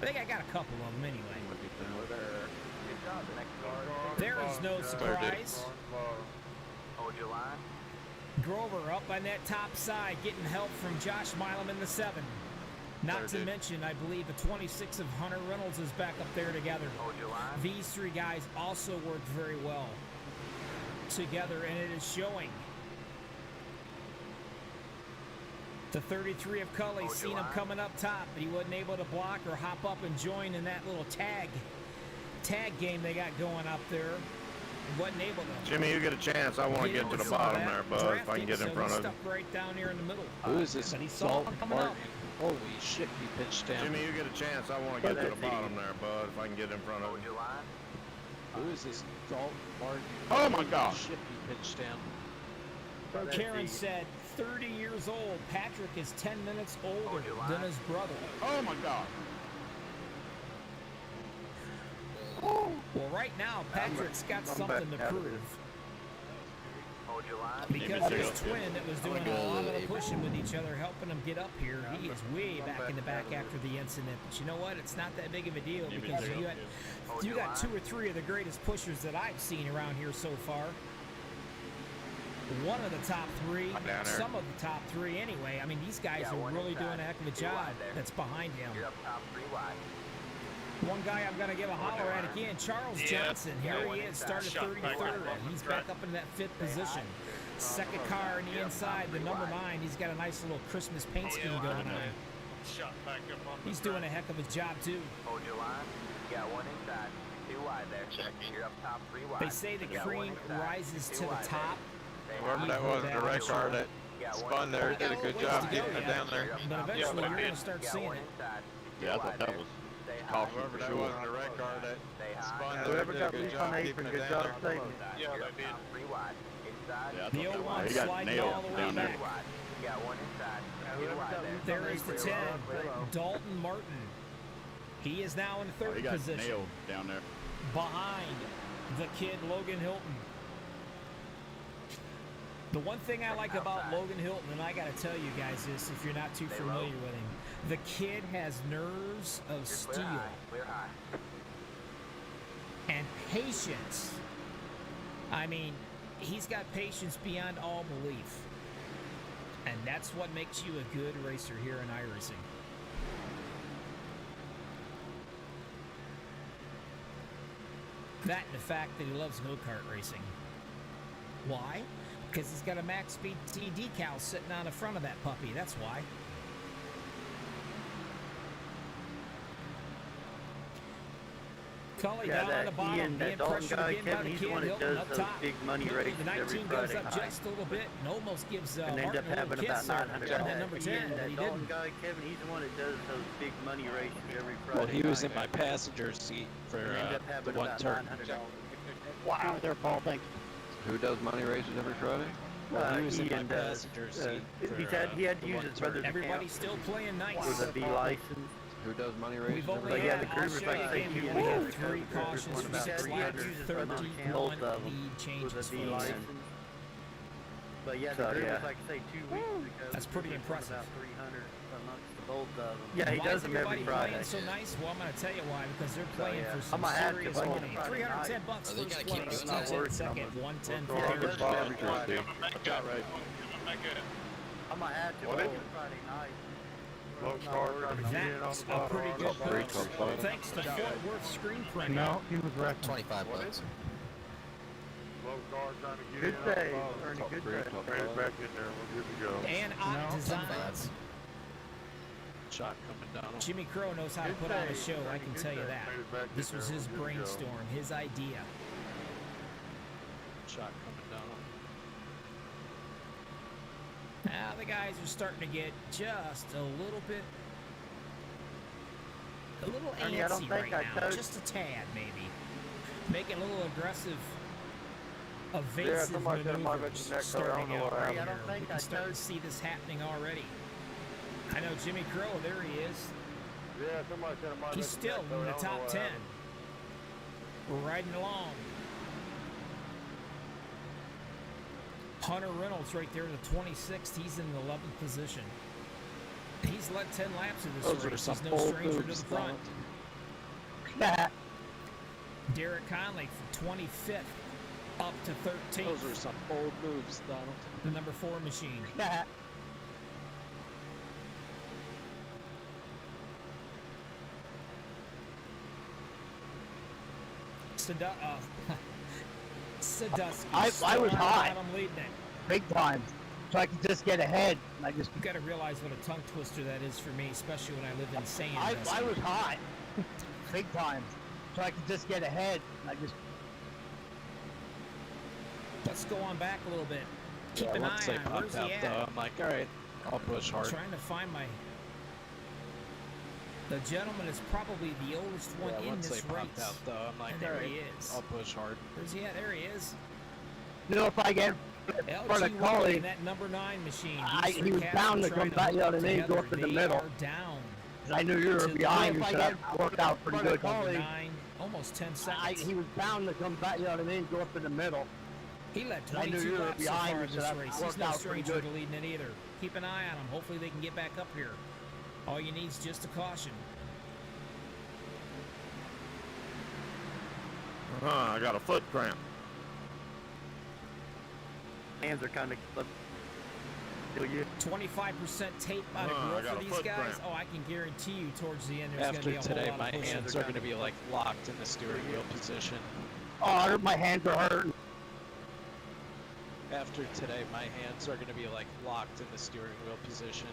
I think I got a couple of them anyway. Good job. The next car. There is no surprise. Hold your line. Grover up on that top side, getting help from Josh Milam in the 7. Not to mention, I believe the 26 of Hunter Reynolds is back up there together. Hold your line. These 3 guys also work very well together, and it is showing. The 33 of Cully, seen him coming up top, but he wasn't able to block or hop up and join in that little tag game they got going up there. He wasn't able to. Jimmy, you get a chance. I want to get to the some of bottom that there, bud, if I can get in so front he's of you. stuck right down here in the middle. Who is this? But he saw Salt him coming Martin. up. Holy shit, he pitched down. Jimmy, you get a chance. I want to get to the bottom there, bud, if I can get in front of Hold you. your line. Who is this? Salt Martin. Oh my God. Holy shit, he pitched down. Karen said, 30 years old. Patrick is 10 minutes older than his brother. Oh my God. Well, right now, Patrick's got something to prove. Hold your line. Because his twin that was doing a lot of the pushing with each other, helping him get up here, he is way back in the back after the incident. But you know what? It's not that big of a deal because you got 2 or 3 of the greatest pushers that I've seen around here so far. one of the top three, I'm down there. some of the top three anyway. I mean, these guys Yeah, are one really inside, doing a heck of a 2 job wide there. that's behind him. You're up top 3 wide. One guy I'm going to give a holler at again, Charles Johnson. Here he is, started 33rd. He's back up in that 5th position. Second car on the inside, the number 9. He's got a nice little Christmas paint scheme going on. Shot back up on He's doing a heck of a job, too. Hold your line. You got 1 inside. 2 wide there. You're up top 3 wide. They say the You got 1 cream inside, rises 2 to the wide top. there. Whoever that was in the red car that You got 1 spun there inside. did a good job getting it down there. But eventually you're going to start You got seeing 1 it. inside. Yeah, I thought that was caution Whoever for that sure. was in the red car that spun there Whoever did a got good loose on job the keeping apron, it good down job there. saving it. Yeah, they did. 3 wide. Inside. Yeah, I The thought old that one was, he got sliding nailed all the way down there. back. You got 1 inside. 2 Whoever wide got there. loose There on the is the apron, 10, clear low. Dalton Martin. He is now in Oh, third he got position nailed down there. behind the kid Logan Hilton. The one thing I like about Logan Hilton, and I got to tell you guys this if you're not too familiar with him, the kid has nerves of Clear steel high. Clear high. and patience. I mean, he's got patience beyond all belief. And that's what makes you a good racer here in Iracing. That and the fact that he loves go-kart racing. Why? Because he's got a Max Speed T decal sitting on the front of that puppy. That's why. Cully Yeah, down on the that bottom, Ian, being that Dalton pressured guy, again by Kevin, the he's kid the one that Hilton does up those top. big money Hilton, races the every 19 goes Friday up night. just a little bit and almost gives And end Martin up a little having kiss about there. 900 Jumped in number 10, Ian, but that he Dalton didn't. guy, Kevin, he's the one that does those big money races every Friday Well, he was in night. my passenger seat for And end up the having one about turn. $900. Wow, they're Paul, thanks. Who does money races every Friday? Well, he was in my Ian passenger seat for he had to the use one his turn. brother's Everybody's account still playing nice. for the B license. Who does money races We've every only But yeah, had, the I'll Groovers, show like you I say, again, he we only only has had to 3 go through cautions one for about 6 300 laps, for both 31 of them lead with changes the for B the license. season. But yeah, the So, Groovers, yeah. like I say, 2 weeks ago. That's pretty the Groovers won impressive. About 300 amongst the both of them. Yeah, he Why does is them every everybody Friday. playing so nice? Well, I'm going to tell you why. Because they're So, playing yeah. for I'm some gonna have to serious play money. Friday $310 night. bucks Oh, they first gotta keep place, doing that. 210 second, 110 Yeah, he third. does them every Friday. Got right. I'm gonna have to What play is it? Friday night. Low car trying to get in on That's the a bottom. pretty good Great price. car. Thanks to Fort Worth screen printing. No, he was wrecking. 25 bucks. Low car trying to get Good in on the day, bottom. Ernie, good day. Right back in there, we're good to go. And Ott Designs. Shot coming down. Jimmy Crow knows how to Good put on a day, show, I Ernie, can good tell you day. that. Right back in This was there, his we're good to go. brainstorm, his idea. Shot coming down. Now the guys are starting to get just a little bit, Ernie, I don't antsy think right I now, told- just a tad maybe. Making a little aggressive, evasive somebody said it might have been maneuvers the next car. I don't starting know out what right happened. I here. don't think We can I start to told- see this happening already. I know Jimmy Crow, there he is. Yeah, somebody said it might have He's been still next car. in I the don't know top what 10. happened. We're riding along. Hunter Reynolds right there in the 26th. He's in the 11th position. He's led 10 laps of this Those are race. some He's no bold stranger to moves, the front. Donald. Derek Conley from 25th up to 13th. Those are some bold moves, Donald. The number 4 machine. Sadusky. I still was on the high. bottom leading it. Big time. So I could just get ahead. And I just You got to realize what a tongue twister that is for me, especially when I live in sand. I was hot. Big time. So I could just get ahead. And I just Let's go on back a little bit. Keep Yeah, an once eye they on popped where's out, he at. though, I'm like, all right, I'll push hard. Trying to find my. The gentleman is probably the oldest one Yeah, in once this they popped race. out, though, I'm like, And all there right, he is. I'll push hard. Where's he at? There he is. you know if I get in front of LG Cully, in that number 9 machine. he was bound to come back the other day and go up in the middle. Down. 'Cause I knew you were To the behind me, left. so that worked out pretty good. Number 9, almost 10 seconds. He was bound to come back the other day and go up in the middle. He led I knew 22 you were laps so behind far me, in so this that race. He's worked no out pretty stranger good. to leading it either. Keep an eye on him. Hopefully they can get back up here. All you need is just a caution. I got a foot cramp. Hands are kind of. 25% tape on a grill for these guys. Oh, I can guarantee you towards the end there's going to be a whole today, lot my of pushing. hands are going to be like locked in the steering wheel position. Oh, my hands are hurting. After today, my hands are going to be like locked in the steering wheel position.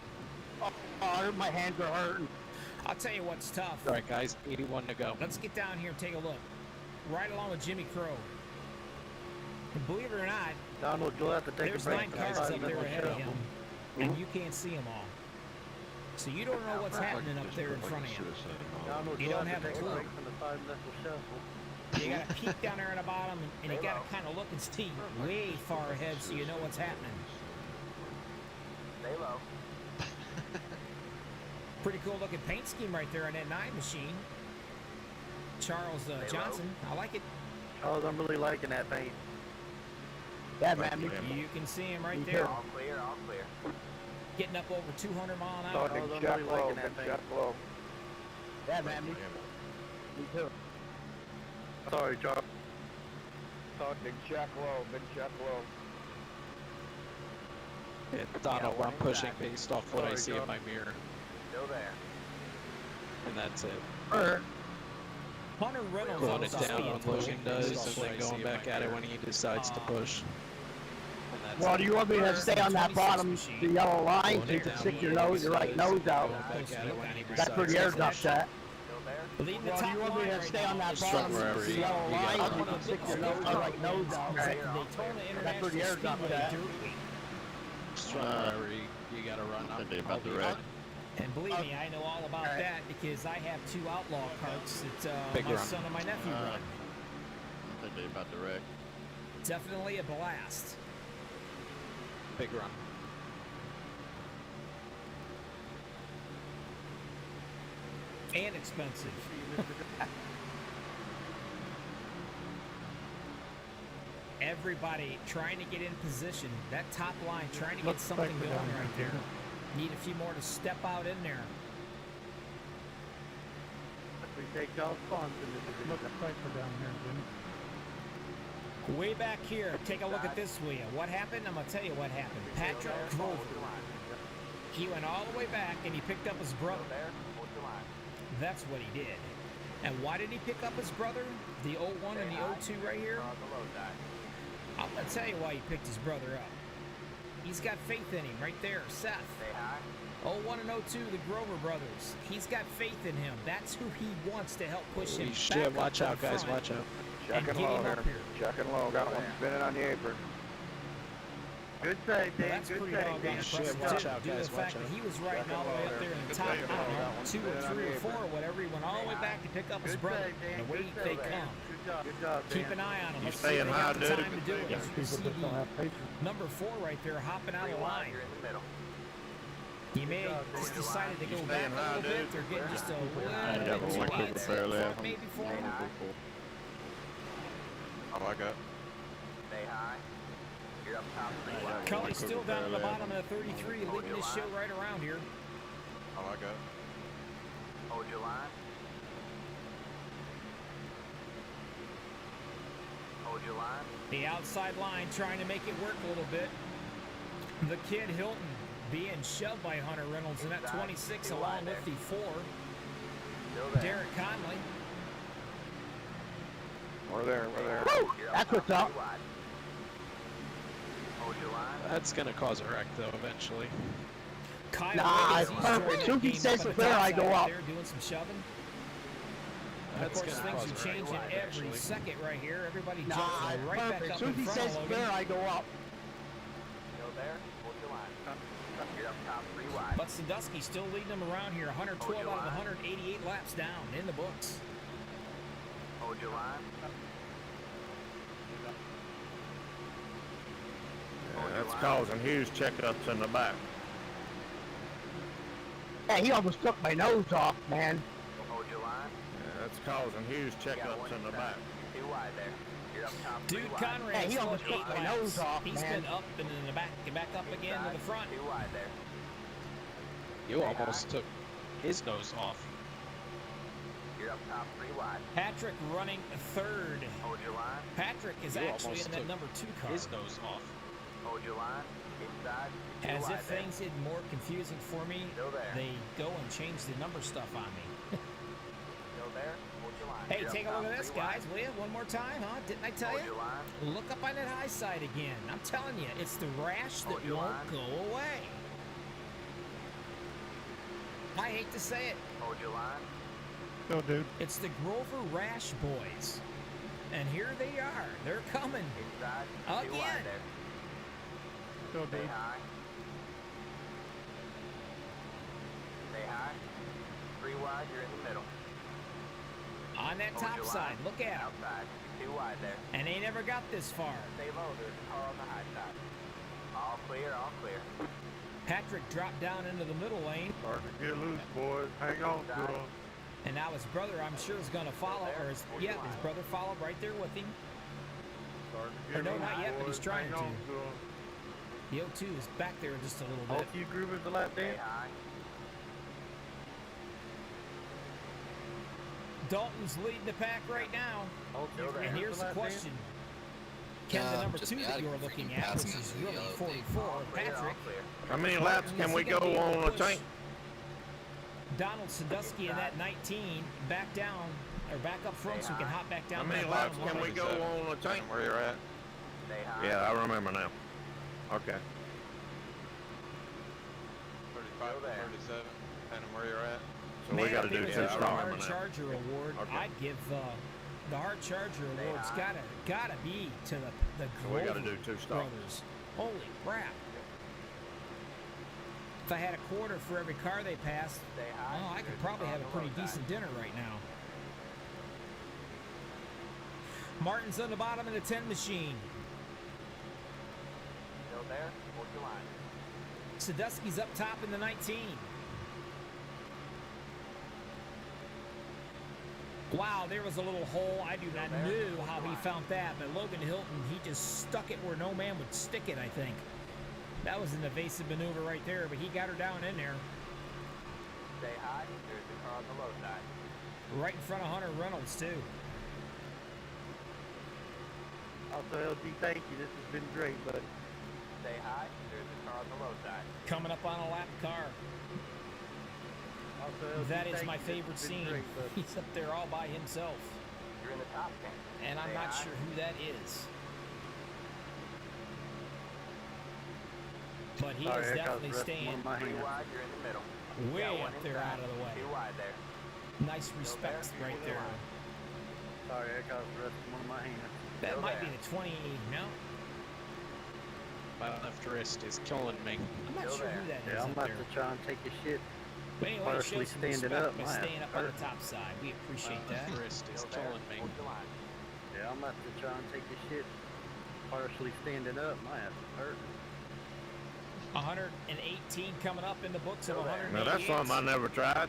Oh, my hands are hurting. I'll tell you what's tough. All right, guys, 81 to go. Let's get down here and take a look. Right along with Jimmy Crow. And believe it or not, Donald, you'll have to take there's a break. 9 cars up there ahead of him, and you can't see them all. So you don't know what's happening up there in front of you. Donald, You you'll don't have to have a take a clue. break from the 5-minute shuffle. You gotta peek down there in the bottom, and you gotta kind of look and see way far ahead so you know what's happening. Stay low. Pretty cool looking paint scheme right there on that 9 machine. Charles Johnson, I like it. Charles, I'm really liking that paint. Yeah, man. You can see him right there, All clear, all clear. getting up over 200 mile an hour. Charles, I'm really liking that paint. Yeah, man. Me too. Sorry, Charles. Big check low, big check low. Yeah, Donald, I'm pushing based off what I see in my mirror, Still there. and that's it. Hunter Reynolds Pulling it also down being when pushed. Logan does, and then going back at it when he decides to push. And that's Well, it. do you want me to stay on that bottom, the yellow line, so you can stick your right nose out? That's where the air duct's at. Leading the Well, do top you want me line to right stay now on that is bottom, Somewhere the yellow you line, got so you can stick your nose out? Daytona That's where the International air duct's Speedway at. Dirt Week. Just wherever you gotta run up. About the red. And believe me, I know all about that because I have 2 outlaw carts that Big my run. son and my nephew run. About the wreck. Definitely a blast. Big run. And expensive. Everybody trying to get in position. That top line trying to get something going right there. Need a few more to step out in there. We take y'all's funds in this Way back here, take a look at this wheel. What happened? I'm going to tell you what happened. Patrick Grover. He went all the way back and he picked up his brother. That's what he did. And why did he pick up his brother? The 01 and the 02 right here? I'm going to tell you why he picked his brother up. He's got faith in him right there, Seth. 01 and 02, the Grover brothers. He's got faith in him. That's who he wants to help push him Holy back shit, up watch to out, the guys, front watch out. and get him up here. Checking low, got one spinning on the apron. Good save, Well, Dan. that's Good pretty save, doggone Dan. impressive, Watch too, out, due to guys, the watch fact that out. he was riding all the way up there in the top, I don't know, 2 or 3 or 4 or whatever. He went all the way back to pick up his Good brother. save, Dan. And away Good they save, Dan. come. Good job, Dan. Keep an eye on him. You Let's see if staying they high, got the dude? time to do it. As you can see the number 4 right there hopping out of the line. You're in the middle. He may have just decided to go You back staying a high, little bit. dude? They're getting just a little Yeah, bit but too like antsy fairly for it maybe for him. I like that. Stay high. You're up top 3 wide. Cully's still down at the bottom of the 33, leading this show right around here. I like that. Hold your line. Hold your line. The outside line trying to make it work a little bit. The kid Hilton being shoved by Hunter Reynolds in that 26 along with the 4. Still there. Derek Conley. We're there, we're there. Woo! That's what's up. 3 wide. Hold your line. That's gonna cause a wreck, though, eventually. Kyle Nah, Wiggins, it's he's perfect. joining the Suki game says up on it's the there, top I side go right up. there doing some shoving. And of That's course, gonna things cause are a wreck changing every eventually. second right here. Everybody Nah, jumps it's right back perfect. up in Suki front says of it's there, Logan. I go up. Still there. Hold your line. You're up top 3 wide. But Sandusky still leading them around here. 112 out of 188 laps down in the books. Hold your line. That's causing huge checkups in the back. Yeah, he almost took my nose off, man. Hold your line. That's causing huge checkups in the back. 2 wide there. You're up top 3 Dude, wide. Conrad's Hey, he still almost at 8 took my laps. nose off, He's man. been up and in the back, back up again to the front. 2 wide there. You almost took his nose off. You're up top 3 wide. Patrick running 3rd. Hold your line. Patrick is You actually almost in that took number 2 car. His nose off. Hold your line. Inside. As wide if there. things get more confusing for me, Still there. they go and change the number stuff on me. Still there. Hold your line. Hey, You're take a up look top, at this, 3 wide. guys, will you? One more time, huh? Didn't I tell Hold you? your line. Look up on that high side again. I'm telling you, it's the rash that Hold your won't line. go away. I hate to say it. Hold your line. Go, dude. It's the Grover Rash boys. And here they are. They're coming. Inside. 2 Again. wide there. Go, Stay dude. high. Stay high. 3 wide. You're in the middle. On that Hold top your side, line. look at 'em. Outside. 2 wide there. And they never got this far. Stay low. There's a car on the high side. All clear. All clear. Patrick dropped down into the middle lane. Starting to get loose, boys. Hang on to him. And now his brother, I'm sure, is going to follow. Or his brother followed right there with him. Starting to Or get no, loose, not yet, but boys. he's trying Hang to. on to him. The O2 is back there just a little All bit. few groovers the lap Stay dance. high. Dalton's leading the pack right now. All few And And groovers here's the lap dance. question. Can the number just 2 mad that you're for looking freaking at, which passing is the really yellow 44, Clear. All Patrick, clear. How many laps can we go on a tank? Donald Sandusky in that 19 back down, or back up front so we can hop back How down. many that laps bottom can we line. go on a tank? Where you're at? Stay high. Yeah, I remember now. Okay. 35 to there. 37, depending where you're at. So we Man, got to if do it was 2 a star hard now. Charger award, Okay. I'd give the hard Charger award's high. gotta be to the So we got to Grover do 2 stars. brothers. Holy crap! If I had a quarter for every car they passed, Stay high. oh, I could There's probably car have on a the pretty low side. decent dinner right now. Martin's on the bottom of the 10 machine. Still there. Hold your line. Sadusky's up top in the 19. Wow, there was a little hole. I do not know how he found that, but Logan Hilton, he just stuck it where no man would stick it, I think. That was an evasive maneuver right there, but he got her down in there. Stay high. There's a car on the low side. Right in front of Hunter Reynolds, too. Also, LG, thank you. This has been great, buddy. Stay high. There's a car on the low side. Coming up on a lap car. Also, LG, That is thank my you. This favorite has been scene. great, buddy. He's up there all by himself. You're in the top 10. And I'm Stay not high. sure who that is. But he Sorry, is I got definitely the rest of one staying of my 3 hands. wide. You're in the middle. way Got up one there inside. out of the way. 2 wide there. Nice respect there? right there. Sorry, I got the rest of one of my hands. That Still might there. be the 20, no? My left wrist is killing me. I'm not Still sure there. who that is Yeah, I'm up about there. to try and take a shit. But anyway, partially show some standing respect up, by my staying up on the hurt. top side. We appreciate My that. left wrist is Still there. killing me. Hold your line. Yeah, I'm about to try and take a shit. Partially standing up, my ass is hurting. 118 coming up in the books of Still there. 188. Now that's something I never tried.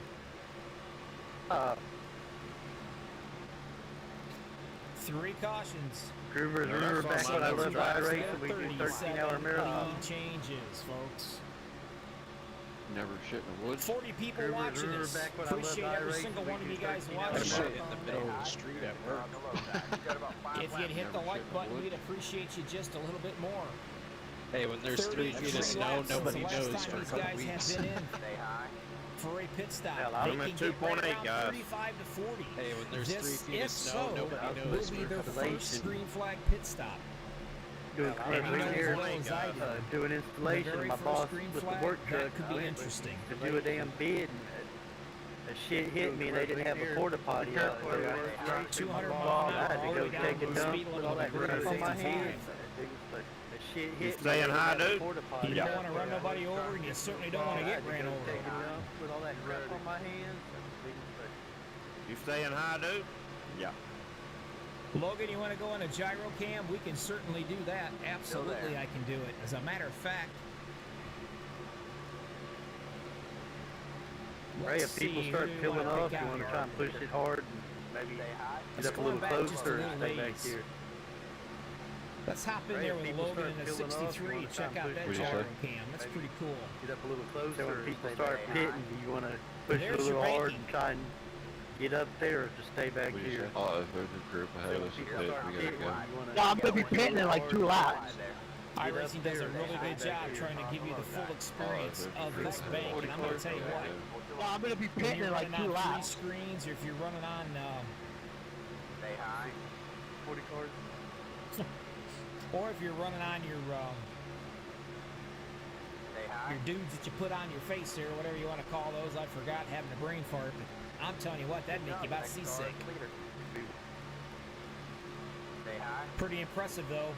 3 cautions. Groovers, Yeah, remember that's back when I something lived I by never race and we do 13-hour 37 marathon? lead changes, folks. Never shit in the woods. 40 people Groovers, watching remember this. back when I lived Appreciate by every race single and we one of do you guys 13-hour watching. Shit in the marathon? middle of the street at Car work. on the low side. You got about 5 If you'd laps. hit the Never like shit in the button, woods. we'd appreciate you just a little bit more. Hey, when there's 3 feet of 33 snow, laps since nobody the last knows time for a these couple guys weeks. have been in Stay high. for a pit stop. Hell, They I'm can at get right 2.8, around guys. 35 to 40. Hey, when there's This, 3 feet if of snow, so, nobody will knows be for a their couple first weeks. green flag pit stop. Doing And you know commercial as here, well as I do, doing the installation. very My first boss green with the flag, work truck that could be interesting. to do a damn bid. And shit hit me and they didn't have a porta potty out there. 200 I mile an had hour, to all go the way down take to a the dump, speed put limit all of that the crap on my 55. hands. The shit hit me. staying they didn't high, have a dude? porta potty You don't out want to there. run nobody over, and you certainly don't want to I get had to ran go over. take a dump, put all that crap on my hands. You staying high, dude? Yeah. Logan, you want to go on a gyro cam? We can certainly do that. Absolutely, I can do it. As a matter of fact, Ray, let's if people see, start who do peeling I off, pick you out want to here? try and push it hard and maybe Stay high. get Let's up a go little back just a closer and little stay back ways. here. Let's hop in Ray, there if with people Logan start in a peeling off, you 63. wanna try Check and out push that What'd you gyro say? cam. That's pretty cool. Get up a little closer. So When when people stay start high. pitting, you want to push it a There's little your hard banking. and try and get up there or just stay back What'd you here. say? Oh, if there's a group ahead of us, People we start gotta pitting, go. you wanna No, I'm gonna be get pitting in like 2 hard. laps. Iracing does a really good job trying to give you the full experience of this bank, and I'm going to tell you what. Well, I'm going to be When pitting you're in like running 2 on 3 laps. screens, or if you're running on, Stay high. 40 cars. or if you're running on your Stay high. dudes that you put on your face there, or whatever you want to call those. I forgot having a brain fart, but I'm telling you what, that'd make you about seasick. Stay high. Pretty impressive, though.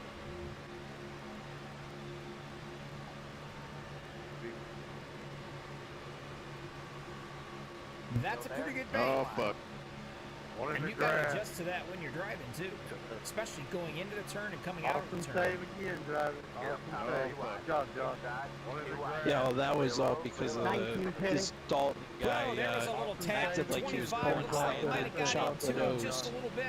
That's a pretty good bank. Oh, fuck. One in And the you got to grass. adjust to that when you're driving, too. Especially going into the turn and coming out of Awesome the turn. save again, driver. Awesome save. Good job, Josh. Yeah, well, that was all because of this Dalton guy Well, there was a little tag acted like he was 25. pulling Looks like out he might have got chopped into the him nose. just a little bit.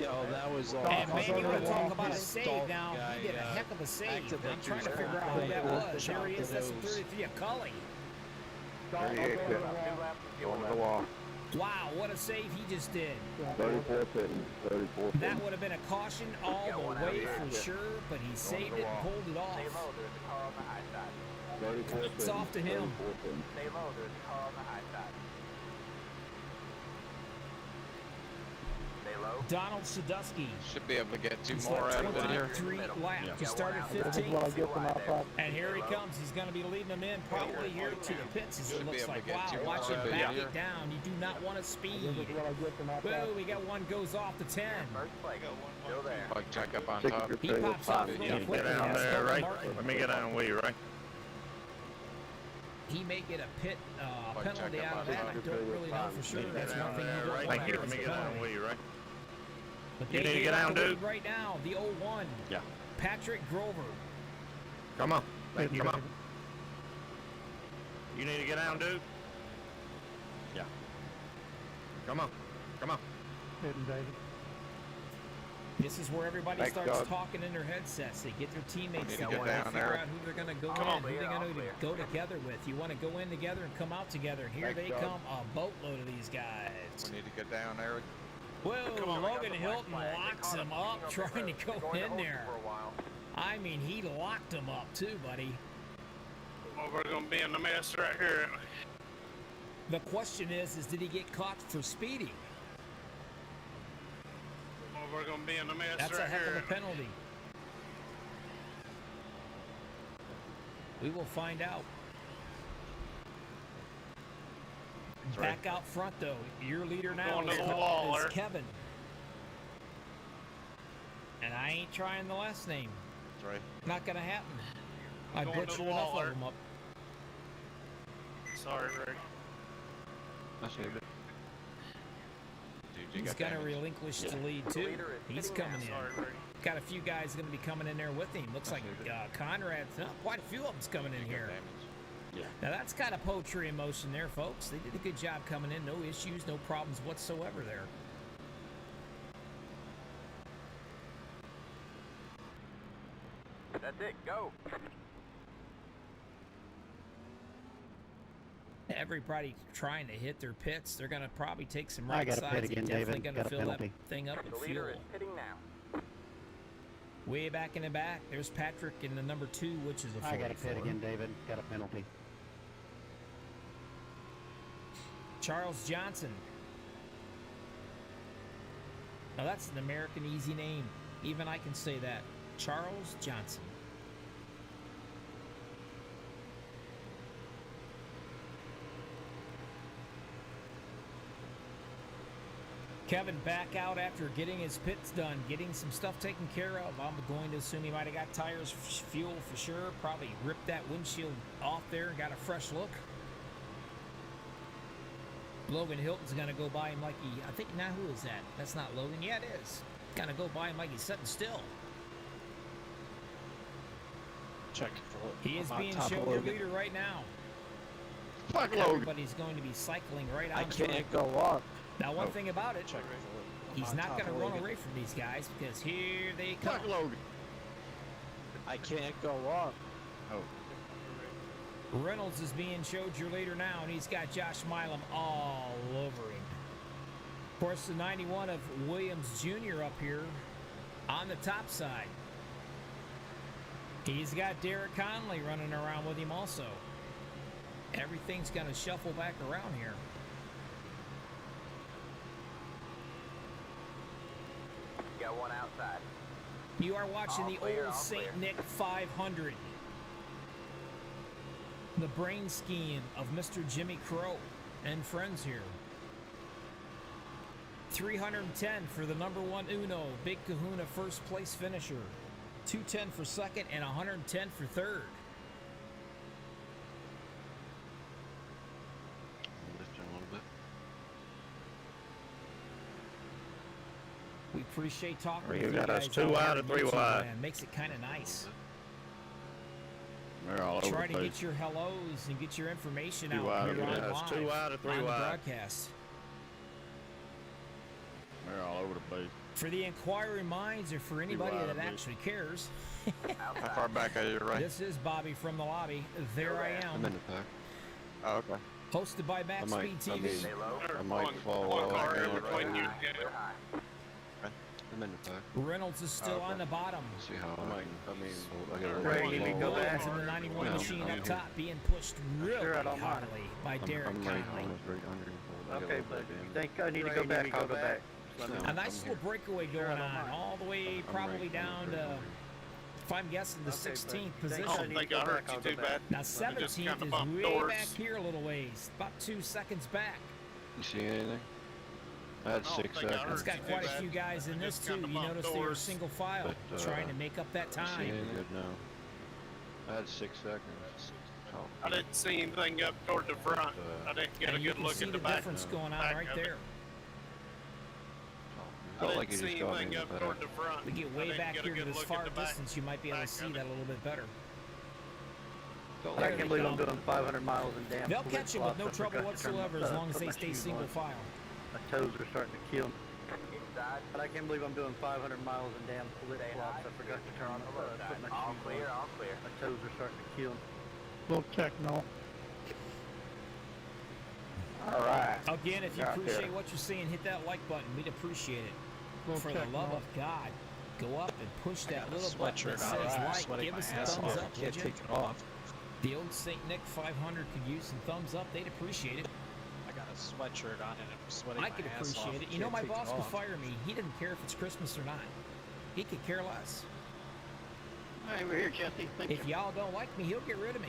Yeah, well, that was all And because man, you of want to talk about a this save Dalton now. guy, He did a heck of a save. acted I'm like he trying to was figure out who pulling that out was. There he is. the That's nose. 33 of Cully. 38 pit. Going to the wall. Wow, what a save he just did. 34 pit. 34 pit. That would have been a caution all the way for sure, but he saved it and pulled it off. Stay low. There's a car on the high side. 34 It's off to him. 34 pit. Stay low. There's a car on the high side. Stay low. Donald Sadusky. Should be able to get 2 He's more left out of it here. 23 laps. He started This is 15th. what I get from my pop. And here he comes. He's going to be leading them in probably here to the pits, as it Should be looks able to like. get Wow, 2 more watch him out of it back here. it down. You do not want to speed. This is what I get from my Whoa, pop. we got one goes off the 10. First place. Still there. Like check up on 60 top. He pops off really Get quickly. down That's there, Dalton right? Martin. Let me get down with you, right? He may get a pit Like penalty check up out of on that. I top. don't really know for sure. Get That's down one thing you there, don't right? want Thank you. to Let me get down with you, right? But You they need to get get out down, the lead dude. right now. The 01. Yeah. Patrick Grover. Come on. Come on. You need to get down, dude. Yeah. Come on. Come on. Hitting David. This is where everybody Thanks, starts God. talking in their headsets. They get their teammates We need to together. get They down figure there. out who they're going to go Come in, on, who they're clear, going all to clear. go together with. You want to go in together and come out together. Here Thanks, they God. come, a boatload of these guys. We need to get down there. Whoa, Come on, we got Logan the Hilton black flag. They locks caught him him up cheating trying to the go hood. They're going to in hold you there. for a while. I mean, he locked him up too, buddy. Well, we're going to be in the mess right here. The question is did he get caught for speeding? Well, we're going to be in the mess That's a heck of a penalty. We will find out. Back out front, though. Your leader now Going to is, the called, wall is there. Kevin. And I ain't trying the last name. That's right. Not gonna happen. I Going to butchered the enough wall of there. them up. Sorry, Rick. Dude, you He's got gonna damage. relinquish the lead The too. leader is He's hitting coming now. in. Sorry, Rick. Got a few guys gonna be coming in there with him. Looks like Conrad's quite a few of them's coming in You got here. damage. Now that's kind of poetry in motion there, folks. They did a good job coming in. No issues, no problems whatsoever there. That's it. Go. Everybody trying to hit their pits. They're gonna probably take some I right got a sides. pit again, They're definitely David. gonna Got a fill that penalty. thing up The with leader fuel. is hitting now. Way back in the back, there's Patrick in the number 2, which is a 44. I got a pit again, David. Got a penalty. Charles Johnson. Now that's an American easy name. Even I can say that. Charles Johnson. Kevin back out after getting his pits done, getting some stuff taken care of. I'm going to assume he might have got tires, fuel for sure. Probably ripped that windshield off there and got a fresh look. Logan Hilton's going to go by him like he... I think, now who is that? That's not Logan. Yeah, it is. Going to go by him like he's sitting still. Check. He is I'm on being top of shown your Logan. leader right now. Fuck Logan. Everybody's going to be cycling right I onto it. can't go up. Now, one thing about it, Check. he's not going to run away from these guys because here they come. Fuck Logan. I can't go up. Reynolds is being showed your leader now, and he's got Josh Milam all over him. Of course, the 91 of Williams Jr. up here on the top side. He's got Derek Conley running around with him also. Everything's going to shuffle back around here. Got one outside. You are watching All the clear, Ol all Saint clear. Nic 500. The brain scheme of Mr. Jimmy Crow and friends here. 310 for the number one Uno, Big Kahuna first place finisher. 210 for second and 110 for third. Lift it a little bit. We appreciate talking Well, with you you got guys. us 2 out wide here or 3 in YouTube wide. land. Makes it kind of nice. They're all over Try the to place. get your hellos and get your information 2 out wide, here yeah, on it's live 2 wide or 3 on the wide. broadcast. They're all over the place. For the inquiring minds or for anybody wide, that please. actually cares, How far back are you, right? this is Bobby from the lobby. There I I'm am. in the pack. Oh, okay. Hosted by Max Speed TV. Stay low. I might fall One off. car in again. between you. Clear high. I'm in the pack. Reynolds is still on the bottom. See how I I might- can. I mean, I got a Ray, little you need to slow. go back. Williams in the 91 Yeah, machine I'm up here. top being pushed really Sure, I don't mind. heavily by I'm Derek right, Conley. almost right under. I got a Okay, little but bit you in. think I need to go back, I'll go back. Let me No. know. A nice I'm little here. breakaway Sure, I going don't on, mind. all the way I'm probably right, down almost to, right under. if I'm guessing, the Okay, but 16th think position. I need to go back, I'll go back. Now Let me just 17th kinda is bump way doors. back here a little ways, about 2 seconds back. You see anything? I had 6 It's seconds. got quite a few guys in this too. You notice they were single file, But, trying to make up that You see time. anything? Good now. I had 6 seconds. Oh, I didn't see anything up toward the front. I didn't get a And you good can look see at the the back. difference going on back right of it. there. I Felt didn't like he see just got me in anything the up back. toward the front. We get I way didn't back get a here to good this look far at the back. distance, you might be able to back see of that a little bit better. Felt I There like can't they believe I'm come. doing 500 miles in damn They'll flip catch you with flops. no I trouble forgot to turn whatsoever my- as long as put they my stay shoes single on. file. My toes are starting to kill me. Inside. But I can't believe I'm doing 500 miles in damn flip Stay flops. high. I forgot to turn on the low put side. my All shoes clear, on. all clear. My toes are starting to kill me. Little techno. All right. Again, if you Got appreciate there. what you're seeing, hit that like button. We'd appreciate it. Little For the techno. love of God, go up and push I that got a little button sweatshirt that on. says I'm like. sweating Give my us a ass thumbs off. up, I would can't you? take it off. The Ol Saint Nic 500 could use some thumbs up. They'd appreciate it. I got a sweatshirt on and I'm sweating I my could ass off. appreciate it. You Can't know, my take it boss could off. fire me. He didn't care if it's Christmas or not. He could care less. Hey, we're here, Jesse. Thank If y'all don't like me, he'll get rid of me.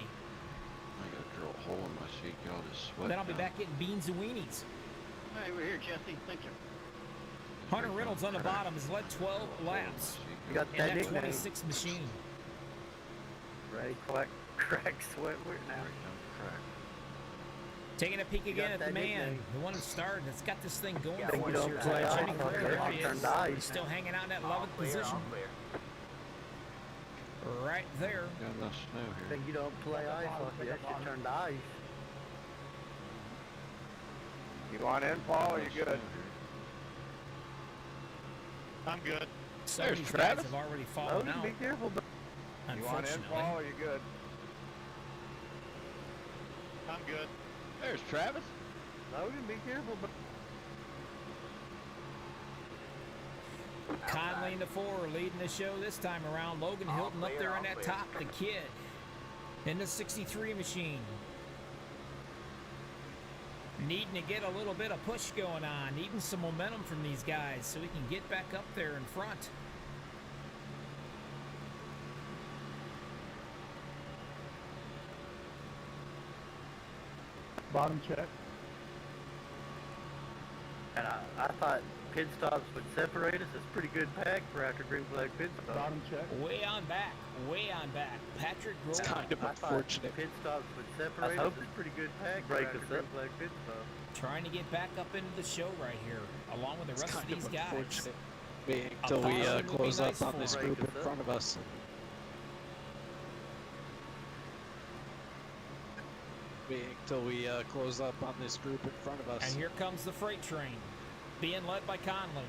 I got to drill a hole in my seat. Y'all just sweat. Then I'll be now. back getting beans and weenies. Hey, we're here, Jesse. Thank you. Hunter Reynolds on the bottom has led 12 laps You got in that that nickname. 26 machine. Ready, crack, sweat, we're now. Taking a peek You again got at the that man, nickname. the one who started, that's got this thing going Yeah, for you us don't here. play Jimmy ice hockey, Craig, that's there he turned is. to ice. He's still hanging out in that All 11th clear, position. all clear. Right there. Got enough snow here. Think you don't play ice hockey, that shit turned to ice. You want in, Paul? Or you good? I'm good. Some There's of these Travis. guys have already Oh, fallen you out, be careful, but You want in, unfortunately. Paul? Or you good? I'm good. There's Travis. Logan, be careful, but Conley in the 4 leading the show this time around. Logan All Hilton up clear, there all in that clear. top, the kid. In the 63 machine. Needing to get a little bit of push going on. Needing some momentum from these guys so we can get back up there in front. Bottom check. and I thought pit stops would separate us. It's a pretty good pack for after green flag pit stops. Bottom check. Way on back. Way on back. Patrick It's Grohl. kind of I thought unfortunate. pit stops would separate us. It's a pretty good pack for Break after us green up. flag pit stops. Trying to get back up into the show right here, along with the It's rest of kind these of guys. unfortunate. Until we Apology would be close nice up on for this it. group in Break us front of us. Until we close up on this group in front of us. And here comes the freight train, being led by Conley.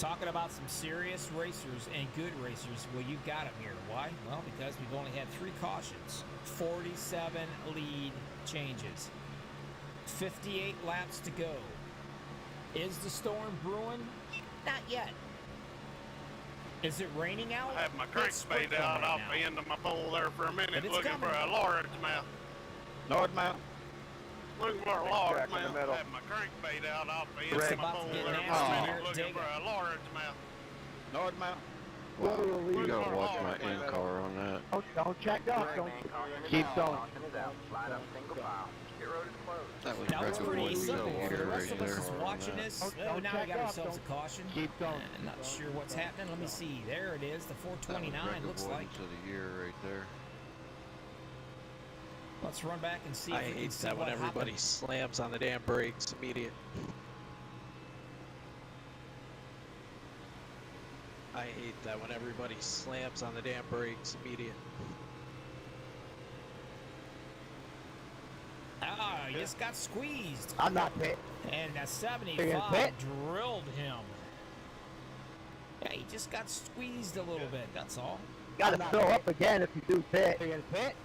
Talking about some serious racers and good racers. Well, you've got them here. Why? Well, because we've only had 3 cautions, 47 lead changes, 58 laps to go. Is the storm brewing? Not yet. Is it raining out? I have my crankbait out off the end of my pole there for a minute looking coming. for a largemouth. Largemouth? Looking for a largemouth. I have my crankbait out off the end of my pole there for a minute looking for a largemouth. Largemouth? Wow, you gotta watch my in-car on that. Don't check up. Don't keep going. That was Now it's record pretty one. simple. You For the got rest of right us there. that's watching this, oh, now we got ourselves a caution. Keep going. Not sure what's happening. Let me see. There it is. The That was 429 record looks like. avoidance of the year right there. Let's run back and see I if we can hate see that when what everybody happened. slams on the damn brakes immediate. I hate that when everybody slams on the damn brakes immediate. Ah, he just got squeezed. I'm not pit. And that You're 75 gonna pit? drilled him. Yeah, he just got squeezed a little bit, that's all. Gotta fill up again if you do pit. You're gonna pit?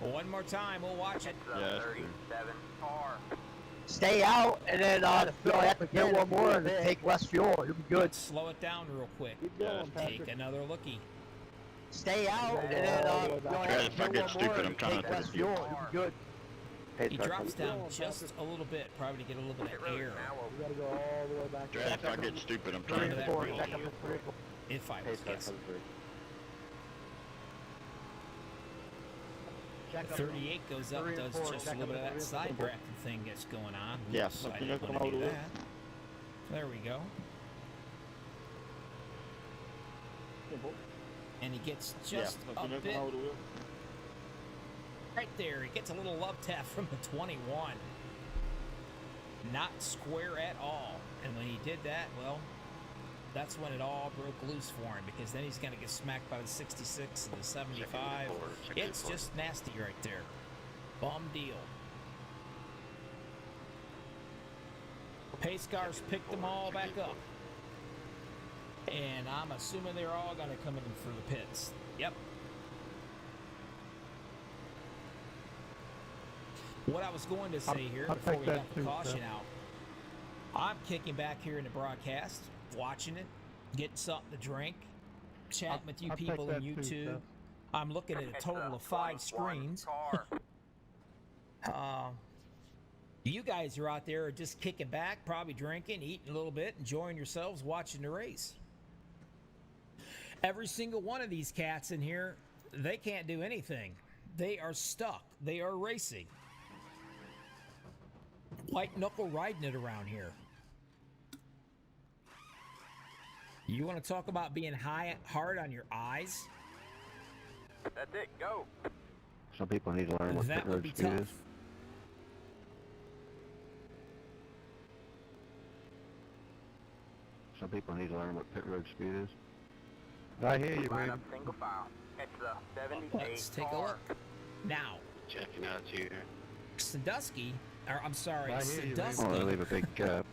One more time, we'll watch it. Yeah, 37 car. Stay out and then fill up again one more and then take less fuel. You'll be good. Slow it down real quick. Take another lookie. Stay out and then If I get stupid, I'm trying take to less take fuel. fuel. You'll be good. He drops down just a little bit, probably to get a little bit of air. We gotta go all the way back. If I get stupid, I'm trying to take Forward, fuel. back up if I was guessing. 38 goes up, does just a little bit of that side drafting thing that's going on. Yes. I didn't want to do that. There we go. And he gets just a bit right there. He gets a little love tap from the 21. Not square at all. And when he did that, well, that's when it all broke loose for him, because then he's going to get smacked by the 66 and the 75. It's just nasty right there. Bum deal. Pace cars picked them all back up. And I'm assuming they're all going to come in for the pits. Yep. What I was going to say here before we got the caution out, I'm kicking back here in the broadcast, watching it, getting something to drink, chatting with you people in YouTube. I'm looking at a total of 5 screens. You guys are out there just kicking back, probably drinking, eating a little bit, enjoying yourselves, watching the race. Every single one of these cats in here, they can't do anything. They are stuck. They are racing. White knuckle riding it around here. You want to talk about being hard on your eyes? That's it, go. Some people need to learn what That pit would road be speed tough. is. Some people need to learn what pit road speed is. I hear you, Line baby. up single file. It's the 78 Let's take a car. look. Now, Checking out here. Sandusky, or I'm sorry, I hear you, baby. Oh, they Sandusky, leave a big gap.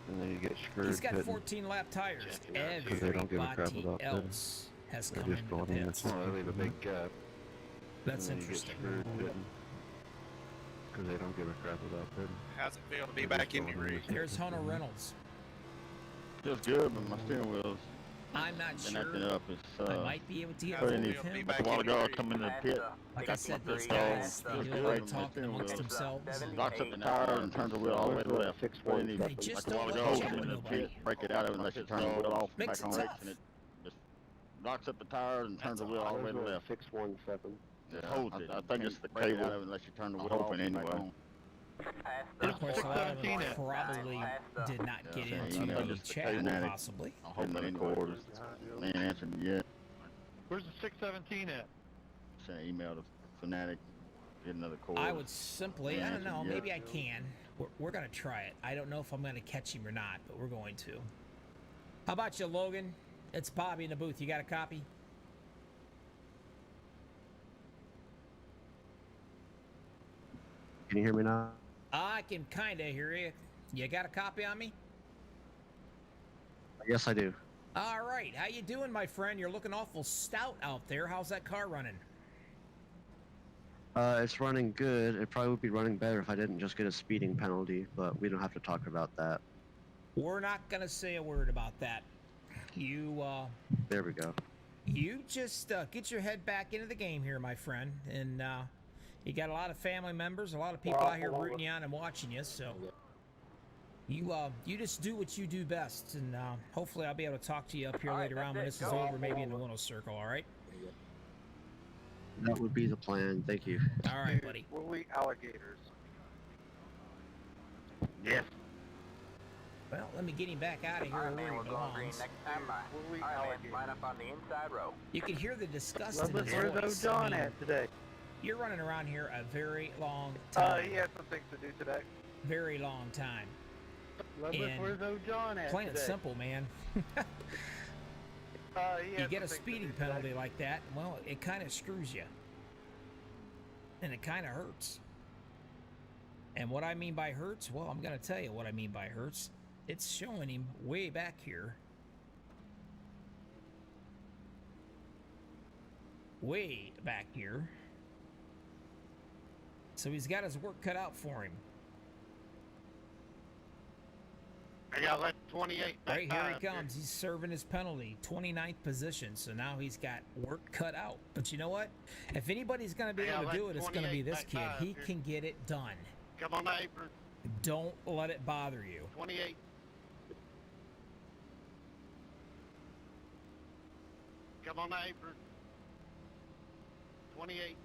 And then you get screwed. he's got pitting. 14 lap tires. Because they don't give a crap Everybody about pitting. else has They're come just into going the in. pits. Oh, they leave a big gap. That's and then interesting. You get screwed pitting. Because they don't give a crap about pitting. How's it feel to be They're back just in your going rig? Here's Hunter Reynolds. Feels good, but my steering wheel's I'm not been acting sure. up. It's, I might be able to get so hold any- of him. a while ago, I come in the pit. Like I said, these So, guys, they it's do a good, lot my of talking steering amongst wheel themselves. locks up the tire and turns the wheel all the way to the left. So you need, They just like a while don't ago, let come you in the nobody. pit, break it out unless you turn the wheel off and Makes back it on brakes, tough. and it just locks up the tire and turns the wheel all the way to the left. 617. It holds it. I think it's the cable unless you turn the wheel open anyway. Of course, a lot of them 617 probably did not get Yeah, into email the just the chat, fanatic. possibly. I hope that anyway. They ain't answered yet. Where's the 617 at? Sent an email to Fanatic, get another cord. I would simply, I don't know, Yeah. maybe I can. We're going to try it. I don't know if I'm going to catch him or not, but we're going to. How about you, Logan? It's Bobby in the booth. You got a copy? Can you hear me now? I can kind of hear you. You got a copy on me? Yes, I do. All right, how you doing, my friend? You're looking awful stout out there. How's that car running? It's running good. It probably would be running better if I didn't just get a speeding penalty, but we don't have to talk about that. We're not gonna say a word about that. You, There we go. You just get your head back into the game here, my friend, and you got a lot of family members, a lot of people out here rooting you on and watching you, so you just do what you do best, and hopefully I'll be able to talk to you up here later on when this is over, maybe in the winner's circle, all right? That would be the plan. Thank you. All right, buddy. Were we alligators? Yes. Well, let me get him back out of here where he belongs. Line up on the inside row. You can hear the disgust in his Where's voice. old John at today? You're running around here a very long time. He had some things to do today. Very long time. And where's old John at plain today? and simple, man. You get a speeding penalty like that, well, it kind of screws you. And it kind of hurts. And what I mean by hurts, well, I'm going to tell you what I mean by hurts. It's showing him way back here. Way back here. So he's got his work cut out for him. I got like 28. Right here he comes. He's serving his penalty. 29th position. So now he's got work cut out. But you know what? If anybody's going to be able to do it, it's going to be this kid. He can get it done. Come on the apron. Don't let it bother you. 28. Come on the apron. 28.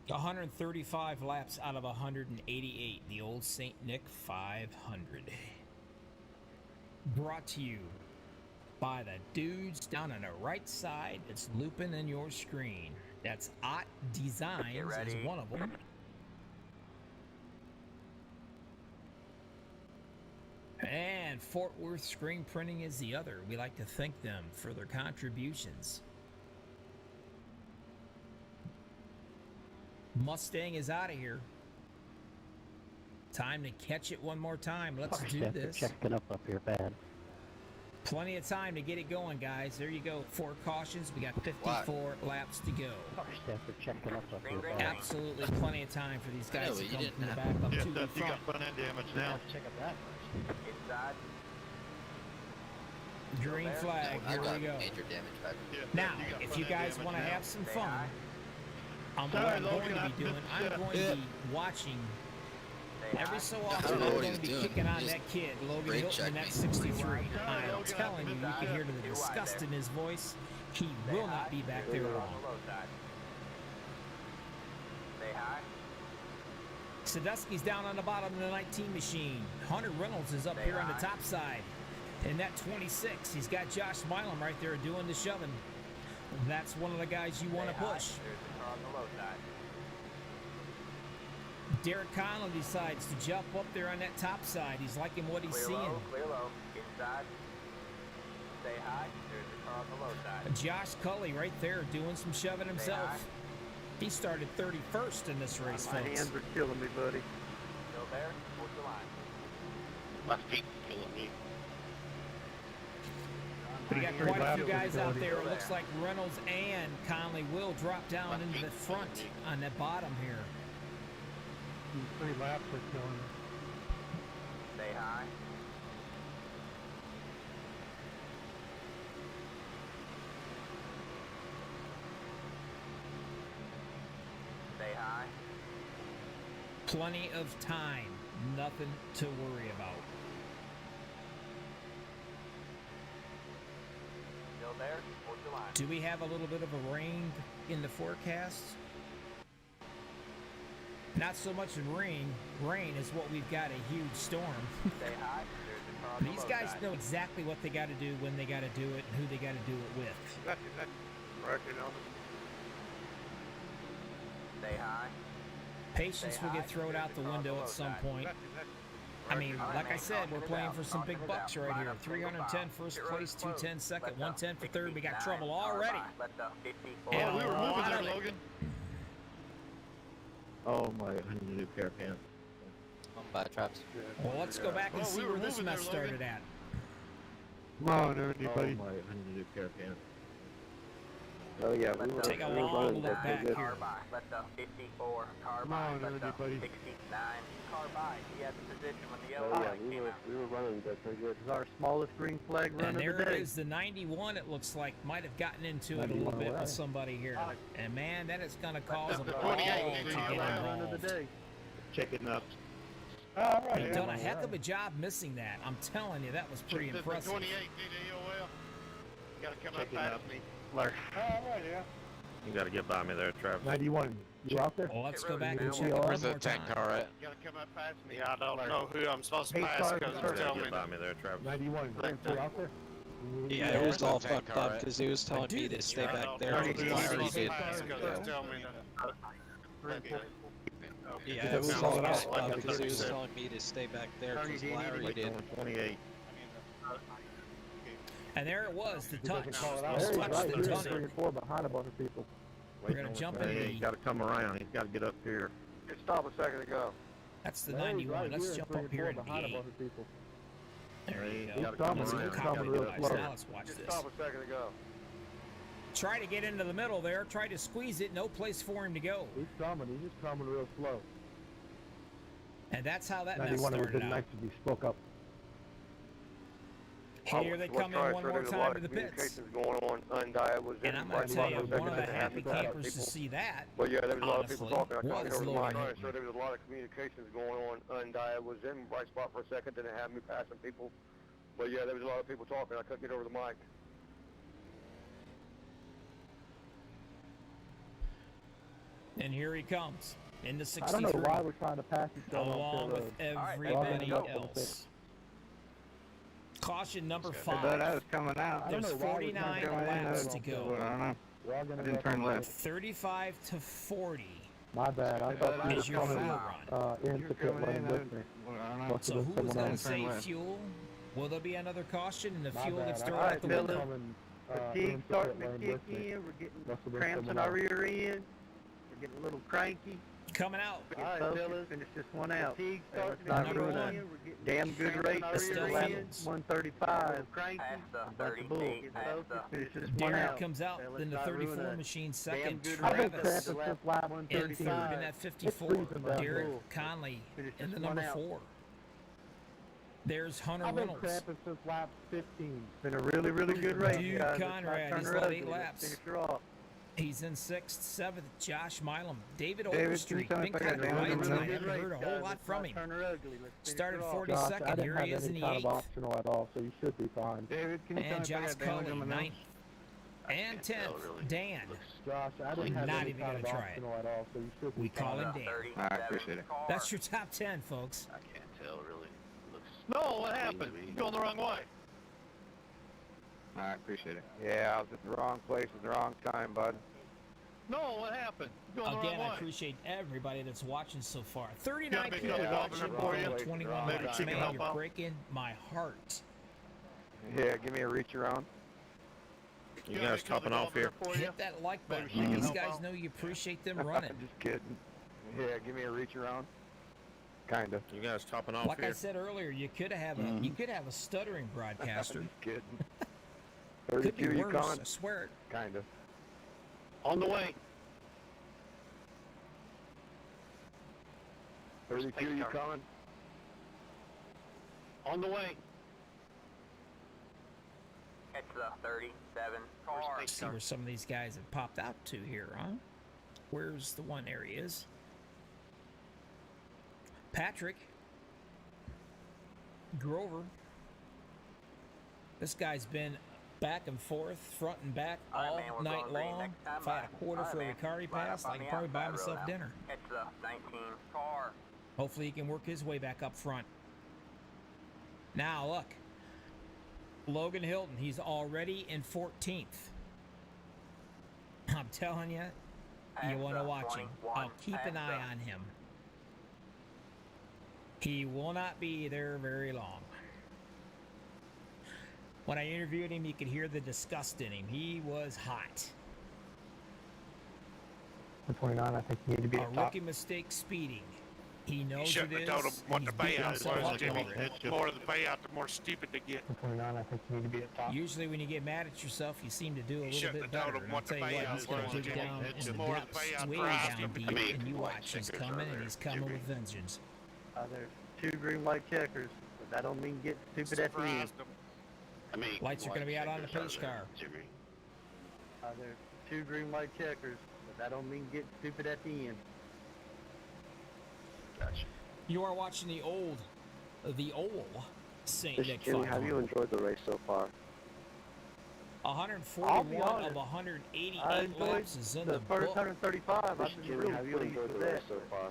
The 135 laps out of 188, the Ol Saint Nic 500. Brought to you by the dudes down on the right side. It's looping in your screen. That's Ott Designs is one of them. And Fort Worth Screen Printing is the other. We like to thank them for their contributions. Mustang is out of here. Time to catch it one more time. Let's do this. Checking up here bad. Plenty of time to get it going, guys. There you go. 4 cautions. We got 54 laps to go. Checking up here bad. Absolutely plenty of time for these guys to come from the back up to the front. You got front end damage now. Check up that first. Inside. Green flag. Here we go. Major damage back. Now, if you guys want to have some fun, what I'm going to be doing, I'm going to be watching. Every so often, I'm going to be kicking on that kid, Logan Hilton, in that 63. I'm telling you, you can hear the disgust in his voice. He will not be back there long. Sadusky's down on the bottom of the 19 machine. Hunter Reynolds is up here on the top side. In that 26, he's got Josh Milam right there doing the shoving. That's one of the guys you want to push. Derek Conlon decides to jump up there on that top side. He's liking what he's seeing. Clear low. Inside. Stay high. There's the car on the low side. Josh Cully right there doing some shoving himself. He started 31st in this race, My folks. hands are killing me, buddy. Still there? Hold the line. My feet killing me. We got quite a few guys out there. It looks like Reynolds and Conley will drop down into the front on the bottom here. 3 laps are killing me. Stay high. Stay high. Plenty of time. Nothing to worry about. Still there? Hold the line. Do we have a little bit of a rain in the forecast? Not so much rain. Rain is what we've got, a huge storm. Stay high. There's the car on the These low guys side. know exactly what they got to do, when they got to do it, and who they got to do it with. Stay high. Patience will get thrown out the window at some point. I mean, like I said, we're playing for some big bucks right here. 310 first place, 210 second, 110 for third. We got trouble already. Let the 54. And We were a moving lot there, of it. Logan. Oh my I need a new pair of pants. I'm by traps. Well, let's go back and see where this mess started at. Come on, everybody. Oh my, I need a new pair of pants. Oh yeah, Take a long look back here. Car by, let the 54, car Come by, on, let the everybody. 69, car by. He had the position when the yellow Oh yeah, light we came were out. running that pretty good. This is our smallest green flag run And of there the day. is the 91. It looks like might have gotten into it a little bit with somebody here, and man, that is going to cause them all to get Run of the involved. day. Checking up. You've done a heck of a job missing that. I'm telling you, that was pretty impressive. 28 DDOL. You gotta come up Checking past up. me. You gotta get by me there, Travis. 91. You out there? Well, let's go back and check it Where's one the more tank time. car at? You gotta come up past me. I don't know who I'm supposed to Hey, pass sorry, because sorry. it's telling me Get by me there, Travis. 91. You out there? Yeah, it was all fucked up because he was telling me to stay back there. who Because I'm I already supposed to did. pass because it's telling me to. Yeah, it was all fucked up because he was telling me to stay back there because Larry did. 28. And there it was, the touch. Call it The out. Hey, touch, right the here, touch. 3 and 4 behind a bunch of people. We're going to jump into He's the... gotta come around. He's gotta get up here. Good stop a second ago. That's the Larry's 91. right Let's here, jump 3 up and here 4 into the behind a 8. bunch of people. There you He's go. gotta coming, Let's go he's combo coming real guys. slow. Now let's watch Good this. stop a second ago. Try to get into the middle there. Try to squeeze it. No place for him to go. He's coming. He's just coming real slow. And that's how that mess 91 was started didn't out. actually spoke up. Here they come in one more time to the pits. Going on, Undiet was And I'm going to tell you, one of the happy campers to see that, Well, yeah, there was a lot of people honestly, talking. I was over the Logan mic. Hilton. So there was a lot of communications going on. Undiet was in the right spot for a second, didn't have me passing people. But yeah, there was a lot of people talking. I couldn't get over the mic. And here he comes in the I 63, don't know why we're trying to pass each other along off the with road. everybody Right. else. Caution number But 5. that was coming out. I don't There's know why we're 49 trying to laps go to in. go. I don't know. We're all gonna I didn't go turn up. left. 35 to 40 My bad. I thought you is were your fuel coming run. into pit lane with me. Must So have who been was someone going to else. say fuel? Will there be another caution and the My fuel bad. gets I thrown thought out the you were window? coming, Fatigue into starting pit to lane kick with me. in. We're getting Must have been cramps in someone our else. rear end. We're getting a little cranky. Coming out. All right, fellas, finish this one out. Fatigue starting to Number kick in. one. We're getting damn good race. Estelle Lap Fields. 135. Cranky. Past the Bunch of 38, bull. Get past focused. the... Finish this one Derek out. comes out Let's in the not ruin 34 a machine damn second. good I've been race. Travis cramping since lap in 135. third in that 54. freezing down Derek here. Conley Finish in the this one number out. 4. There's Hunter I've been Reynolds. cramping since lap 15. Been a really, really good race, Dude guys. Conrad, Let's he's not turn led her 8 ugly. laps. Let's finish her off. He's in 6th, 7th. Josh Milam. David David, can you Overstreet. tell me Been if I kind got of down quiet in the tonight. middle? Haven't heard a whole Guys, lot let's from not him. turn her ugly. Let's finish Started her off. 42nd. Josh, I didn't Here have he is in any the kind of 8th. optional at all, so you should be fine. David, can you tell And me if I Josh got damage Cully, on my 9th. nose? And 10th, Dan. Josh, I didn't have Not any even kind of gonna try it. optional at all, so you should be We fine. call him Dan. I appreciate it. That's your top 10, folks. I can't tell really. Looks No, what happened? You're going the wrong way. I appreciate it. Yeah, I was at the wrong place at the wrong time, bud. No, what happened? You're going Again, the wrong I way. appreciate everybody that's watching so far. 39 Got me people coming watching, over for you. 21 Maybe likes. she can Man, help you're out. breaking my heart. Yeah, give me a reach around. You guys topping off here? Hit that like button. Maybe she can These help guys out. know you appreciate them running. Just kidding. Yeah, give me a reach around. Kinda. You guys topping off Like I here? said earlier, you could have a stuttering broadcaster. Just kidding. Could 32, be you worse. coming? I swear it. Kinda. On the way. 32, you coming? On the way. It's the 37 car. Let's see where some of these guys have popped out to here, huh? Where's the one there he is? Patrick Grover. This guy's been back and forth, front and back All right, all man, we're night going green long. next time. If I had a quarter All for right, a Ricciardi man. pass, Right I up can on probably the buy outside myself road dinner. now. It's the 19 car. Hopefully he can work his way back up front. Now look, Logan Hilton, he's already in 14th. I'm telling you, you want to watch him. I'll keep an eye on him. He will not be there very long. When I interviewed him, you could hear the disgust in him. He was hot. 129, I think you need to be A at top. rookie mistake speeding. He knows shouldn't it have is. told him what and the he's beating payout himself was, up Jimmy. over it. The more the payout, the more stupid they get. 129, I think you need to be at top. Usually when you get mad at yourself, you seem to do a little shouldn't bit have told better. him And I'll what the tell you what, payout he's going was, to dig Jimmy. down in the More the depths, payout way drives down him. deep, I mean, and you watch. He's coming, and he's coming with vengeance. There's 2 green light checkers, but that don't mean get stupid at the end. Surprised him. I mean, Lights are going to be out on the pace car. Jimmy. There's 2 green light checkers, but that don't mean get stupid at the end. Gotcha. You are watching the Ol Saint Nic Jimmy, have 500. you enjoyed the race so far? 141 honest, of 188 I enjoyed laps is in the first book. 135. I've been Jimmy, really have you pleased enjoyed with the that. race so far?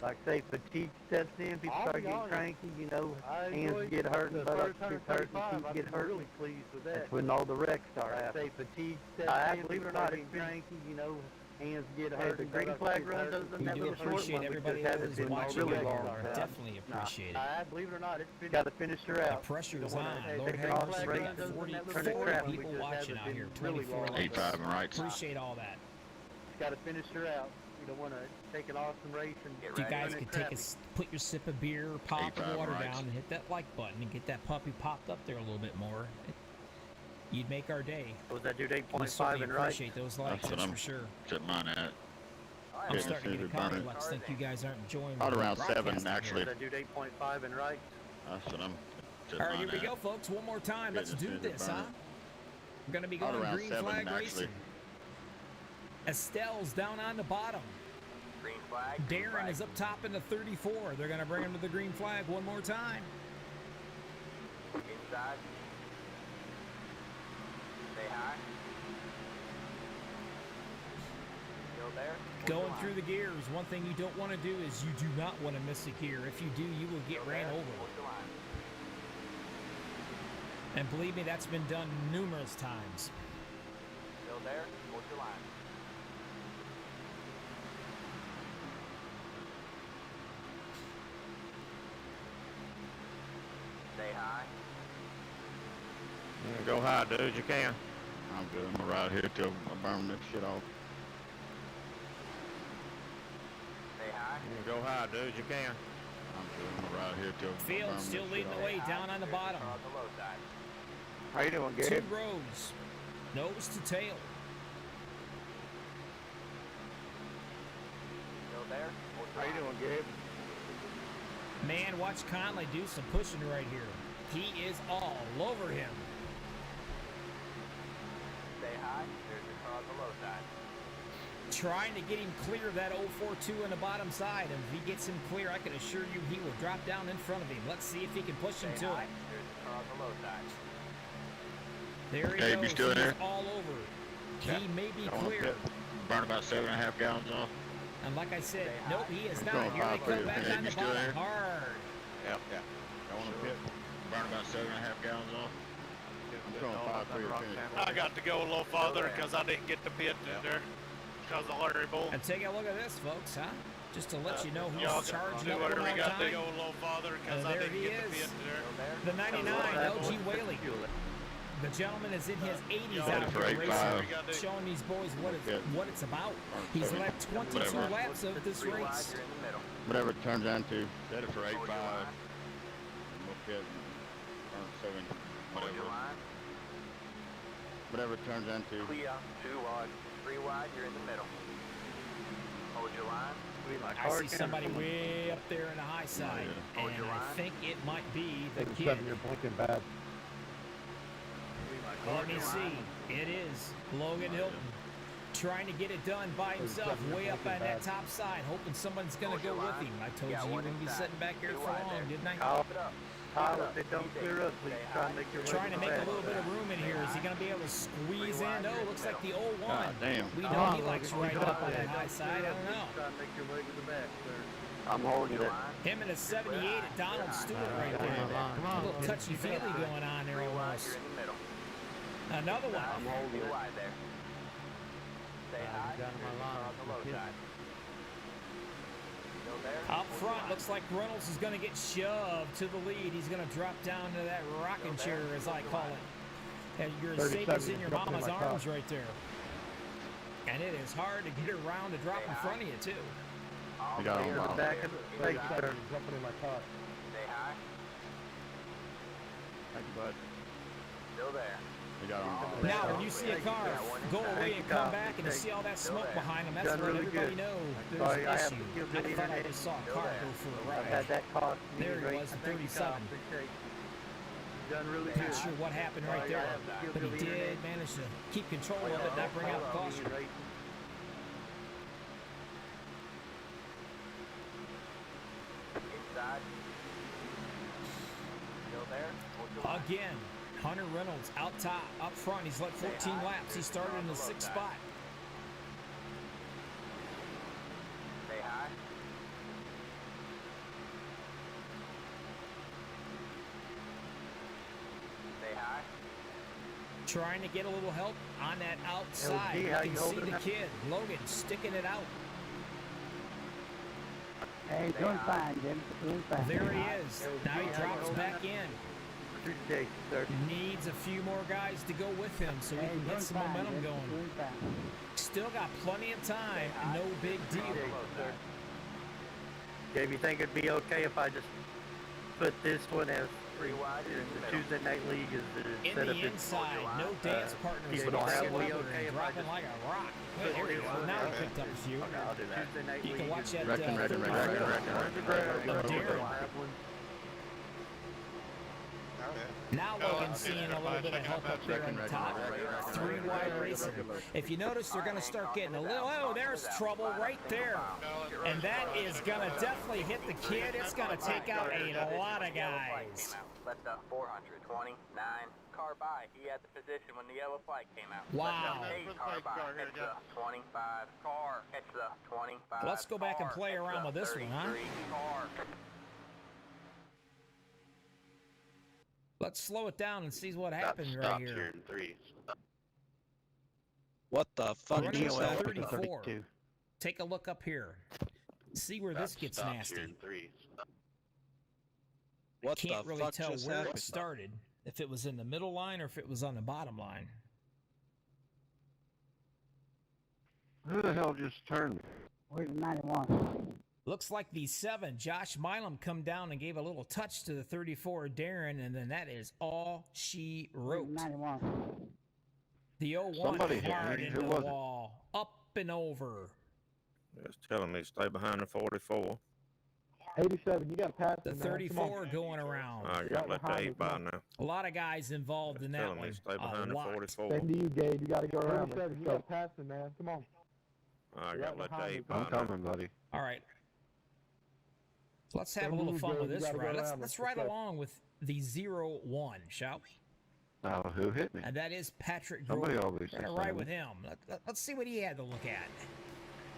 Like say fatigue steps in, people I'll start be getting honest. cranky, you know, I hands enjoyed get hurt, the and buttocks first get hurt, 135. and feet I've get been hurt. really pleased with that. That's when all the wrecks start happening. Say fatigue steps I in, believe it or people not, start it's getting cranky, you know, hands get Hey, hurt. the The green buttocks flag get run hurt. doesn't We that do little short appreciate one, we everybody just that haven't is been watching really out long. there. Definitely appreciate it. I believe it or not, it's been Got to finish her The out. pressure You is don't wanna on. take Lord it have off mercy, the we race, got doesn't 44 turn it crap. people We just watching haven't out been here. really 24 long. laps. 85 and right. Appreciate all that. Got to finish her out. You don't want to take an awesome race and If you guys turn it could take crappy. put your sip of beer, pop 85 the water rights. down, and hit that like button, and get that puppy popped up there a little bit more, you'd make our day. Was that dude We 8.5 certainly and right? appreciate those likes, That's what that's I'm for sure. sitting mine at. I'm Yeah, starting to see get a if it burn couple it. Let's think you guys aren't enjoying Out the around broadcasting 7, here. actually. Was that dude 8.5 and right? That's what I'm sitting All right, here mine we at. go, folks. One more time. Let's Getting do it to this, burn huh? it. We're going to be Out going around green 7, flag actually. racing. Estelle's down on the bottom. Green flag. Green Darren flag. is up top in the 34. They're going to bring him to the green flag one more time. Inside. Stay high. Still there. Going through the gears, one thing you don't want to do is you do not want to miss a gear. If you do, you will get ran over. And believe me, that's been done numerous times. Still there. Hold your line. Stay high. Go high, dude, you can. I'm good. I'm right here till I burn this shit off. Stay high. Go high, dude, you can. I'm good. I'm right here till I burn Field this still shit leading off. the way down on the bottom. Car on the low side. How you doing, 2 Gabe? rows, nose to tail. Still there. Hold your How you line. doing, Gabe? Man, watch Conley do some pushing right here. He is all over him. Stay high. There's your car on the low side. Trying to get him clear of that 042 on the bottom side. And if he gets him clear, I can assure you he will drop down in front of him. Let's see if he can push him Stay to high. it. There's your car on the low side. There he Gabe, you goes. still He's there? all over. Yeah. He may be I wanna clear. burn about 7.5 gallons off. And like I said, Stay nope, high. he is I'm not. going Here they 5-3. come back Gabe, on you the still bottom there? hard. Yep, yeah. I want to pit. Burn about 7.5 gallons off. I'm going 5-3 or finish. I got to go a little farther because I didn't get the pit in there because of Larry Bull. And take a look at this, folks, huh? Just to let you know Y'all who's charging do up one whatever more you got to time. go a little farther because And I there didn't he get the is. pit there. Still there. The 99 LG Whaley. The gentleman is in his 80s Y'all out ready for here 8-5? racing, showing these boys Yeah. what it's about. He's led 22 Whatever. laps of this 3 wide, race. you're in the middle. Whatever it turns into, set it for Hold your 8.5. line. And we'll pit. Burn 7, Hold your whatever. line. Whatever it turns into. Clear. 2 wide. 3 wide, you're in the middle. Hold your line. I see somebody way up there in the high side, Hold and your I line. think it might be the kid. 7, you're blinking bad. Let me see. It is Logan Hilton trying to get it done by himself, way up on that top side, hoping someone's going to go with him. I told you he wouldn't be sitting back here for long, didn't I? Kyle, if they don't clear up, please try and make your way Trying to make a back. little bit of room in here. Is he going to be able to squeeze in? No, looks like the old one. God damn. We know he likes right up on that high side. I don't know. Try and make your way to the back, sir. I'm holding it. Him and a 78 at Donald Stewart right there. A little touchy-feely going on there almost. You're in the middle. Another one. I'm holding You're it. wide there. Stay high. down to my There's your line. car on the low side. Still there. Up front, looks like Reynolds is going to get shoved to the lead. He's going to drop down to that rocking chair, as I call it. And you're as safe as in your 37, mama's my car. arms right there. And it is hard to get around to drop in front of you, too. You got him the back of the face, sir. Jumping in my car. Stay high. Thank you, bud. Still there. You got him. Now, when you see a car go away and come back and you see all that smoke behind them, that's Done to let really everybody good. know Sorry, I there's haven't an issue. killed I any thought I internet. just saw a car go for a I've ride. had that cost me There he great. was, the Thank you, 37. Kyle. Appreciate it. Done really Not good. sure what happened right Sorry, I there, haven't killed but he any did internet. manage to keep control of it, not bring out the caution. Inside. Still there. Again, Hunter Reynolds out top, up front. He's led 14 laps. He started in the 6th spot. Stay high. Stay high. Trying to get a little help on that outside. LG, You how can you see holding the up? kid, Logan, sticking it out. Hey, doing fine, Jim. Doing fine. There he is. Now he drops back in. Appreciate it, sir. Needs a few more guys to go with him so we can get some momentum going. Still got plenty of time. No big deal. Dave, you think it'd be okay if I just put this one as free wide in the Tuesday night league is the In setup the inside, no dance partners. people don't have one. whatsoever, Okay, if I dropping just like a rock. put There you this go. one Now out. we picked up a few. Okay, I'll do that. Tuesday night You league can watch is that. Reckon. Now Logan's seeing a little bit of help up there on the top. 3 wide racing. If you notice, they're going to start getting a little, oh, there's trouble right there. And that is going to definitely hit the kid. It's going to take out a lot of guys. Let the 429 car by. He had the position when the yellow flag came out. Wow. Let the 8 car by. Catch the 25 car. Catch the 25 Let's go back and car. play Catch around the with this one, huh? 33 car. Let's slow it down and see what happened right here. in 3. What the fuck Running is at that? 34. Take a look up here. See where this gets nasty. 3. What Can't the really fuck tell just where happened? it started. If it was in the middle line or if it was on the bottom line. Who the hell just turned me? Where's 91? Looks like the 7, Josh Milam, come down and gave a little touch to the 34, Darren, and then that is all she wrote. 91. The 01 Somebody hit hard me. into Who the was it? wall, up and over. It's telling me to stay behind the 44. 87, you got past The 34 going around. I got let the 8 by now. A lot of guys involved in that Telling me one. to stay A behind the lot. 44. Same to you, Gabe. You got to go around. 37, you got past him, man. Come on. I got let the 8 by I'm now. coming, buddy. All right. Let's have a Same little to you, fun Gabe. with You this gotta go ride. around. Let's That's ride okay. along with the 01, shall we? Oh, who hit me? And that is Patrick Somebody Grover. always We're going says to ride that. with him. Let's see what he had to look at.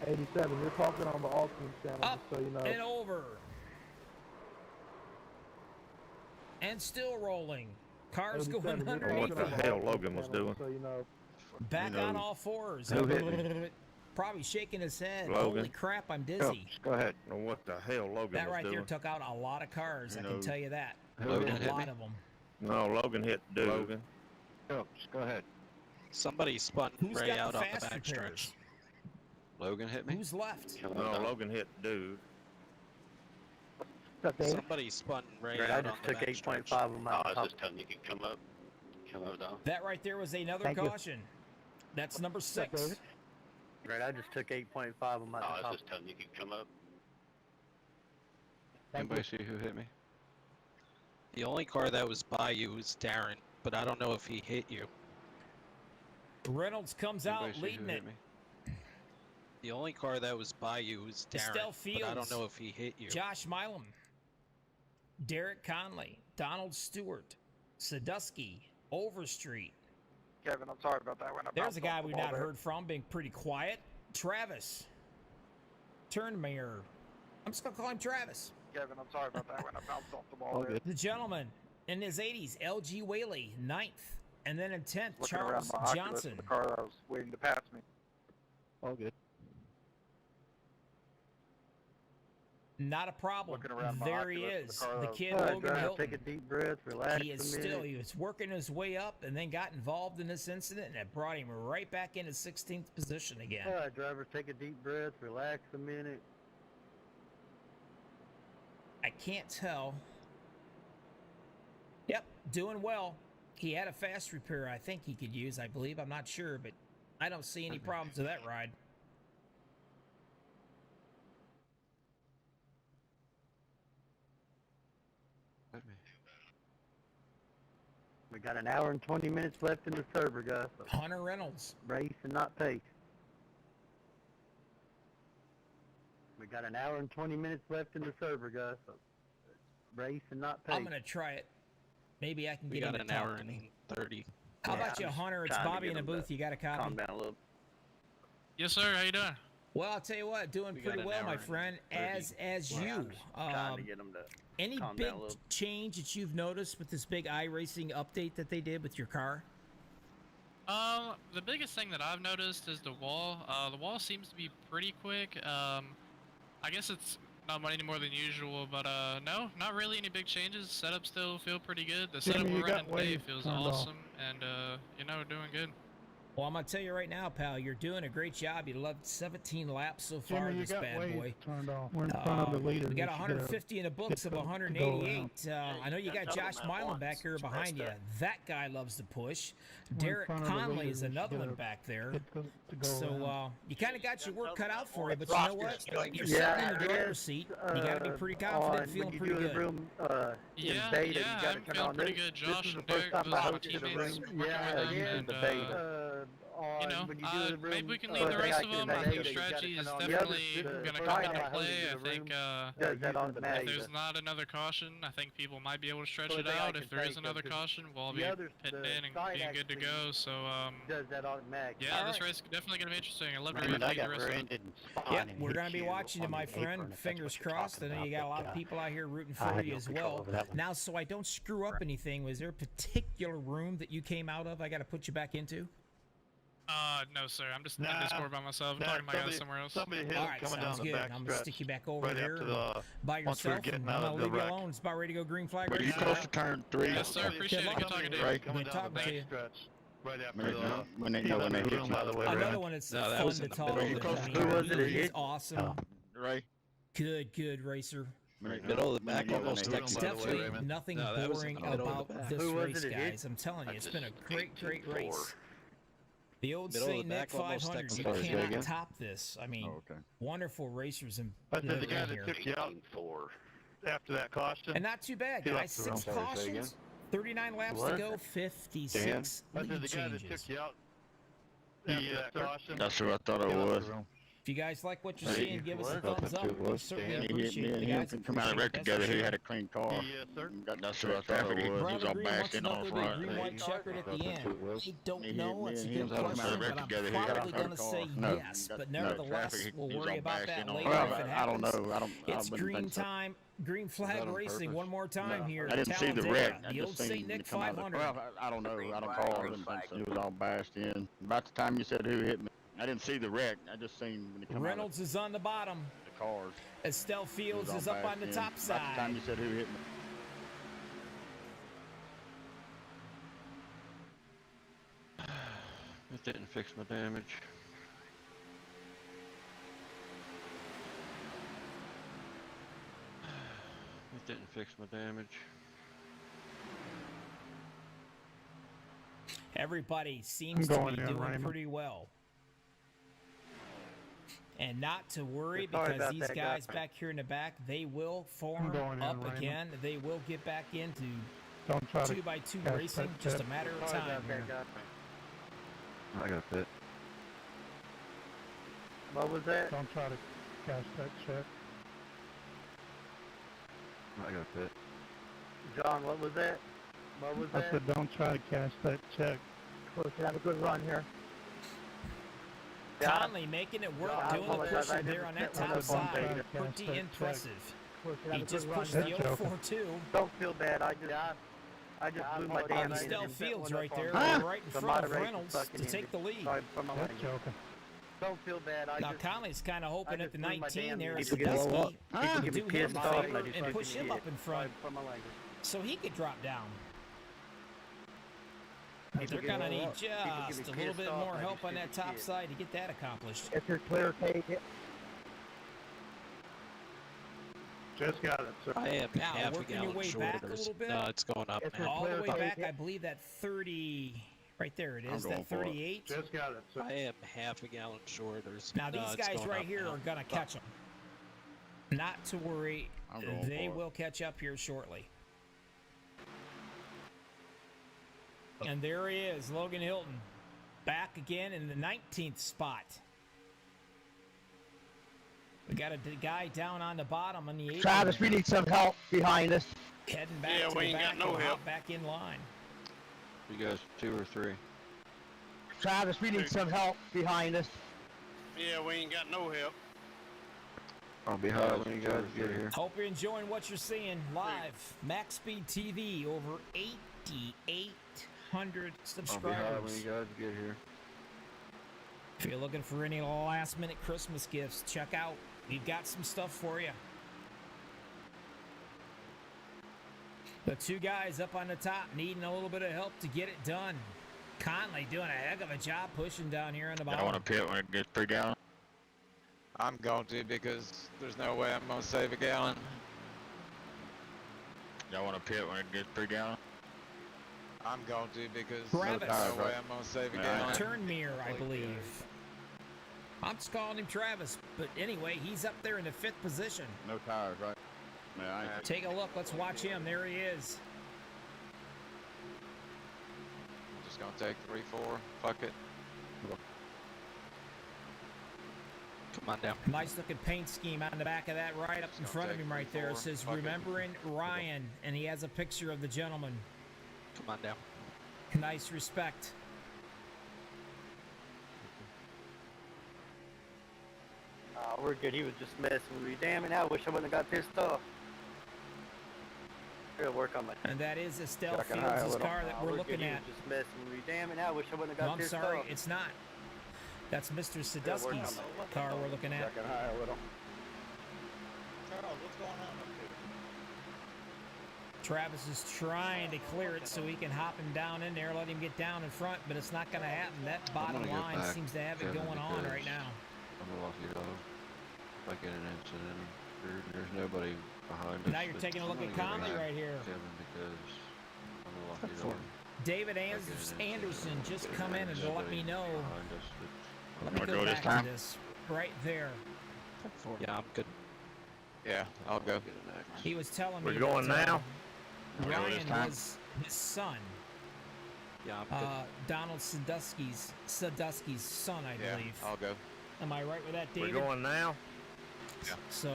87, you're talking on the Ultimate channel, Up just so you know. and over. And still rolling. Cars 87, going you're underneath talking on him. the hell Ultimate Logan was channel, doing. So you know. Back You know, on all fours. who hit me? Probably shaking his head. Logan. Holy crap, I'm Go, dizzy. go ahead. Know what the hell Logan That was right there doing. took out a lot of cars, I can No. tell you that. Who Logan hit A hit lot me. of them. No, Logan hit the dude. Logan. Go, just go ahead. Somebody spun Who's Ray got out the on the fast backstretch. repairs? Logan hit me. Who's left? No, Logan hit the dude. Somebody spun Ray Great, I out on just the took backstretch. 8.5 of my top. telling you can come up now. That right there was another Thank you. caution. That's number 6. David? Great, I just took 8.5 of my top. telling you can come up. Anybody see who hit me? The only car that was by you was Darren, but I don't know if he hit you. Reynolds comes Anybody out see who leading it. hit me? The only car that was by you was Estelle Darren, but I don't Fields. know if he hit you. Josh Milam. Derek Conley. Donald Stewart. Sadusky. Overstreet. Kevin, I'm sorry about that one. There's a guy we've not heard from, being pretty quiet. Travis. Turnmayer. I'm just going to call him Travis. Kevin, I'm sorry about that one. I bounced off the ball All there. good. The gentleman in his 80s, LG Whaley, 9th. And then in 10th, Looking Charles around my Oculus Johnson. for the car that was waiting to pass me. All good. Not a problem. Looking around my There he Oculus is. with the The car kid All right, Logan driver, Hilton. take a deep breath, relax He is a minute. still, he was working his way up and then got involved in this incident, and it brought him right back into 16th position again. All right, driver, take a deep breath, relax a minute. I can't tell. Yep, doing well. He had a fast repair I think he could use, I believe. I'm not sure, but I don't see any problems with that ride. We got an hour and 20 minutes left in the server, guys. So Hunter Reynolds. race and not pace. We got an hour and 20 minutes left in the server, guys. So race and not pace. I'm going to try it. Maybe I can We get got him to an talk hour to and me. 30. How Yeah, about you, I'm just Hunter? It's trying to Bobby get in the him to booth. You got a copy? Calm down a little. Yes, sir. How you doing? Well, I'll tell you what, doing We pretty got an well, hour my and friend. 30. As Yeah, you, I'm just trying to get him to any calm big down a little. change that you've noticed with this big iRacing update that they did with your car? The biggest thing that I've noticed is the wall. The wall seems to be pretty quick. I guess it's not any more than usual, but no, not really any big changes. Setup still feel pretty good. The setup we're running today feels awesome, and you know, we're doing good. Well, I'm going to tell you right now, pal, you're doing a great job. You loved 17 laps so far Jimmy, in you this got bad waves boy. turned off. We're in front of the leader. We got You should 150 in the books get of to go 188. around. I know you got Josh Milan back here behind you. That guy loves to push. Derek front of the Conley leader. is You should another get one a- back there. to go So around. you kind of got your work cut out for you, but you know what? You're Yeah, sitting in the I driver's guess, seat. You got to be pretty confident, feeling when you pretty do the good. room, Yeah, in beta, you yeah, gotta I'm turn feeling on pretty this. good. This Josh is the and first Derek, time those I are my hosted a teammates. room. Working Yeah, with them, again, and the beta. you know, When you do the room, maybe we can leave the rest of them. I think strategy is definitely going to come into play. I think does that if automatically. there's not another caution, I think people might be able to stretch So it I think I out. can If there is take another them, 'cause caution, we'll all the be others, pitting the in and side being good to actually go. So does that automatically. yeah, All this right. race is definitely going to be interesting. I'd love to Man, read I the got rest of it. rear-ended and Yep, spine and we're hit going to be you watching you, on my the friend. apron, if that's Fingers what you're crossed. I talking know you about, got a lot but, of people out here rooting I for had you no as control well. over that one. Now, so I don't screw up anything, was there a particular room that you came out of I got to put you back into? No, sir. I'm just in Discord by myself. I'm talking to my guys somewhere else. Somebody hit All him right, coming sounds down the good. back I'm going to stick you back over right here after the by once we're yourself, getting and out I'm of going to the leave you wreck. alone. It's about ready to go green flag But race. you close to turn 3. Yes, sir. Appreciate it. Good talking to you. Right Good coming down talking the to you. backstretch. Right after Right the now, when they know when they hit you. by the way. Another one that's No, that fun was to in the talk middle to. of the I back. mean, Who was it that he's hit? awesome. Right. Good racer. Middle of the back, almost By It's the way, definitely Raymond. nothing No, that was in boring the middle of about the back. this Who was race, it that hit? guys. I'm telling you, it's been a great race. The old Middle of Saint the Nic back, almost 500, you Texas. cannot top this. I mean, okay. wonderful racers in I said the guy in that here. took you out after that caution. And not too bad, He guys. left the 6 room. cautions, 39 laps to What? go, 56 I lead said the guy that changes. took you out after that caution. That's who I thought it he left was. the room. If you guys like what you're Hey, seeing, give us a what? thumbs up. That's who it We was. certainly Me and appreciate him it, guys. can come out of the wreck Appreciate it. together. He had a clean car. Yes, sir. That's who I thought it was. He was Bradley all Green bashed wants to in know on if the there'll be a front. green white checkered at the end. I don't Me know. and It's a him good was out of the question, wreck but I'm together. He had a probably car. going to say No, yes. But no, nevertheless, traffic, we'll he was worry all about bashed that in on later the if front. it I don't happens. know. I It's wouldn't green think so. time. Green flag on racing purpose? one more time No. here. I didn't see the Talladega, wreck. I The just old seen Saint him Nic come out of the 500. Well, I don't know. I don't call him since he was all bashed in. About the time you said who hit me, I didn't see the wreck. I just seen when he come Reynolds is on the bottom. out of the cars. Estelle He Fields was is all up on bashed the in. top About the time side. you said who hit me. It didn't fix my damage. It didn't fix my damage. Everybody seems to going be in, doing Raymond. pretty well. And not to worry, Sorry because about these that, guys guy. back here in the back, they will form going in, up Raymond. again. They will get back into Don't try to 2x2 catch racing. that Just a tip. matter of Sorry time about here. that, guy. I got fit. What was that? Don't try to cash that check. I got fit. John, what was that? What was I that? said don't try to cash that check. Close, have a good run here. Conley making it work, Yeah, I doing the apologize. I pushing there never on that set one top up on side. beta. Pretty Check. impressive. Close, have He a good just run pushed here. the That's 042. Don't feel bad. I just blew my damn Estelle engine. Fields Set one right up there, on beta. right in The front of moderation Reynolds fucking to take engine. the lead. Sorry for my That's language. joking. Don't feel bad. Now Conley's kind of hoping at the 19 there, People get blow up. People could get me do him pissed a off. favor I just and push him shit. up in front, From my language. so he could drop down. But they're People gonna get need blow up. People get just me a little pissed bit off. more I help just on that stupid top shit. side to get that accomplished. If you're clear, take it. Just got it, sir. I am Now, half a working your gallon way shorter. back a little bit. No, it's going up, man. All the way Take back, it. I believe that 30, right there it I'm is, going that for it. 38. Just got it, sir. I am half a gallon shorter. Now No, these it's guys going right up here now. are gonna catch them. Not to worry, I'm going they for it. will catch up here shortly. And there he is, Logan Hilton, back again in the 19th spot. We got a guy down on the bottom on the 8. Travis, we need some help behind us. Heading back Yeah, to we the ain't back got no and help. hop back in line. You guys 2 or 3? Travis, we need some help behind us. Yeah, we ain't got no help. I'll be high when you guys get here. Hope you're enjoying what you're seeing live. Max Speed TV, over 8,800 I'll be high subscribers. when you guys get here. If you're looking for any last minute Christmas gifts, check out. We've got some stuff for you. The two guys up on the top needing a little bit of help to get it done. Conley doing a heck of a job pushing down here on the I bottom. want to pit when it gets 3 gallon. I'm going to because there's no way I'm going to save a gallon. Y'all want to pit when it gets 3 gallon? I'm going to because Travis. there's no way I'm going to save a gallon. Turnmere, I believe. I'm just calling him Travis, but anyway, he's up there in the 5th position. No tires, right? Man, I ain't. Take a look. Let's watch him. There he is. I'm just going to take 3, 4. Fuck it. Come on down. Nice looking paint scheme on the back of that right up in front of him right there. It says, remembering Ryan, and he has a picture of the gentleman. Come on down. Nice respect. We're good. He was just messing with me. Damn it, I wish I wouldn't have got pissed off. Gotta work on my... And that is Estelle Checking high a Fields' little. car that we're good. looking He at. was just messing with me. Damn it, I wish I wouldn't have No, got I'm pissed sorry, off. it's not. That's Mr. Gotta work on Sadusky's my- car we're looking at. Checking high a little. Charles, what's going on up here? Travis is trying to clear it so he can hop him down in there, let him get down in front, but it's not going to happen. That bottom gonna get line back, seems to have it Kevin, going on because right now. I'm a lucky dog. If I get an incident, there's nobody behind us. Now you're but taking a look I'm at gonna Conley get right here. Kevin, because I'm a lucky dog. David If I get an incident, Anderson just there's come in and let nobody me know. behind us, but Let me Wanna go go this back time? to this right there. Yeah, I'm good. Yeah, I'll go. He was telling me We're going that, now? Wanna go this Ryan time? was his son. Yeah, I'm good. Donald Sadusky's son, I Yeah, believe. I'll go. Am I right with that, We're David? going now? So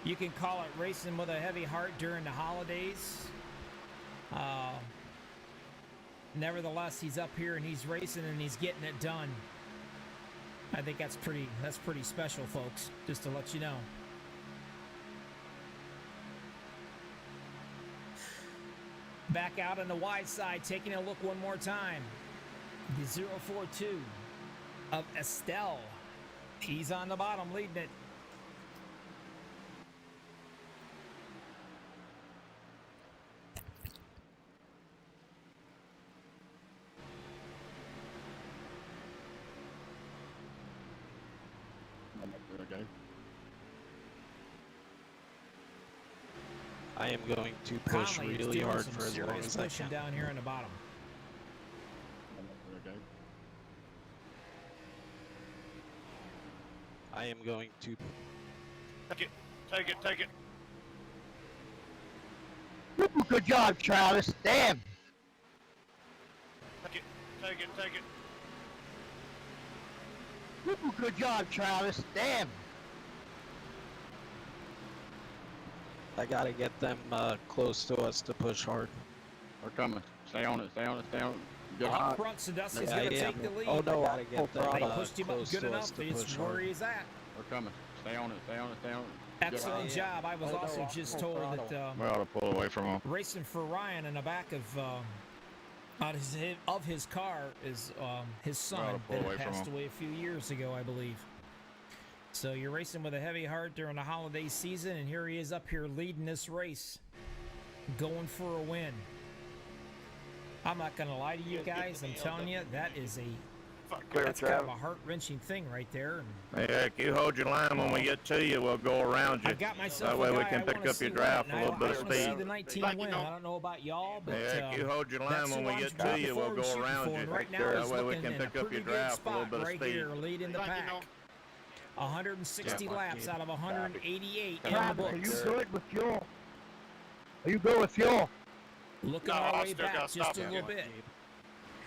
you can call it racing with a heavy heart during the holidays. Nevertheless, he's up here and he's racing and he's getting it done. I think that's pretty special, folks, just to let you know. Back out on the wide side, taking a look one more time. The 042 of Estelle. He's on the bottom, leading it. Okay. I am going to push Conley is really doing hard some for as long serious as I pushing can. down here on the bottom. Okay. I am going to. Take it, take it, take it. Good job, Travis. Damn. Take it, take it, take it. Good job, Travis. Damn. I gotta get them close to us to push hard. We're coming. Stay on it, stay on it, stay on it. Get Up hot. front, Sadusky's Yeah, going to yeah. take the lead. Oh no, I gotta get them They pushed him up close good to us enough. to It's push where hard. he's at. We're coming. Stay on it, stay on it, stay on it. Get Excellent hot. job. I was also just told that We ought to pull away from them. racing for Ryan in the back of Of his car is his son that had passed away a few years ago, I believe. So you're racing with a heavy heart during the holiday season, and here he is up here leading this race, going for a win. I'm not going to lie to you guys. I'm telling you, that is that's kind of a heart-wrenching thing right there. Heck, you hold your line when we get to you. We'll go around you. I got myself that way we can pick up your draft a little bit of speed. I want to see the 19 win. I don't know about y'all, but heck, you hold your line when we get to you. We'll go around you. Right now, that way we can pick up your draft a little bit of right speed. here, leading the pack. 160 laps out of 188 in the Are books. you good with fuel? Are you good with fuel? Looking our way back just a little bit.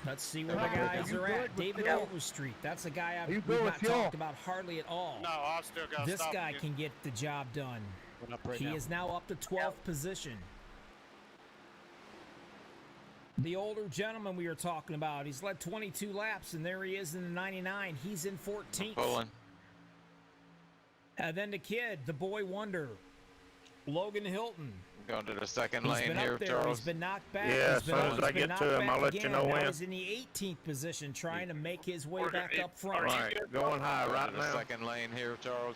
Let's see where the guys are at. David Overstreet. That's a guy we've not talked about hardly at all. No, I've still got This guy can get the job done. He is now up to 12th position. The older gentleman we were talking about, he's led 22 laps, and there he is in the 99. He's in 14th. And then the kid, the boy wonder, Logan Hilton. Going to the second lane here, there. Charles. He's been knocked back. Yeah, as soon as I get to him, I'll let you know when. He's in the 18th position, trying to make his way back up front. All right, going high right now. Second lane here, Charles.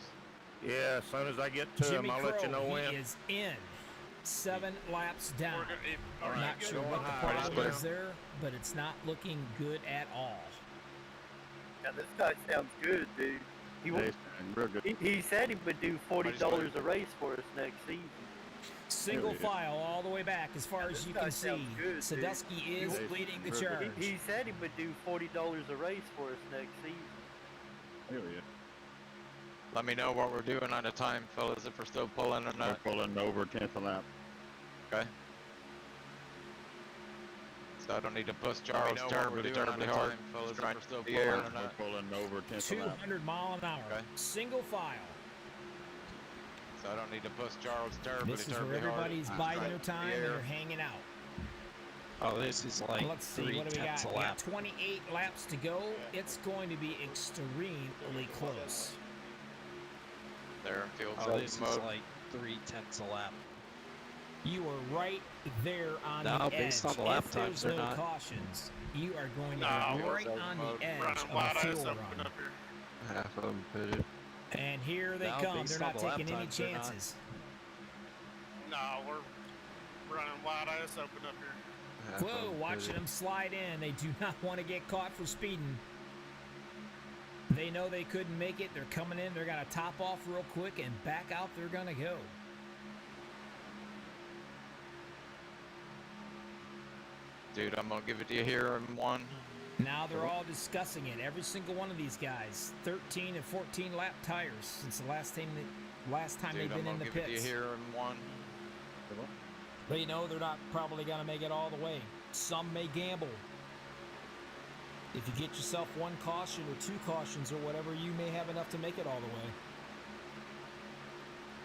Yeah, as soon as I get to him, I'll let you know when. He is in. 7 laps down. All Not sure what the problem is there, but it's not looking good at all. Yeah, this guy sounds good, dude. He said he would do $40 a race for us next season. Single file all the way back as far as you can see. Sadusky is leading the charge. He said he would do $40 a race for us next season. Let me know what we're doing on the time, fellas, if we're still pulling or not. We're pulling over 10th lap. Okay. So I don't need to push Charles terribly hard. Fellas, if we're still pulling or not. We're pulling over 10th lap. 200 mile an hour. Okay. Single file. So I don't need to push Charles terribly hard. This is where everybody's biding their time and they're hanging out. Oh, this is like Let's see, what do we got? We got 28 laps to go. It's going to be extremely close. There, field this is like 3/10 a lap. You are right there on the edge. Based on the lap times, there's they're no not. cautions, you are going to be right on the edge of a fuel run. Half of them pitted. And here they come. They're not taking any chances. No, we're running wide ass open up here. Whoa, watching them slide in. They do not want to get caught for speeding. They know they couldn't make it. They're coming in. They're going to top off real quick and back out. They're going to go. Dude, I'm going to give it to you here in 1. Now they're all discussing it. Every single one of these guys. 13 and 14 lap tires since the last time they've been in the pits. Give it to you here in 1. But you know, they're not probably going to make it all the way. Some may gamble. If you get yourself 1 caution or 2 cautions or whatever, you may have enough to make it all the way.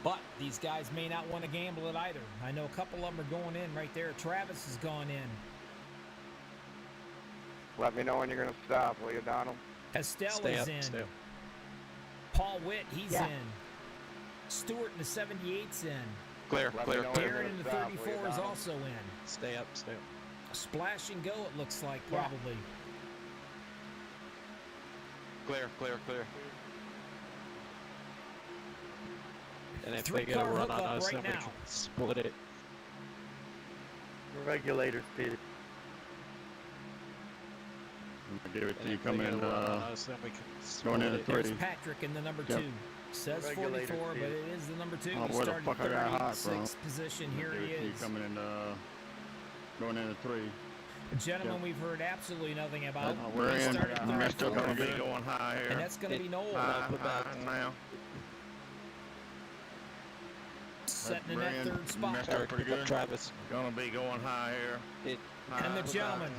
But these guys may not want to gamble it either. I know a couple of them are going in right there. Travis has gone in. Let me know when you're going to stop, will you, Donald? Estelle is in. Paul Witt, he's in. Stewart in the 78's in. Clear. Darren in the 34 is also in. Stay up. Splash and go, it looks like, probably. Clear. And if they get a run on us, then we can split it. The regulators did. I'll give it to you coming in, going into 3. There's Patrick in the number 2. Says 44, but it is the number 2. Oh, He where the started fuck I got hot from? 36th position. Here he is. Coming in, going into 3. Gentlemen, we've heard absolutely nothing about. We're in. We're still going to be going high here. And that's going to be Noel. High now. Setting in that 3rd spot. Pretty good. Travis. Going to be going high here. And the gentleman,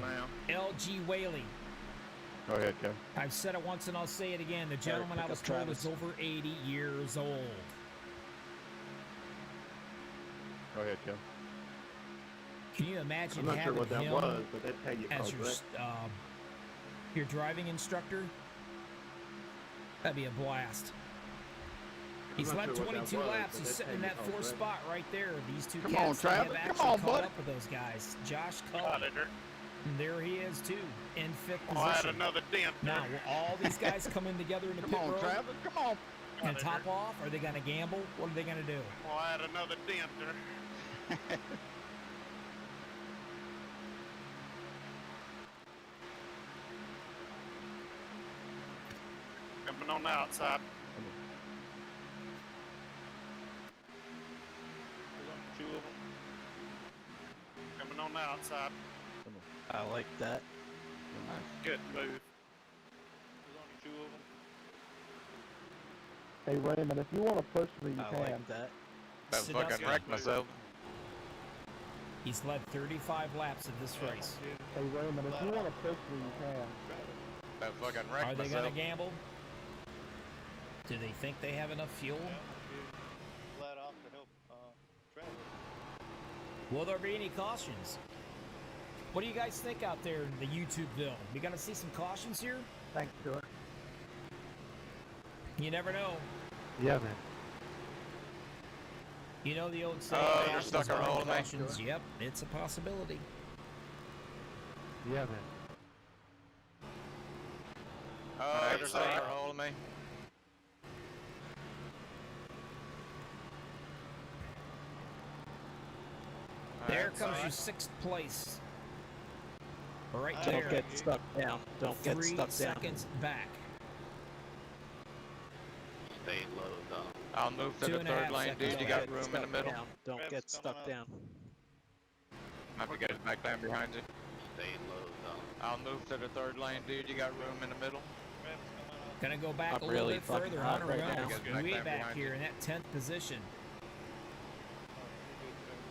L.G. Whaley. Go ahead, Kev. I've said it once and I'll say it again. The gentleman I was told is over 80 years old. Go ahead, Kev. Can you imagine I'm not having sure what that him was, but that's how you as call your driving instructor? That'd be a blast. He's led 22 laps. He's sitting in that 4th spot right there. These 2 Come cats on, have Travis. actually Come on, caught buddy. up with those guys. Josh Cullen And there he is too, in fifth I'll add position. another dent there. Now, will all these guys come in together in the pit road Travis, come on. and top off? Are they going to gamble? What are they going to do? I'll add another dent there. Coming on the outside. Two of them. Coming on the outside. I like that. Good move. Two of them. Hey Raymond, if you want to push me, you I can. like that. About Sit fucking up. wrecked myself. He's led 35 laps of this race. Hey Raymond, if you want to push me, you can. About fucking Are wrecked they myself. going to gamble? Do they think they have enough fuel? Flat off to help Travis. Will there be any cautions? What do you guys think out there in the YouTubeville? We gonna see some cautions here? Thanks, Stuart. You never know. Yeah, man. You know the old saying, Oh, they're cautions stuck are around me. cautions. Yep, it's a possibility. Yeah, man. Oh, they're stuck holding me. There comes your 6th place. Right Don't there. get stuck down. Don't get 3 stuck down. seconds back. Stay low, though. I'll move to the 2.5 third lane, seconds. dude. You got room in the middle. Down. Don't get stuck down. I have to get it back down behind you. Stay low, though. I'll move to the third lane, dude. You got room in the middle. Gonna go back I'm a little really bit fucking further. hot Hunter right now. Reynolds way back here in that 10th position,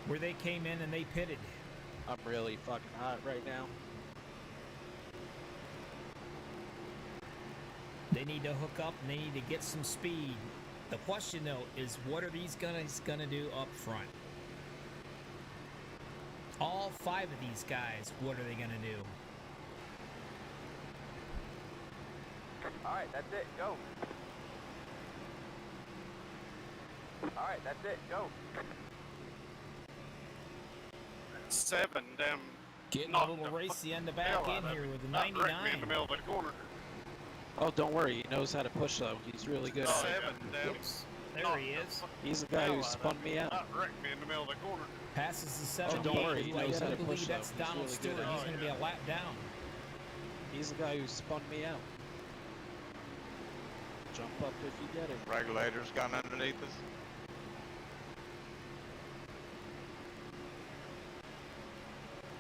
where they came in and they pitted. I'm really fucking hot right now. They need to hook up and they need to get some speed. The question though is, what are these guys gonna do up front? All 5 of these guys, what are they gonna do? Alright, that's it, go. Alright, that's it, go. 7, damn. Getting a little racy in the back end here with the Wrecked me in 99. the middle of the corner. Oh, don't worry. He knows how to push though. He's really good. 7, damn. Oops, there he is. He's the guy who spun me out. Wrecked me in the middle of the corner. Passes the 78. don't worry, he knows how to I believe push, though. that's He's Donald really good Stewart. at it. He's going to be a lap down. He's the guy who spun me out. Jump up if you get it. Regulators gone underneath us.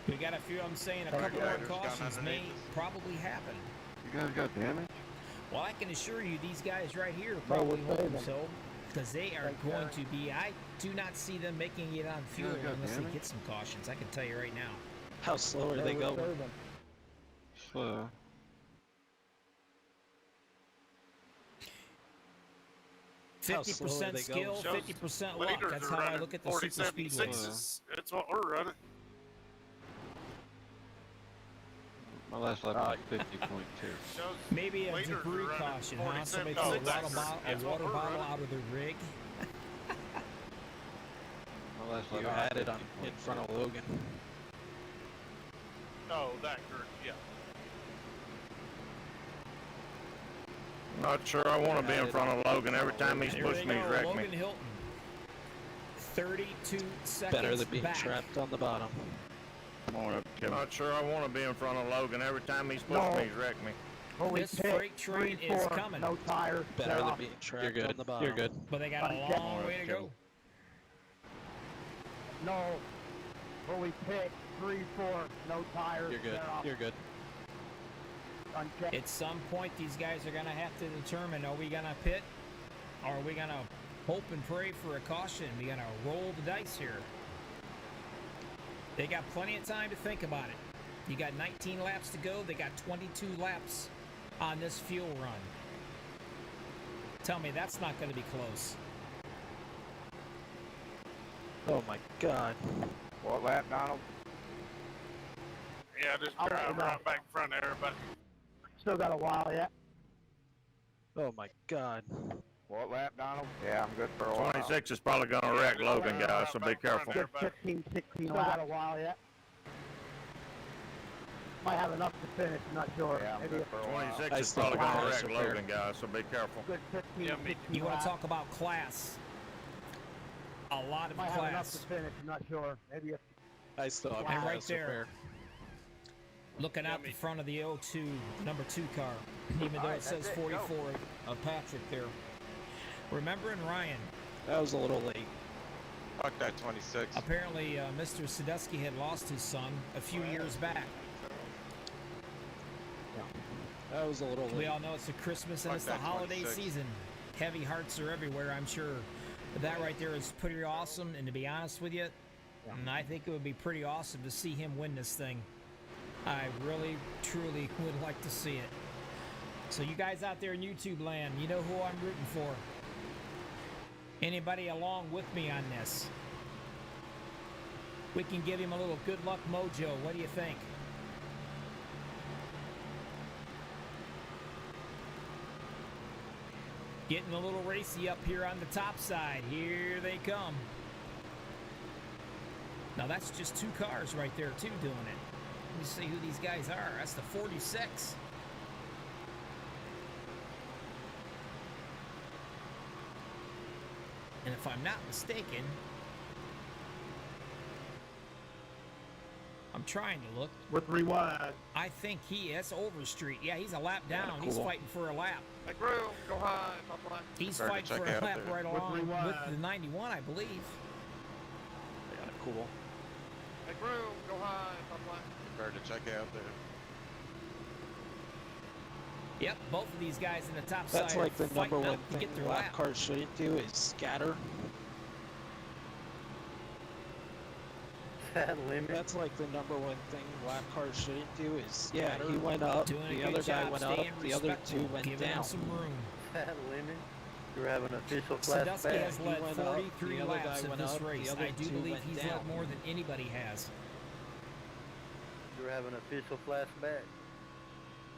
We got a few of them saying a couple more Regulators gone cautions may underneath us. probably happen. You guys got damage? Well, I can assure you these guys right here No, probably we're hope saving. so, because they are Thank going God. to be. I do not see them making it on fuel got unless they damage? get some cautions. I can tell you right now. How slow are they going? Slow. 50% skill, 50% luck. Leaders That's are how I running look at the super 47 speedways. sixes. That's what we're running. My last lap was 50.2. Shows Maybe a leaders are debris running caution, huh? 47 Somebody throw a sixes. water That's what bottle we're running. out of their rig. My last lap You was had it on 50.2. in front of Logan. Oh, that group, yeah. Not sure I want to be in front of Logan. Every time he's Here pushed they me, he's go, wrecked Logan me. Hilton. 32 seconds Better than being back. trapped on the bottom. Come on up, Kevin. Not sure I want to be in front of Logan. Every time he's pushed me, he's wrecked me. Holy This shit. freight train 3, is 4, coming. No tire. Better They're than off. being trapped You're good. on the bottom. You're good. But they got a Uncheck. long way to go. No. Holy pit. 3, 4. No tires. You're good. They're off. You're good. Unchecked. At some point, these guys are going to have to determine, are we going to pit? Or are we going to hope and pray for a caution? We going to roll the dice here. They got plenty of time to think about it. You got 19 laps to go. They got 22 laps on this fuel run. Tell me that's not going to be close. Oh my god. What lap, Donald? Yeah, just I'll let drive you know. right back in front of everybody. Still got a while yet. Oh my god. What lap, Donald? Yeah, I'm good for a while. 26 is probably going to wreck Logan, guys, so be careful. Just 15, 16 laps. Still got a while yet. Might have enough to finish, I'm not sure. Yeah, I'm Maybe good for a while. 26 is still probably have going to this wreck repair. Logan, guys, so be careful. good 15, Yeah, me 16 You want laps. to talk about class? A lot of Might have enough to class. finish, I'm not sure. Maybe if I still have And right this there. repair. Looking out the front of the 02, number 2 car, even though Alright, it says that's it, go. 44 of Patrick there. Remembering Ryan, That was a little late. Fuck that 26. apparently Mr. Sadusky had lost his son a few years back. That was a little We late. all know it's a Christmas and Fuck it's the that holiday 26. season. Heavy hearts are everywhere, I'm sure. But that right there is pretty awesome, and to be honest with you, and I think it would be pretty awesome to see him win this thing. I really, truly would like to see it. So you guys out there in YouTube land, you know who I'm rooting for. Anybody along with me on this? We can give him a little good luck mojo. What do you think? Getting a little racy up here on the top side. Here they come. Now that's just 2 cars right there too doing it. Let me see who these guys are. That's the 46. And if I'm not mistaken, I'm trying to look. we're 3 wide. I think that's Overstreet. Yeah, he's a lap down. He's cool. fighting for a lap. Make room, go high, top line. He's Starting fighting to for check a out lap there. right We're along 3 with wide. the 91, I believe. I got it cool. Make room, go high, top line. Prepare to check out there. Yep, both of these guys in the top That's side like the are number fighting one up to thing get their lap lap. cars shouldn't do is scatter. That limit. That's like the number one thing lap cars shouldn't do is scatter. He went up, Doing a the good other guy job went up, staying the other respectful, 2 went giving down. him some room. That limit. You're having official flash Sadusky back. has led He went up, 43 the other laps guy of went this up, the race. other I do 2 believe went he's down. led more than anybody has. You're having official flash back.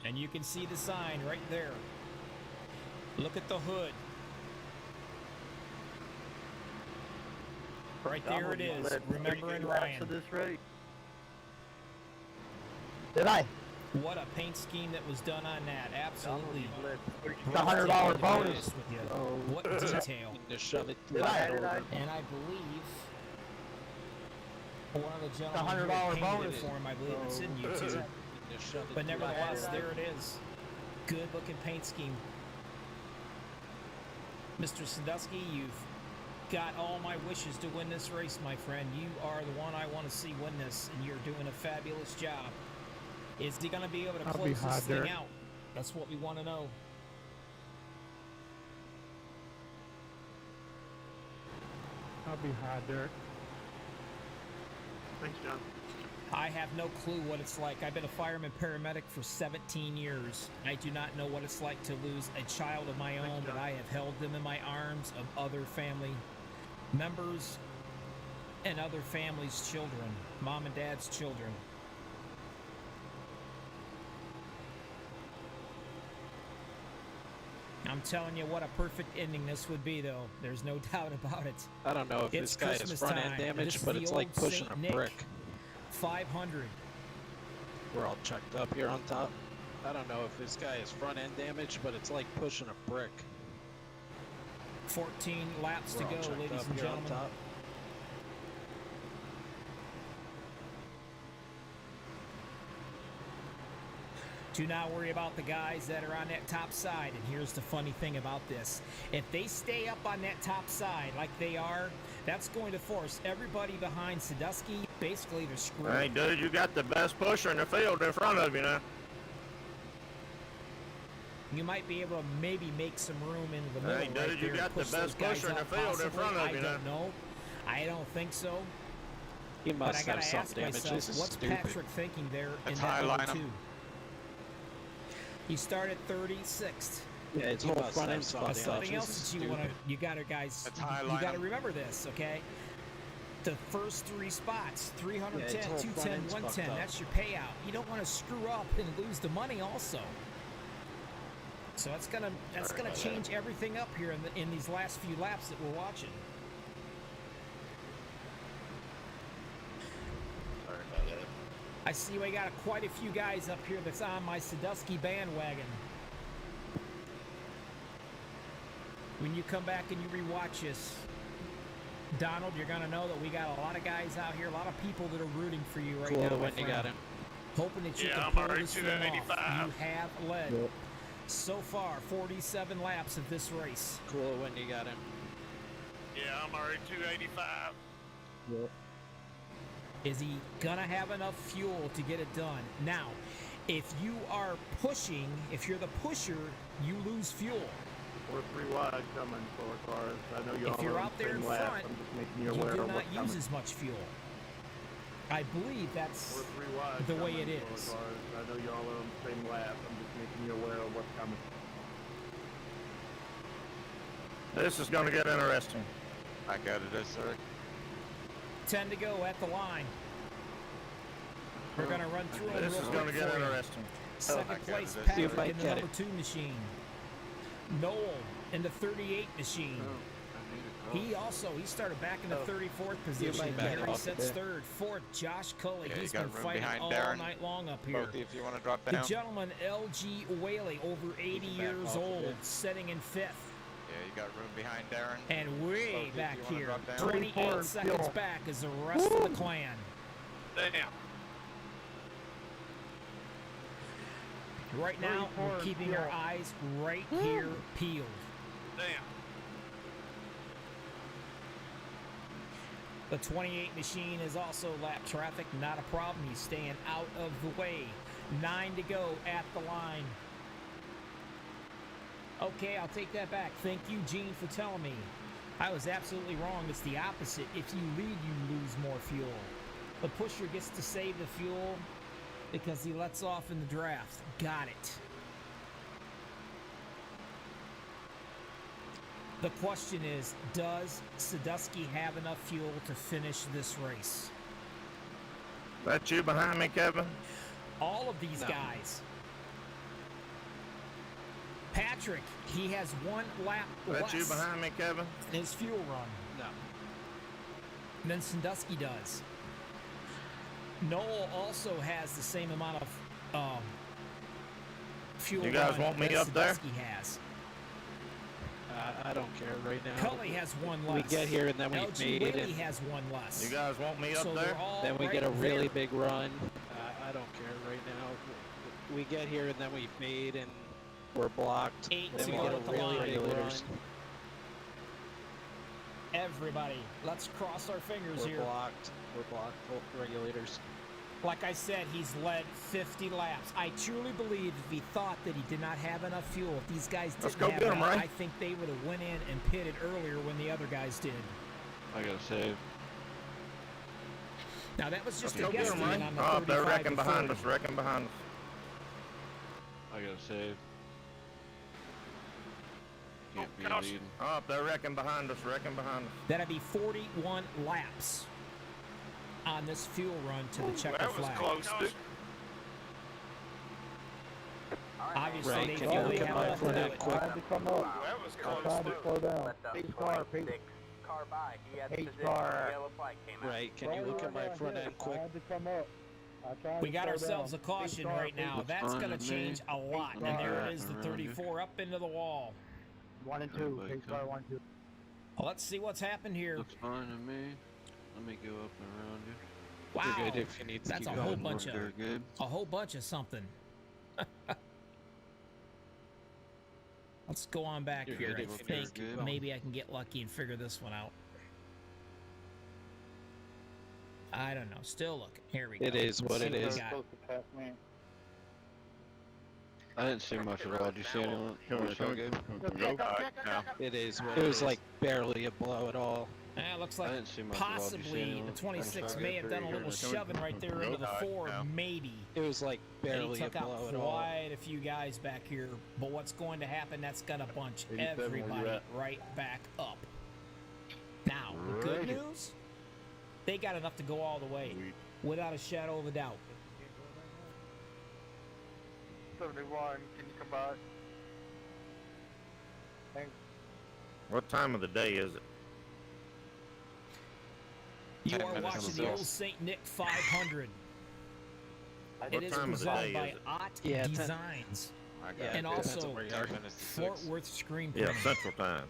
And you can see the sign right there. Look at the hood. Right there it is. Remembering Ryan. Of this race. Did I? What a paint scheme that was done on that. Absolutely. The $100 bonus. With you. What detail. To shove it through Did I? the door. And I believe one of the The gentlemen who $100 had painted bonus. it for him, I believe it's in YouTube. To shove it But through nevertheless, the there it is. Good looking paint scheme. Mr. Sadusky, you've got all my wishes to win this race, my friend. You are the one I want to see win this, and you're doing a fabulous job. Is he going to be able to I'll close be this hot thing there. out? That's what we want to know. I'll be high, Derek. Thanks, John. I have no clue what it's like. I've been a fireman paramedic for 17 years. I do not know what it's like to lose a child of my own, but I have held them in my arms of other family members and other families' children, mom and dad's children. I'm telling you what a perfect ending this would be, though. There's no doubt about it. I don't know if It's this guy has Christmas front time. end damage, This is but the it's like Old pushing Saint a Nic. brick. 500. We're all checked up here on top. I don't know if this guy has front end damage, but it's like pushing a brick. 14 laps to We're all go, checked ladies up and here on gentlemen. top. Do not worry about the guys that are on that top side. And here's the funny thing about this. If they stay up on that top side like they are, that's going to force everybody behind Sadusky basically to screw. Hey, dude, you got the best pusher in the field in front of you now. You might be able to maybe make some room into the middle Hey, right dude, you there, got the push those best guys pusher in the out field in possibly. front of you I now. don't know. I don't think so. He But I must gotta have some ask damage. myself, This is what's stupid. Patrick thinking there in That's that high number line 'em. 2? He started 36. Yeah, it's He whole must front have end's some fucked up. Something This else is that you want to, stupid. you gotta guys, That's high you line gotta 'em. remember this, okay? The first 3 spots, Yeah, 310, it's whole front 210, end's 110, fucked up. that's your payout. You don't want to screw up and lose the money also. So that's gonna change everything up here in these last few laps that we're watching. Sorry about that. I see we got quite a few guys up here that's on my Sadusky bandwagon. When you come back and you rewatch this, Donald, you're gonna know that we got a lot of guys out here, a lot of people that are rooting for you right now. Cool when you got him. Hoping that you Yeah, can I'm pull already this thing off. 285. You have led so far 47 laps of this race. Cool when you got him. Yeah, I'm already 285. Yep. Is he gonna have enough fuel to get it done? Now, if you are pushing, if you're the pusher, you lose fuel. We're 3 wide coming for cars. I know y'all If you're are on out the there in same lap. front, I'm just making you you aware do of not what's use coming. as much fuel. I believe that's We're 3 wide the way coming it for is. cars. I know y'all are on the same lap. I'm just making you aware of what's coming. This is going to get interesting. I got it, this, sir. 10 to go at the line. We're gonna run through them This real is going to quick get for you. interesting. Second place, it. Patrick If I in the get number 2 machine. Noel in the 38 machine. He started back in the 34th position. back Henry off a sets bit. third. Fourth, Josh Cully. Yeah, you He's got been room fighting behind all Darren. night long up here. Both if you want to drop The down. gentleman, LG Whaley, over 80 can back years off a old, bit. sitting in 5th. Yeah, you got room behind Darren. And way Both if back you wanna here, drop down. 28 seconds back is the rest of the clan. Damn. Right now, we're keeping our eyes right here peeled. Damn. The 28 machine is also lap traffic, not a problem. He's staying out of the way. 9 to go at the line. Okay, I'll take that back. Thank you, Gene, for telling me. I was absolutely wrong. It's the opposite. If you lead, you lose more fuel. The pusher gets to save the fuel because he lets off in the draft. Got it. The question is, does Sadusky have enough fuel to finish this race? That you behind me, Kevin? All of these guys. Patrick, he has 1 lap That less you behind me, Kevin? in his fuel run No. than Sandusky does. Noel also has the same amount of fuel You guys run want me that up there? Sandusky has. I don't care right now. Cully has 1 less. We get here and then we LG made Whaley it. has 1 less. You guys want me up So there? they're all Then we right get a really there. big run. I don't care right now. We get here and then we fade and we're blocked. 8 Then to we go get a at the really line. big run. Everybody, let's cross our fingers We're here. blocked. We're blocked. Full regulators. Like I said, he's led 50 laps. I truly believe if he thought that he did not have enough fuel, if these guys Let's didn't go have get 'em, enough, Ray. I think they would have went in and pitted earlier when the other guys did. I gotta save. Now that was just Let's a go get 'em, guesstimate Ray. on the Oh, they're 35 wrecking to behind 40. us, wrecking behind us. I gotta save. Can't be gosh. leading. Oh, they're wrecking behind us, wrecking behind us. That'd be 41 laps on this fuel run to the checker That was flag. close, dude. Obviously, Right, they can feel you they look at have my enough to front do end it. quick? Tried to come up. That was I close, tried to dude. slow down. Let the Pace car, 26 car by. He had the Pace position. car. The yellow flag came out. Right, can you look at my front end quick? I had to come up. I tried We to got slow ourselves down. a caution Pace car, right now. pace- That's fine going to with change me. a lot. Pace And there car. it is, the Around 34 up into the wall. 1 and 2. Everybody Pace car come. 1, 2. Well, let's see what's happened here. Looks fine to me. Let me go up and around you. Wow, You're good if you need to that's keep a going. whole bunch They're of good. something. Let's go on back You're here. good I if you think need to keep going. maybe I can get lucky and figure this one out. I don't know. Still looking. Here we go. It is what Let's it see is. we got. Close to pass me. I didn't see much at all. Did you see anyone? Was that good? It is what it was like barely a blow at all. It looks I like didn't see much at all. Did you see possibly anyone? the 26 may have done a little Can we- shoving right there into the 4, maybe. It was like And barely he a took out blow at all. quite a few guys back here. But what's going to happen, that's going to bunch 87, where you everybody at? right back up. Now, the good news, they got enough to go all the way, without a shadow of a doubt. 71, can you come by? What time of the day is it? You 10 are minutes watching on the the Ol field. Saint Nic 500. It is presented by Ott Designs. And also Fort Worth Screen Printing. Yeah, Central Time.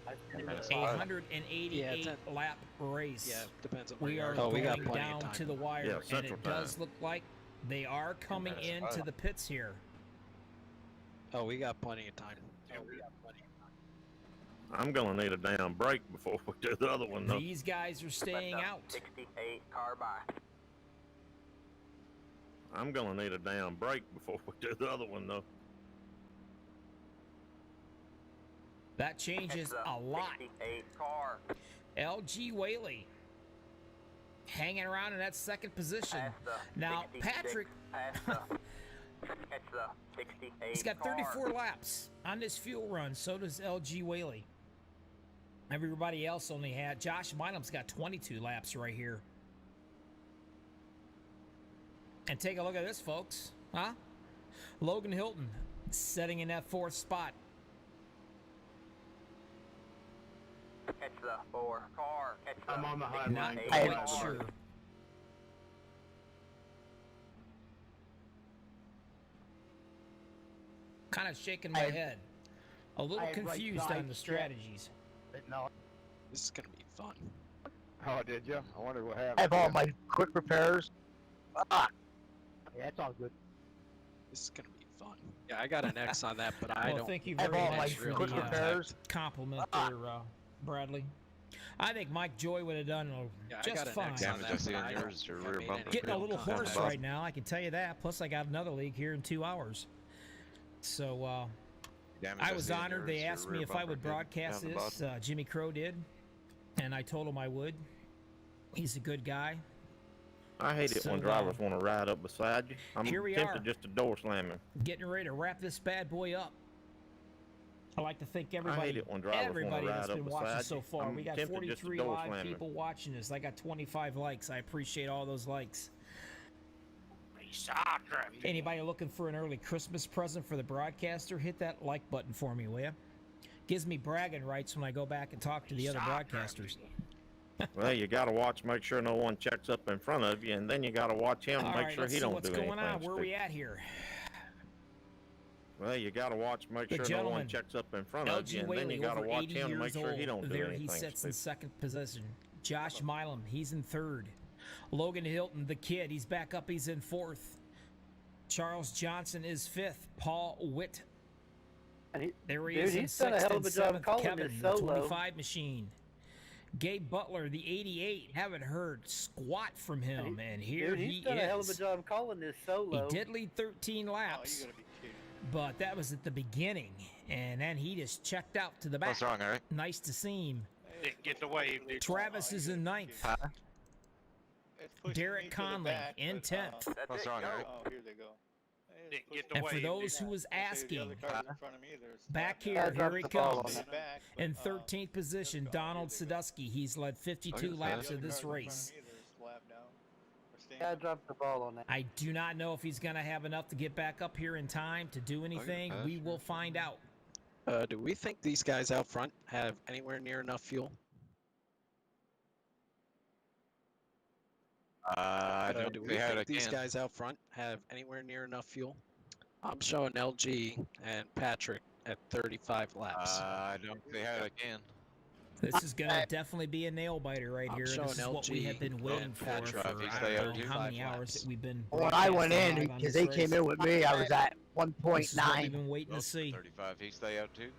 A 188 lap race. Yeah, depends on we are we got going down to the wire, Yeah, and Central it does look like they are coming into the pits here. Oh, we got plenty of time. I'm gonna need a damn break before we do the other one, though. These guys are staying out. 68 car by. I'm gonna need a damn break before we do the other one, though. That changes a lot. 68 car. LG Whaley hanging around in that second position. Now, Patrick, he's got 34 laps on this fuel run. So does LG Whaley. Everybody else only had. Josh Milam's got 22 laps right here. And take a look at this, folks. Huh? Logan Hilton setting in that fourth spot. Catch the 4 car. I'm on the high Not line. quite sure. Kind of shaking my head. A little confused on the strategies. No. This is gonna be fun. Oh, did you? I wonder what happened. I have all my quick repairs. Yeah, it's all good. This is gonna be fun. Yeah, I got an X on that, but I Well, don't. thank you I have very all my much for quick the repairs. compliment there, Bradley. I think Mike Joy would have done I just got an fine. X on that, but I don't yours, your think I rear made bumper. any Getting a real little hoarse contact. right now, I can tell you that. Plus, I got another league here in 2 hours. So, I was honored. They asked me if I would broadcast this. Jimmy Crow did, and I told him I would. He's a good guy. I hate it when drivers want to ride up beside you. I'm here we tempted are. just to door slam him. Getting ready to wrap this bad boy up. I like to thank I hate everybody, it when drivers everybody wanna that's ride been up watching beside so you. far. I'm We got tempted just to 43 door live slam him. people watching this. I got 25 likes. I appreciate all those likes. Anybody looking for an early Christmas present for the broadcaster, hit that like button for me, will ya? Gives me bragging rights when I go back and talk to the other broadcasters. Well, you got to watch, make sure no one checks up in front of you, and then you got to watch him, All make right, sure let's he see don't what's do going anything on. Where are we stupid. at here? Well, you got to watch, make The sure no gentleman, one checks up in front of you, LG and then Whaley, you got to over watch 80 him, make years sure he don't old. do There anything he sits in stupid. second position. Josh Milam, he's in third. Logan Hilton, the kid, he's back up. He's in fourth. Charles Johnson is fifth. Paul Witt. There he is in he's done a sixth hell and of a job seventh. calling Kevin, this the solo. 25 machine. Gabe Butler, the 88. Haven't heard squat from him, and here Dude, he he's done a hell of a is. job calling this solo. He did lead 13 laps, but that was at the beginning, and then he just checked out to the back. What's wrong, Eric? Nice to see him. Didn't get the wave. Did Travis is in ninth. Derek Conley in 10th. What's wrong, Eric? Oh, here they go. Didn't get the And wave. for those did who was asking, back here, here he comes. In 13th position, Donald Sadusky. He's led 52 laps of this race. I dropped the ball on that. I do not know if he's going to have enough to get back up here in time to do anything. We will find out. Do we think these guys out front have anywhere near enough fuel? I don't Do think we they had think a these can. guys out front have anywhere near enough fuel? I'm showing LG and Patrick at 35 laps. I don't think they had a can. This is going to definitely be a nail biter right I'm here. showing This is what we LG have been waiting and for Patrick. I don't know how many 5 hours that we've been When I went broadcasting in, live on because this they came race. in with me, I was at This is what we've 1.9. been waiting to see. 35, he stay out too?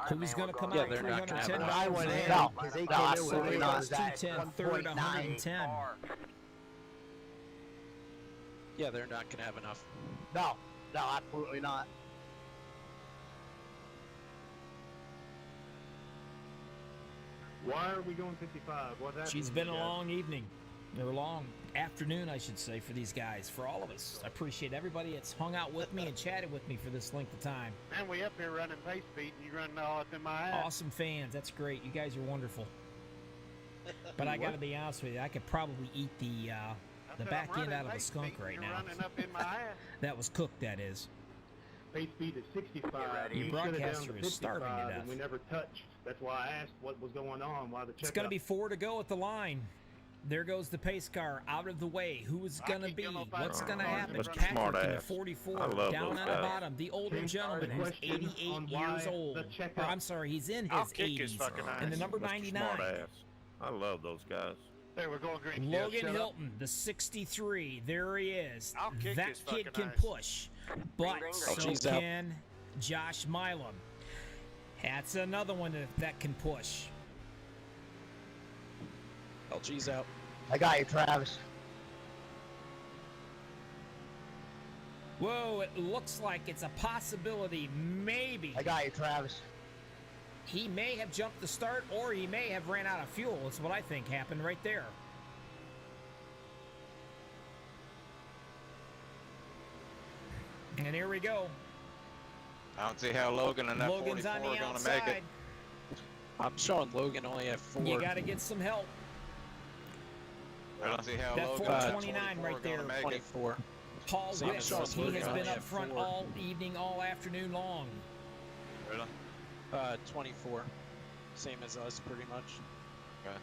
Who's going to come Yeah, out they're not gonna have 310 enough. When I went in, miles because they an came hour? in with me, I was at 210, third 1.9. 110. Yeah, they're not going to have enough. No, absolutely not. Why are we going 55? What happened? She's been a long evening, or a long afternoon, I should say, for these guys, for all of us. I appreciate everybody that's hung out with me and chatted with me for this length of time. And we up here running pace speed, and you running all up in my ass. Awesome fans, that's great. You guys are wonderful. But I got to be honest with you, I could probably eat the back end out of a skunk right now. Running up in my ass. That was cooked, that is. Pace speed is 65. Your We shut it down broadcaster to is starving to 55, death. and we never touched. That's why I asked what was going on, why the check. It's going to be 4 to go at the line. There goes the pace car out of the way. Who's gonna be? What's gonna happen? Mr. Patrick in the Smartass. 44 I love down those on the guys. bottom. The older gentleman who's 88 years old. Or, I'm sorry, he's in his 80s. And the number Mr. 99. Smartass. I love those guys. Hey, we're going green. Logan Hilton, the 63. There he is. I'll kick That his kid fucking can ass. push, but so can Josh Milam. That's another one that can push. LG's out. I got you, Travis. Whoa, it looks like it's a possibility, maybe. I got you, Travis. He may have jumped the start, or he may have ran out of fuel. That's what I think happened right there. And here we go. I don't see how Logan and that Logan's 44 on are the going to outside. make it. I'm showing Logan only at 4. You got to get some help. I don't see how That Logan 429 right there. 24. Paul Same Witt, as us, he Logan has only been up at front 4. all evening, all afternoon long. Really? 24. Same as us, pretty much. Okay.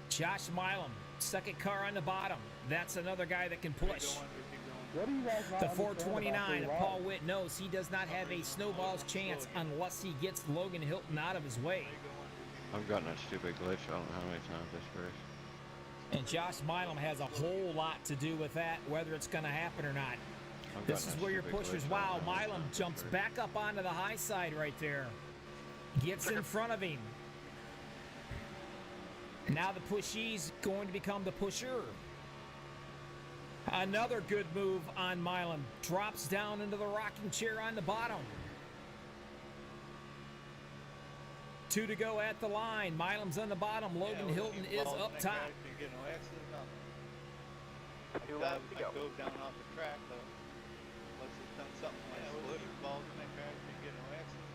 Josh Milam, second car on the bottom. That's another guy that can push. The 429 of Paul Witt knows he does not have a snowball's chance unless he gets Logan Hilton out of his way. I've gotten that stupid glitch I don't know how many times this race. And Josh Milam has a whole lot to do with that, whether it's going to happen or not. This is where your pushers. Wow, Milam jumps back up onto the high side right there. Gets in front of him. Now the pushee's going to become the pusher. Another good move on Milam. Drops down into the rocking chair on the bottom. 2 to go at the line. Milam's on the bottom. Logan Hilton is up top. Two laps to go. Go down off the track though. Unless it's done something like split balls in that car, you get no accident,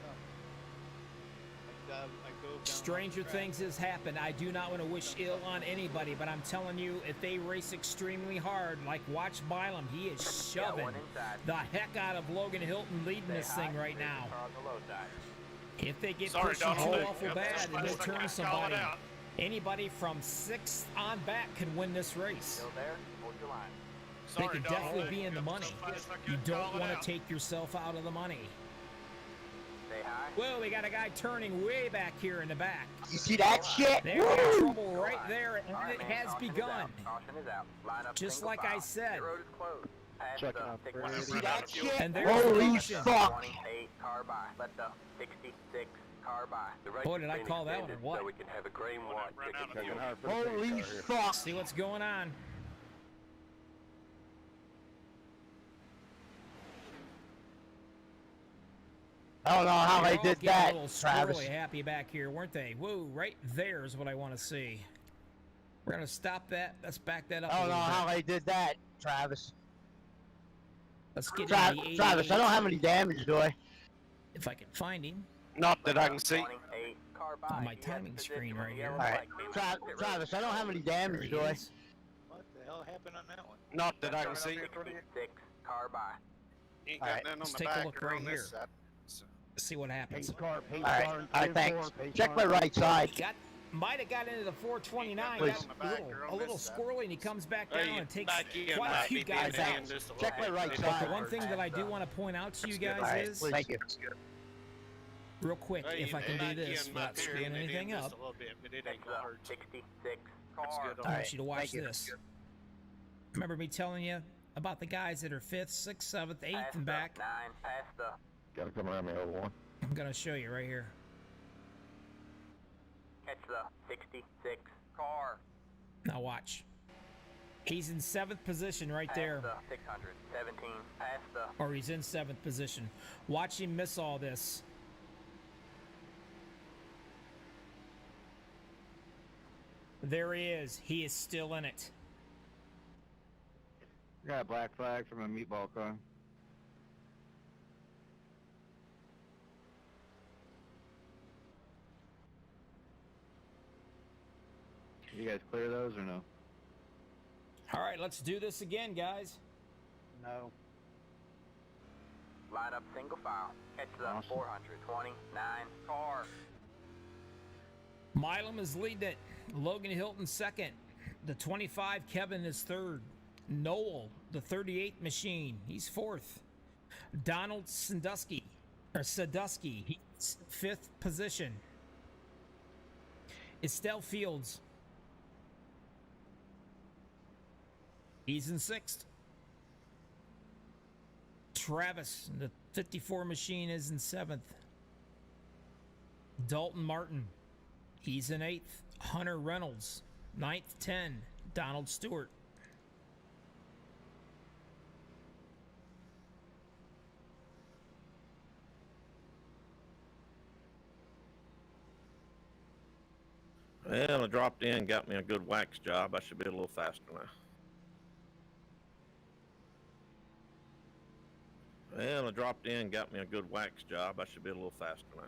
nothing. I go down Stranger things has happened. I do not want to wish ill on anybody, but I'm telling you, if they race extremely hard, like watch Milam, he is shoving the heck out of Logan Hilton leading this thing right now. If they get pushed too awful bad and they turn somebody, anybody from 6th on back can win this race. Still there? Hold your line. They could definitely be in the money. You don't want to take yourself out of the money. Say hi. Whoa, we got a guy turning way back here in the back. You see that shit? They're in trouble right there, and it has begun. Caution is out. Line up Just single like file. I said. Pit road is closed. Pass Checking the out 600. You see that shit? And there's Holy the caution. fuck! 28 car by. Let the 66 car by. The race Boy, did is I being call that one or extended what? So we can have a green one. Checking hard for the Holy pace car here. fuck! See what's going on. I don't know how They're they all did getting that, a little Travis. squirrely happy back here, weren't they? Whoa, right there is what I want to see. We're going to stop that. Let's back that up I a don't know little how bit. they did that, Travis. Let's get into the Travis, I don't have any damage, do I? If I can find him Not that I can see. 28 car by. on my timing screen right here. Alright. Travis, I don't have any damage, do I? What the hell happened on that one? Not that I can see. 66 car by. Ain't Alright, got nothing on let's the take a back look or right on this here. side. So, See what happens. Alright, thanks. Check my right side. Might have got into the 429, Please. got a little squirrely, and he comes back down and takes back in, quite a might few be guys down out. just a little Check my bit. right But side. the one thing that I do want to point out to you guys Alright, is, thank you. real quick, Hey, if I can back do this in, without back here, screwing and anything in up, just a little bit, but it ain't gonna hurt. 66 That's car. good. I Alright, want you to watch thank you. this. Remember me telling you about the guys that are 5th, 6th, 7th, 8th, and back? 9 past the. Gotta come around me, over one. I'm going to show you right here. Catch the 66 car. Now watch. He's in 7th position right Past there. the 600. 17 past the. Or he's in 7th position. Watch him miss all this. There he is. He is still in it. Got a black flag from a meatball car. You guys clear those or no? All right, let's do this again, guys. No. Line up single file. Catch the Awesome. 429 car. Milam is leading it. Logan Hilton second. The 25, Kevin, is third. Noel, the 38 machine, he's fourth. Donald Sadusky, he's fifth position. Estelle Fields, he's in sixth. Travis, the 54 machine, is in seventh. Dalton Martin, he's in eighth. Hunter Reynolds, ninth, 10. Donald Stewart. Well, I dropped in, got me a good wax job. I should be a little faster now. Well, I dropped in, got me a good wax job. I should be a little faster now.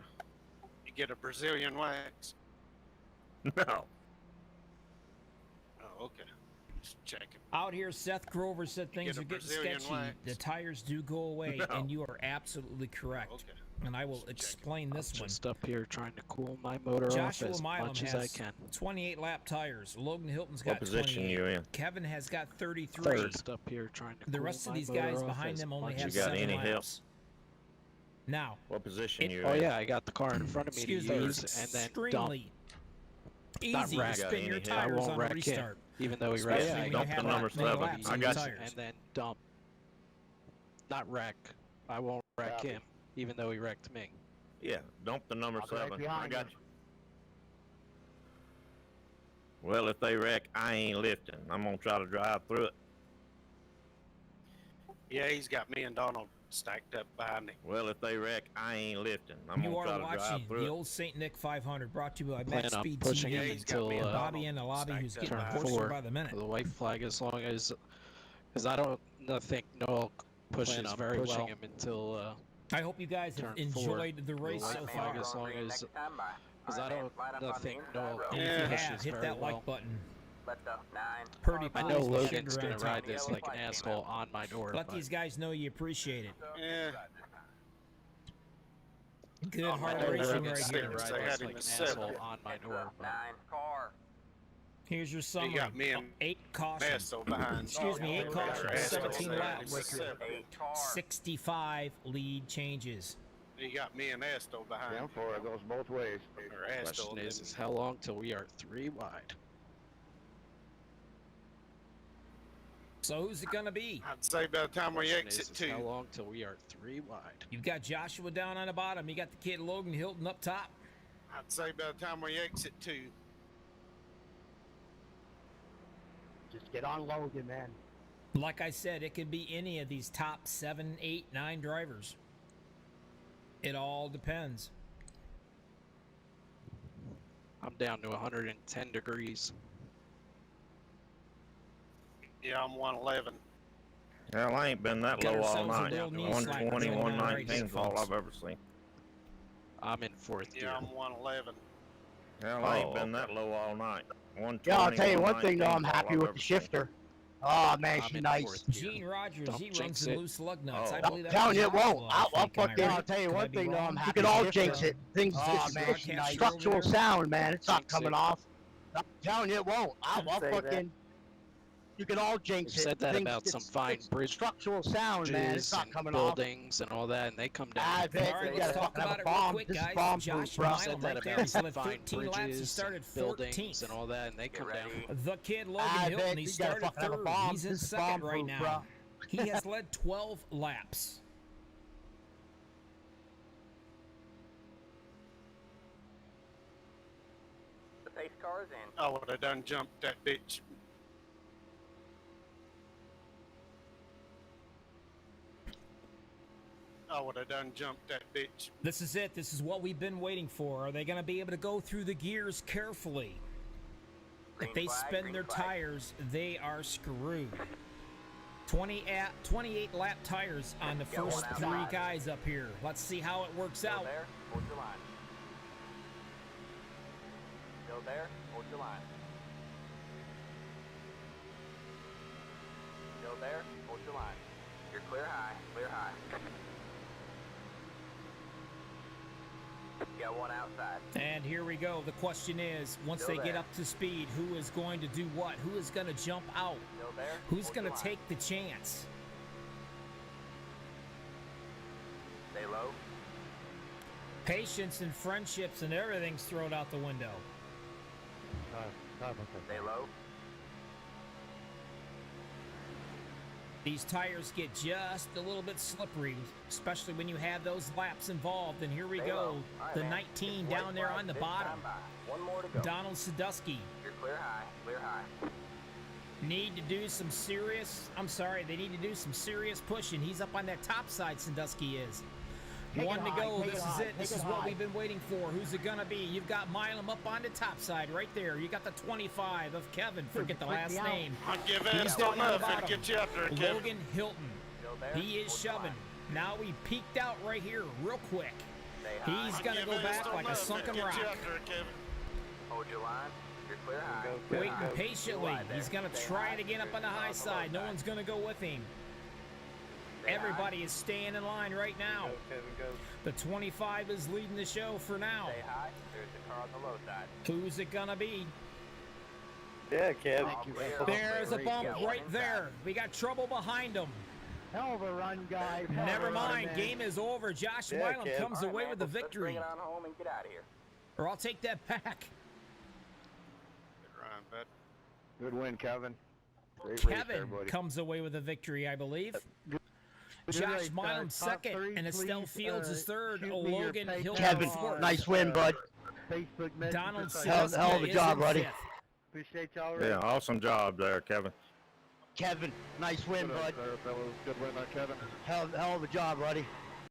You get a Brazilian wax? No. Oh, okay. Just checking. Out here, Seth Grover said things are getting Brazilian sketchy. wax? The tires do go away, No. and you are absolutely correct. Okay. And I will explain this one. Just up here trying to cool my motor Joshua off as Milam much as I has can. 28 lap tires. Logan Hilton's What got position 28. you in? Kevin has got 33. Third up here trying to The cool rest of my these motor guys off behind as them only much have You got 7 any laps. help? Now, What position you Oh in? yeah, I got the car in front of me to excuse me, use it's and then dump. extremely Not easy to wreck. spin your I tires won't on a wreck him, restart. even though he Especially wrecked when me. you Dump have the number that many 7. laps I on got your you. tires. And then dump. Not wreck. I won't wreck him, even though he wrecked me. Yeah, dump the number I'll be right 7. I behind got you. you. Well, if they wreck, I ain't lifting. I'm gonna try to drive through it. Yeah, he's got me and Donald stacked up behind him. Well, if they wreck, I ain't lifting. I'm You gonna are try to drive watching through the it. Old Saint Nic 500, brought to you by Plan Max on Speed pushing TV. him until and Bobby in the lobby, who's getting turn hoarser 4 by the minute. for the white flag, as long as, because I don't think Noel pushes very well him until I hope you guys have turn enjoyed 4. the race white so flag, far. as long as, because I don't think Noel And if you have, pushes hit very that well. like button. Let the 9. Pretty I cool. know as the Logan's shit gonna around ride town. this like an asshole on my door. Let but these guys know you appreciate it. Yeah. Good Oh, hard my racing God. right They here. had ride him this like at an 7. asshole on my door. 9 car. Here's your summary. got me and 8 cautions. Masto behind. Excuse me, 8 cautions, Masto 17 behind laps, him at 7. 8 car. 65 lead changes. He got me and Asto behind. Down for it goes both ways. Or Asto. Question is how long till we are 3 wide? So who's it gonna be? I'd say by the time we Question exit is 2. how long till we are 3 wide? You've got Joshua down on the bottom. You got the kid Logan Hilton up top. I'd say by the time we exit 2. Just get on Logan, man. Like I said, it could be any of these top 7, 8, 9 drivers. It all depends. I'm down to 110 degrees. Yeah, I'm 111. Hell, I ain't been that Got low all ourselves a night. real knee slapper 120, going on right 119 here, is all folks. I've ever seen. I'm in 4th gear. Yeah, I'm 111. Hell, I ain't been that low all night. 120, Yeah, I'll tell you one thing though, I'm 119 is all happy I've with ever the seen. shifter. Oh man, I'm she's in nice. 4th gear. Gene Rogers, Don't he runs jinx some it. loose lug nuts. Oh. I believe that's Telling you it Joshua, won't. I I'll think, am I fucking, right? I'll tell you Could I one be thing though, wrong? I'm happy. You can all Shifter. jinx it. Things, Oh, man, man, she's can't nice. you Structural over there? sound, man. It's not Jinx coming it. off. I'm telling you it won't. I'll Say that. fucking. You can all jinx You've it. said that Things- about some it's- fine it's bridges structural sound, man. It's not and coming off. buildings and all that, and they come down. I bet All right, you let's gotta talk fucking have about a it real bomb. quick, This is guys. bomb Joshua proof, bro. Milam Said right that there. about He's some led fine 13 laps. He bridges started and buildings 14th. and all that, and they come down. The kid Logan I Hilton, bet he you gotta started fucking have a third. bomb. He's in This is second bomb right proof, now. bro. He has led 12 laps. The pace car's in. I would have done jumped that bitch. I would have done jumped that bitch. This is it. This is what we've been waiting for. Are they going to be able to go through the gears carefully? If they spin their tires, they are screwed. 28 lap tires on the first 3 guys up here. Let's see how it works out. There, hold your line. Still there, hold your line. Still there, hold your line. You're clear high, clear high. got one outside. And here we go. The question is, once Still they get there. up to speed, who is going to do what? Who is going to jump out? Still there? Who's Hold going your to line. take the chance? Stay low. Patience and friendships and everything's thrown out the window. Stay low. These tires get just a little bit slippery, especially when you have those laps involved. And here we Stay go. low. All right, The man. 19 It's down white there flag on the this bottom. time by. One more to go. Donald Sadusky. You're clear high. Clear high. Need to do some serious, they need to do some serious pushing. He's up on that top side, Sandusky is. Take One it to high, go. take This it is high, it. This take is it what high. we've been waiting for. Who's it gonna be? You've got Milam up on the top side right there. You got the 25 of Kevin. Forget the last name. I'll give in. He's Still down on the enough. It'll bottom. get you up there, Kevin. Logan Hilton. Still there? He is Hold your shoving. line. Now we peeked out right here real quick. Stay high. He's I'll gonna give go in. back Still like a enough. sunken It'll rock. get you up there, Kevin. Hold your line. You're clear high. Waiting Clear high. patiently. Wide there. He's gonna Stay try high. to get up There's on the a car high on the low side. No one's gonna go with him. Stay Everybody is staying in line right now. Kevin, go. The 25 is leading the show for now. Stay high. There's a car on the low side. Who's it gonna be? Yeah, Kevin. All clear. There's a Clear. bump Yeah, one right inside. there. We got trouble behind him. Hell of a run, guys. Hell Never of a run, mind. man. Game is over. Josh Yeah, Milam Kev. comes All right, away man, with the let's victory. bring it on home and get out of here. Or I'll take that back. Good run, bud. Good win, Kevin. Great race, Kevin everybody. comes away with a victory, I believe. Good Josh race, Milam top second, three, and Estelle please, Fields is third. shoot me your Logan pay- Hilton Kevin, fourth. nice win, bud. Facebook Messenger. Donald Hell Sadusky of a is job, in buddy. fifth. Appreciate y'all. Yeah, awesome job there, Kevin. Kevin, nice win, bud. Good win there, Kevin. Hell of a job, buddy.